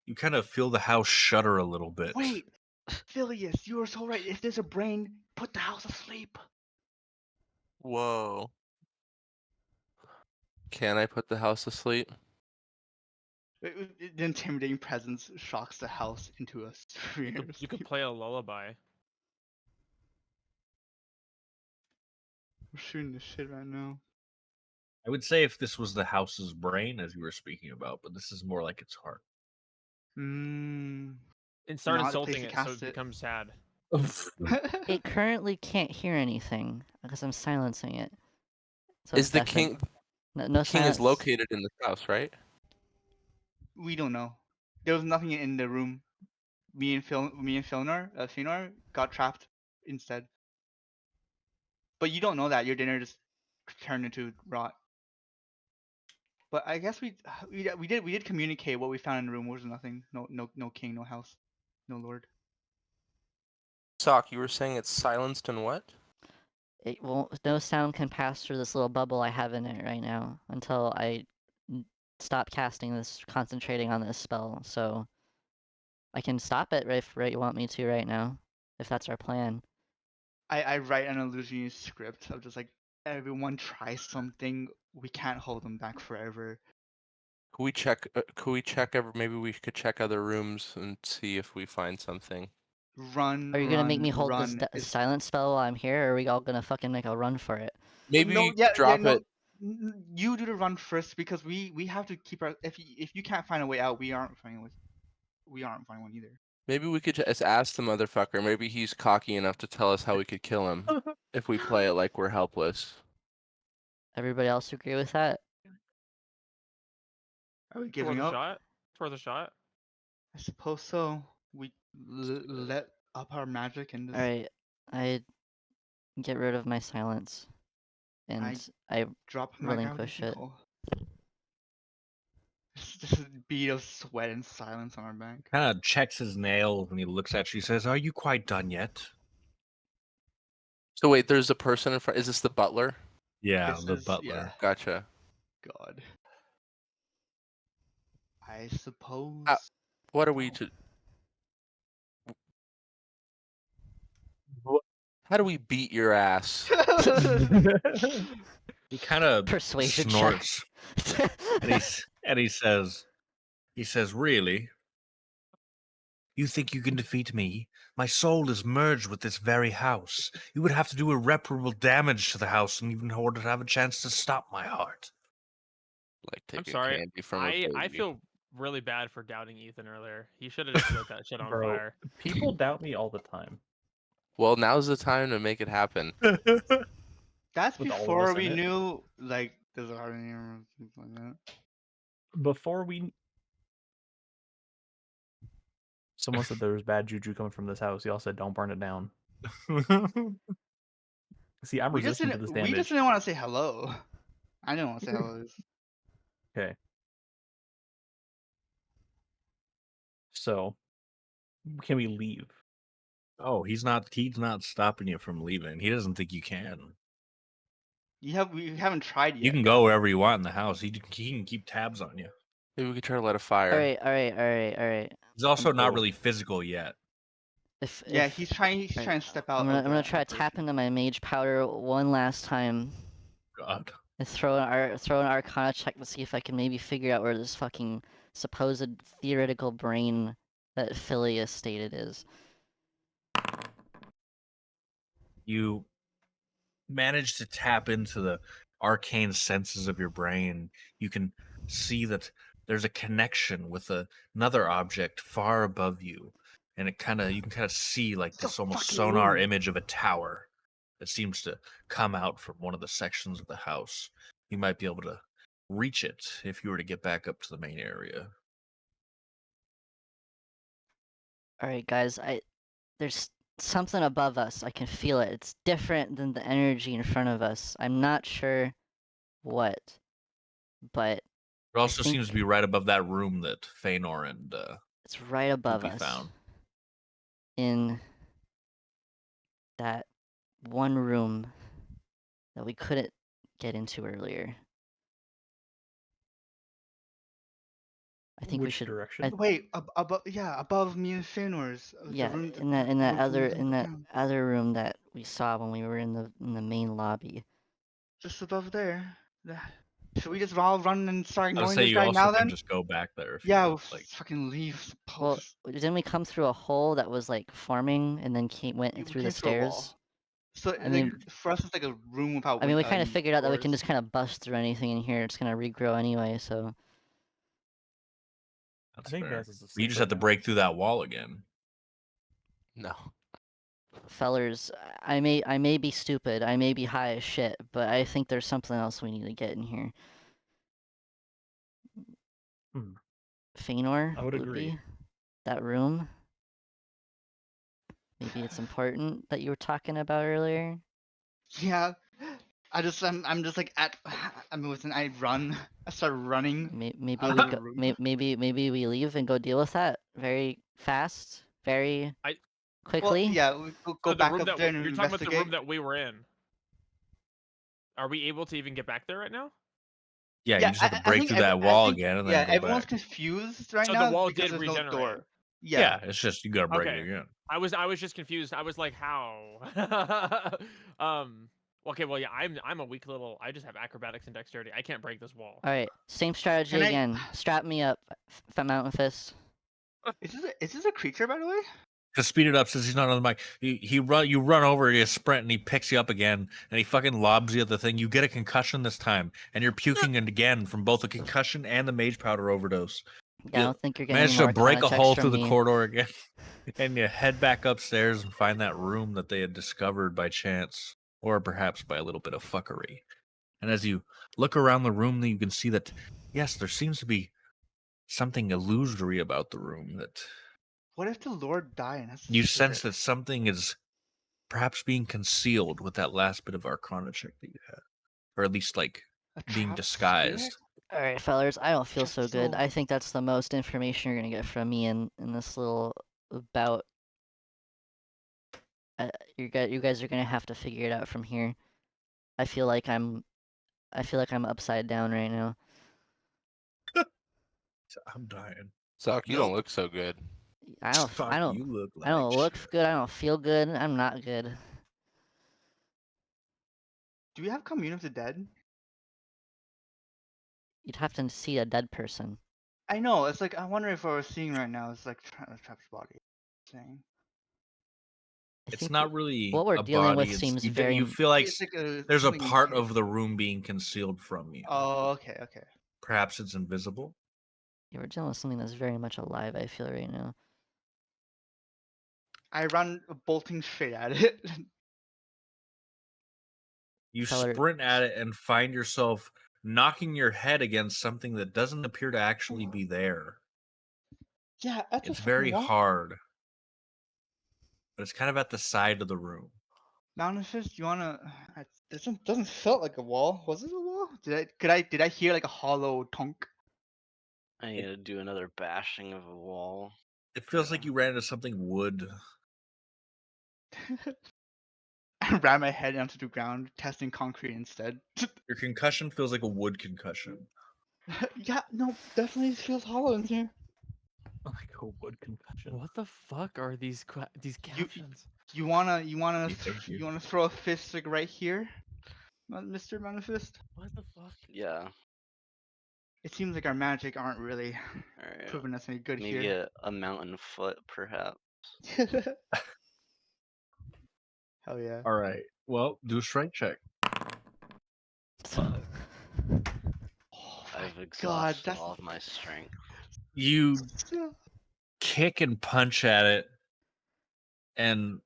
You kind of feel the house shudder a little bit. Wait, Phileas, you were so right. If there's a brain, put the house asleep. Whoa. Can I put the house asleep? The intimidating presence shocks the house into a You could sphere. play a lullaby. We're shooting the shit right now. I would say if this was the house's brain, as you were speaking about, but this is more like its heart. Mmm. And start Not the place insulting to it so cast it it. becomes sad. It currently can't hear anything because I'm silencing it. So Is it's the deafened. king No king is silence. located in this house, right? We don't know. There was nothing in the room. Me and Finar got trapped instead. But you don't know that. Your dinner just turned into rot. But I guess we did communicate what we found in the room was nothing. No king, no house, no lord. Sock, you were saying it's silenced and what? It won't. No sound can pass through this little bubble I have in it right now until I stop casting this, concentrating on this spell. So I can stop it if you want me to right now, if that's our plan. I write an illusionist script of just like everyone try something. We can't hold them back forever. Could we check? Maybe we could check other rooms and see if we find something. Run, Are you gonna make me hold this run. silent spell while I'm here, or are we all gonna fucking make a run for it? Maybe No, you drop no. it. You do the run first because we have to keep our. If you can't find a way out, we aren't finding one either. Maybe we could just ask the motherfucker. Maybe he's cocky enough to tell us how we could kill him if we play it like we're helpless. Everybody else agree with that? Are we It's worth giving a up? shot. It's worth a shot. I suppose so. We let up our magic and just. Alright, I get rid of my silence, and I Drop my relinquish gravitational it. call. Just a bead of sweat and silence on our back. Kind of checks his nails when he looks at you. He says, "Are you quite done yet?" So wait, there's a person in front. Is this the butler? Yeah, This the is butler. Gotcha. God. I suppose. What are we to? How do we beat your ass? He kind of Persuasion snorts, check. and he says, "Really? You think you can defeat me? My soul is merged with this very house. You would have to do irreparable damage to the house in order to have a chance to stop my heart." Like I'm taking sorry. candy from a I baby. feel really bad for doubting Ethan earlier. He should have just lit that shit on Bro, fire. people doubt me all the time. Well, now's the time to make it happen. That's With all of before us in we it? knew like there's a heart in here or something like that. Before someone said there was bad juju coming from this house. Y'all said don't burn it down. See, I'm resistant to this We just damage. didn't want to say hello. I didn't want to say hello. Okay. So, can we leave? Oh, he's not stopping you from leaving. He doesn't think you can. We haven't tried yet. You can go wherever you want in the house. He can keep tabs on you. Maybe we could try to light a fire. Alright. He's also not Bro. really physical yet. Yeah, he's trying to step out. I'm gonna try to tap into my mage powder one last time. God. And throw an Arcana check to see if I can maybe figure out where this fucking supposed theoretical brain that Phileas stated is. You manage to tap into the arcane senses of your brain. You can see that there's a connection with another object far above you, and you can kind of see like It's a this almost fucking sonar room. image of a tower that seems to come out from one of the sections of the house. You might be able to reach it if you were to get back up to the main area. Alright guys, there's something above us. I can feel it. It's different than the energy in front of us. I'm not sure what, but It also think seems to be right above that room that Feanor and it's right above Poopy us. found. In that one room that we couldn't get into earlier. I think we Which should. direction? Wait, above me and Finor's. Yeah, the room, in that other rooms in that underground. other room that we saw when we were in the main lobby. Just above there. Should we just all run and start I would ignoring say this you guy also now can then? just go back there if Yeah, you we'll want. Like, fucking leave. Well, Suppose. didn't we come through a hole that was like forming and then went We through came the through a wall. stairs? So I like mean, for us, it's like a room without. we kind of any figured out that we can doors. just kind of bust through anything in here. It's gonna regrow anyway, so. that's I think fair. Vance is You asleep just right have to now. break through that wall again. No. Fellers, I may be stupid, I may be high as shit, but I think there's something else we need to get in here. Hmm. Fëanor, I would agree. Loopy, that room. Maybe it's important that you were talking about earlier. Yeah. I'm just like I run. I start running. Maybe out we of the go. room. Maybe we leave and go deal with that very fast, very Well, quickly. Yeah, we go So the back room up that there and you're talking about the room investigate. that we were in. Are we able to even get back there right now? Yeah, Yeah, you just have to I break think through that wall again and then go everyone's back. confused right So the now wall because did there's no regenerate. door. Yeah, it's just you gotta break it Okay. again. I was just confused. I was like, how? Okay, well, yeah, I'm a weak little. I just have acrobatics and dexterity. I can't break this wall. All right, same strategy Can I- again. Strap me up, Mountain Fist. Is this a creature, by the way? To speed it up, since he's not on the mic, you run over, you sprint, and he picks you up again, and he fucking lobs you at the thing. You get a concussion this time, and you're puking it again from both the concussion and the mage powder overdose. Yeah, I You don't think you're getting any manage more to break Arcana a checks hole from through the me. corridor again, and you head back upstairs and find that room that they had discovered by chance, or perhaps by a little bit of fuckery. And as you look around the room, you can see that yes, there seems to be something illusory about the room. That What if the Lord died and that's a you sense spirit? that something is perhaps being concealed with that last bit of Arcana check that you had, or at least like A being trapped disguised. spirit? All right, fellers, I don't feel Just so good. so- I think that's the most information you're gonna get from me in this little bout. You guys are gonna have to figure it out from here. I feel like I'm upside down right now. I'm dying. Sock, you Nope. don't look so good. Fuck, I you look like I don't look shit. good. I don't feel good. I'm not good. Do we have Commune of the Dead? You'd have to see a dead person. I know. It's like I wonder if what we're seeing right now is like a trapped body. Saying I It's think not really what we're a dealing with body. seems You, very. you feel like it's like there's a something part weird. of the room being concealed from you. Oh, okay. Perhaps it's invisible. Yeah, we're dealing with something that's very much alive. I feel right now. I run bolting straight at it. You Feller- sprint at it and find yourself knocking your head against something that doesn't appear to actually be there. Yeah, that's It's a very fucking wall. hard, but it's kind of at the side of the room. Mountain Fist, you wanna? It doesn't feel like a wall. Was it a wall? Did I hear like a hollow tonk? I need to do another bashing of a wall. It feels like you ran into something wood. I ran my head onto the ground, testing concrete instead. Your concussion feels like a wood concussion. Yeah, no, definitely feels hollow in here. Like a wood concussion. What the fuck are these captions? You wanna Thank you. you wanna throw a fist like right here, Mr. Mountain Fist? What the fuck? Yeah. It seems like our magic aren't really Alright. proving us any good Maybe here. a mountain foot, perhaps. Hell yeah. All right. Well, do a strength check. Oh my I've God, exhausted that's all of my strength. You so- kick and punch at it, and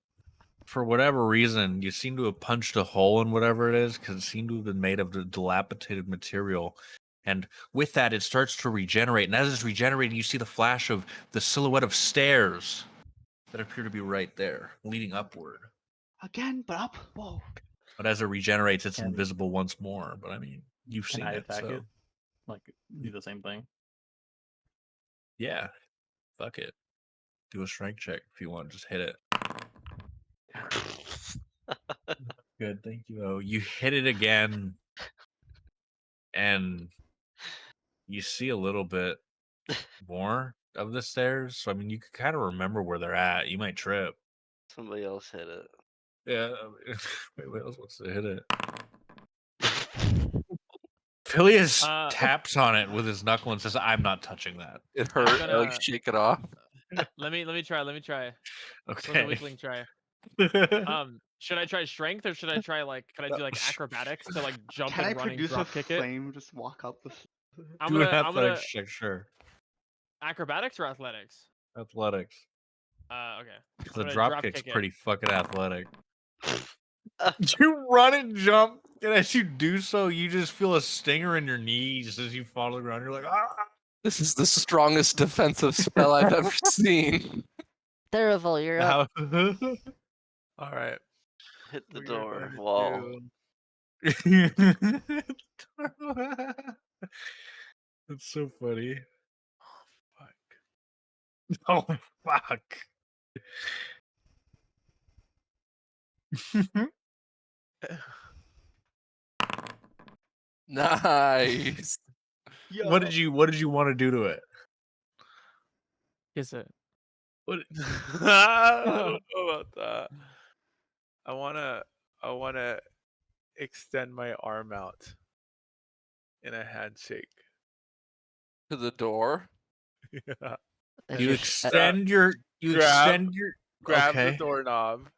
for whatever reason, you seem to have punched a hole in whatever it is, because it seemed to have been made of the dilapidated material. And with that, it starts to regenerate. And as it's regenerating, you see the flash of the silhouette of stairs that appear to be right there, leading upward. again, but up. Whoa. But as it regenerates, it's Can- invisible once more. But I mean, you've Can seen I it, attack so it? Like do the same thing? yeah, fuck it. Do a strength check if you want. Just hit it. Good, thank you. Oh, you hit it again, and you see a little bit more of the stairs. So I mean, you could kind of remember where they're at. You might trip. Somebody else hit it. Yeah. Wait, what else wants to hit it? Phileas taps on it with his knuckle and says, "I'm not touching that." It hurt. I gonna- like shake it off. Let me try. Let the Okay. weakling try. Should I try strength or should I try can I do acrobatics to jump Can I and running produce a drop kick it? flame? Just walk up with. I'm Do an gonna athletics check, sure. acrobatics or athletics? Athletics. Okay. Because I'm the gonna drop drop kick's kick it. pretty fucking athletic. You run and jump, and as you do so, you just feel a stinger in your knees as you fall to the ground. You're like, ah! This is the strongest defensive spell I've ever seen. Terrible, you're up. All right. Hit the We are door going wall. That's so funny. Fuck. Oh, fuck. Nice. What did you want to do to it? Kiss it. What? I don't know about that. I wanna extend my arm out in a handshake. To the door. Yeah. As You you're extend your Grab okay. the doorknob.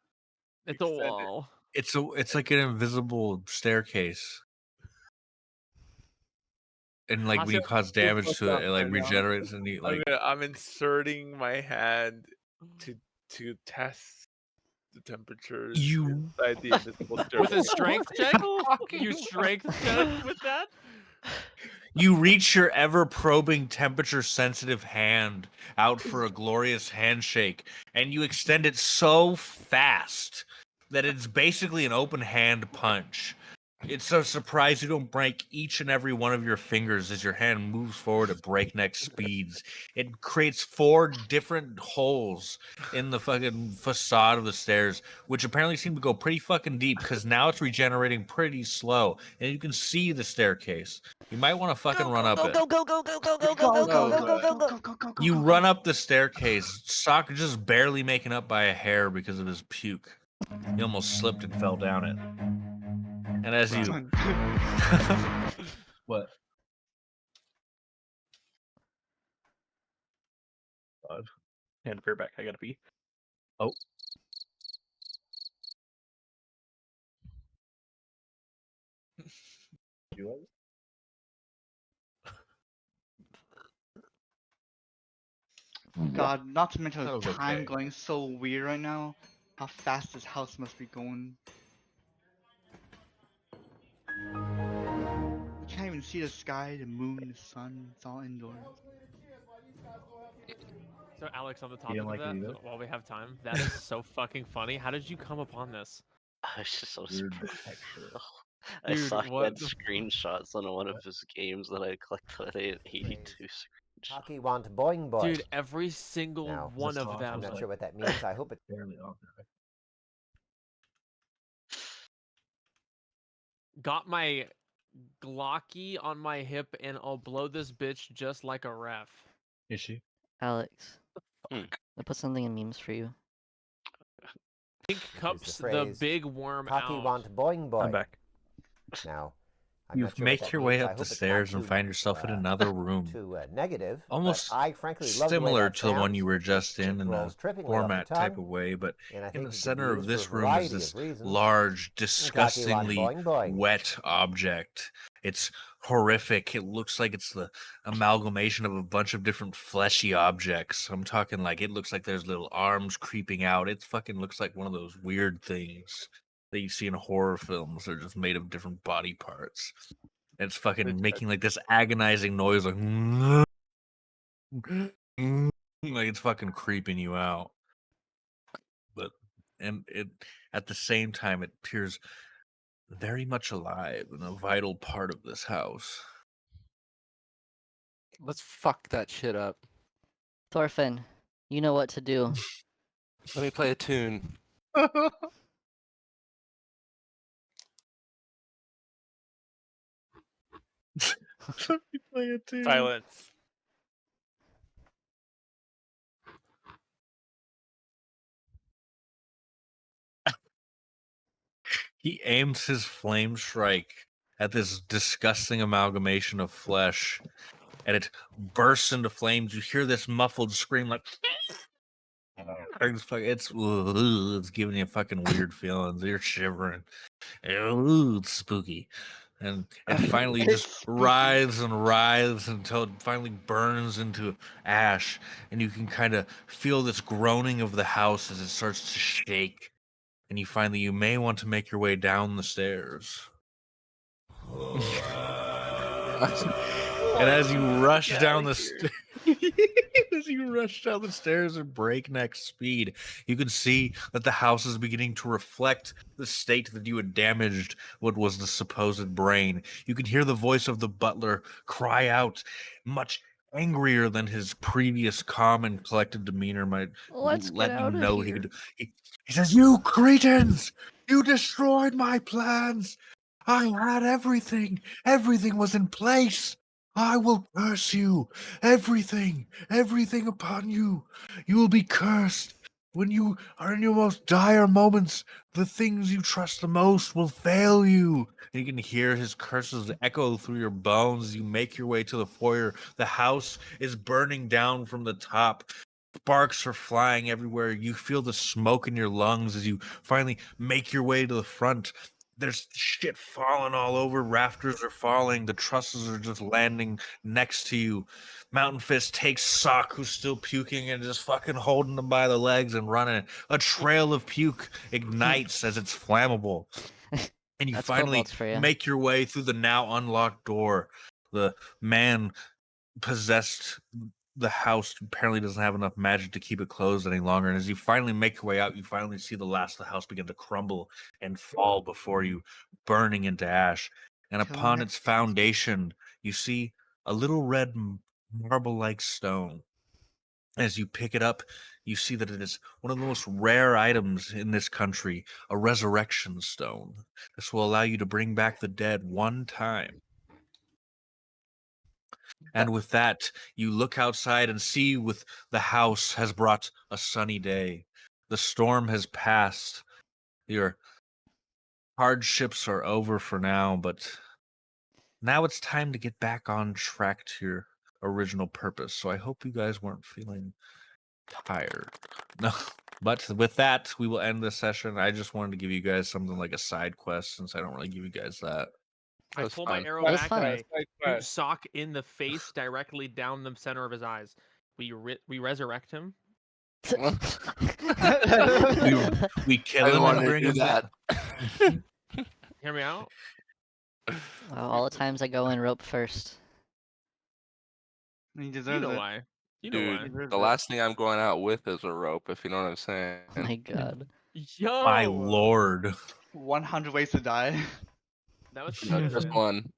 It's a Extend it. wall. It's like an invisible staircase. And like when you Hasio- cause damage to it, it like right now. regenerates and you like I'm inserting my hand to test the temperatures you inside the invisible stairway. With a strength check? Talking You about? strength check with that? you reach your ever probing temperature sensitive hand out for a glorious handshake and you extend it so fast that it's basically an open hand punch. It's a surprise you don't break each and every one of your fingers as your hand moves forward at breakneck speeds. It creates 4 different holes in the fucking facade of the stairs, which apparently seem to go pretty fucking deep because now it's regenerating pretty slow, and you can see the staircase. You might want to fucking run up it. go, go, go, go, go, go, go, go, go, go, go, go, go. You run up the staircase, Sock just barely making up by a hair because of his puke. He almost slipped and fell down it. And as you what? And beer back. I gotta pee. Oh. God, not to mention That the was time okay. going so weird right now. How fast this house must be going. You can't even see the sky, the moon, the sun. It's all indoors. So Alex, on the topic didn't of like it that, either? while we have time, that is so fucking funny. How did you come upon this? I was just so Weird surprised. texture. I Dude, saw he what had the screenshots on one of his games that I clicked that I had 82 screenshots. Hockey want boing boing. Dude, every single Now, one of I'm them. I'm not sure what that means. I hope it. Barely on there. Got my Glocky on my hip and I'll blow this bitch just like a ref. Is she? Alex, Hmm. I put something in memes for you. Pink cups the phrase, big worm Hockey out. want boing boing. I'm back. Now, I'm You not sure what make that your means. way I up the hope it's not stairs and too, find yourself in another room. too negative. Almost but I frankly love the way similar that to the one sounds. you were It just in a rolls trippingly off the format type tongue, of way, but and I in think the it could center be of used for a this room is variety this of reasons. large, Cocky want disgustingly boing boing. wet object. It's horrific. It looks like it's the amalgamation of a bunch of different fleshy objects. I'm talking like it looks like there's little arms creeping out. It fucking looks like one of those weird things that you see in horror films. They're just made of different body parts. And it's fucking making like this agonizing noise like like it's fucking creeping you out. But and it at the same time it appears very much alive and a vital part of this house. Let's fuck that shit up. Thorfinn, you know what to do. Let me play a tune. Let me play it too. Silence. He aims his flame strike at this disgusting amalgamation of flesh, and it bursts into flames. You hear this muffled scream like it's giving you fucking weird feelings. You're shivering. Ooh, it's spooky. And it finally It's just spooky. writhes and writhes until it finally burns into ash, and you can kind of feel this groaning of the house as it starts to shake. And you find that you may want to make your way down the stairs. And as you rush down the as you rush down the stairs at breakneck speed, you can see that the house is beginning to reflect the state that you had damaged what was the supposed brain. You can hear the voice of the butler cry out, much angrier than his previous calm and collected demeanor might Let's get let you out of know here. he says, "You cretins! You destroyed my plans! I had everything! Everything was in place! I will curse you! Everything! Everything upon you! You will be cursed! When you are in your most dire moments, the things you trust the most will fail you!" And you can hear his curses echo through your bones as you make your way to the foyer. The house is burning down from the top. Sparks are flying everywhere. You feel the smoke in your lungs as you finally make your way to the front. There's shit falling all over. Rafters are falling. The trusses are just landing next to you. Mountain Fist takes Sock, who's still puking, and just fucking holding him by the legs and running. A trail of puke ignites as it's flammable. And you That's finally kobolds for you. make your way through the now unlocked door. The man possessed the house apparently doesn't have enough magic to keep it closed any longer. And as you finally make your way out, you finally see the last of the house begin to crumble and fall before you, burning into ash. And upon its foundation, you see a little red marble-like stone. As you pick it up, you see that it is one of the most rare items in this country, a resurrection stone. This will allow you to bring back the dead one time. And with that, you look outside and see with the house has brought a sunny day. The storm has passed. Your hardships are over for now, but now it's time to get back on track to your original purpose. So I hope you guys weren't feeling tired. No. But with that, we will end this session. I just wanted to give you guys something like a side quest since I don't really give you guys that. I was pull fun. my arrow That was back fun. and I shoot Sock in the face directly down the center of his eyes. We resurrect him. We kill I him and wanted to bring do him back. that. Hear me out. All the times I go in rope first. He You deserves know it. why. You know Dude, why. Deserves the it. last thing I'm going out with is a rope, if you know what I'm saying. Oh my god. Yo! My lord. 100 ways to die. That was No, pretty good, just man. one.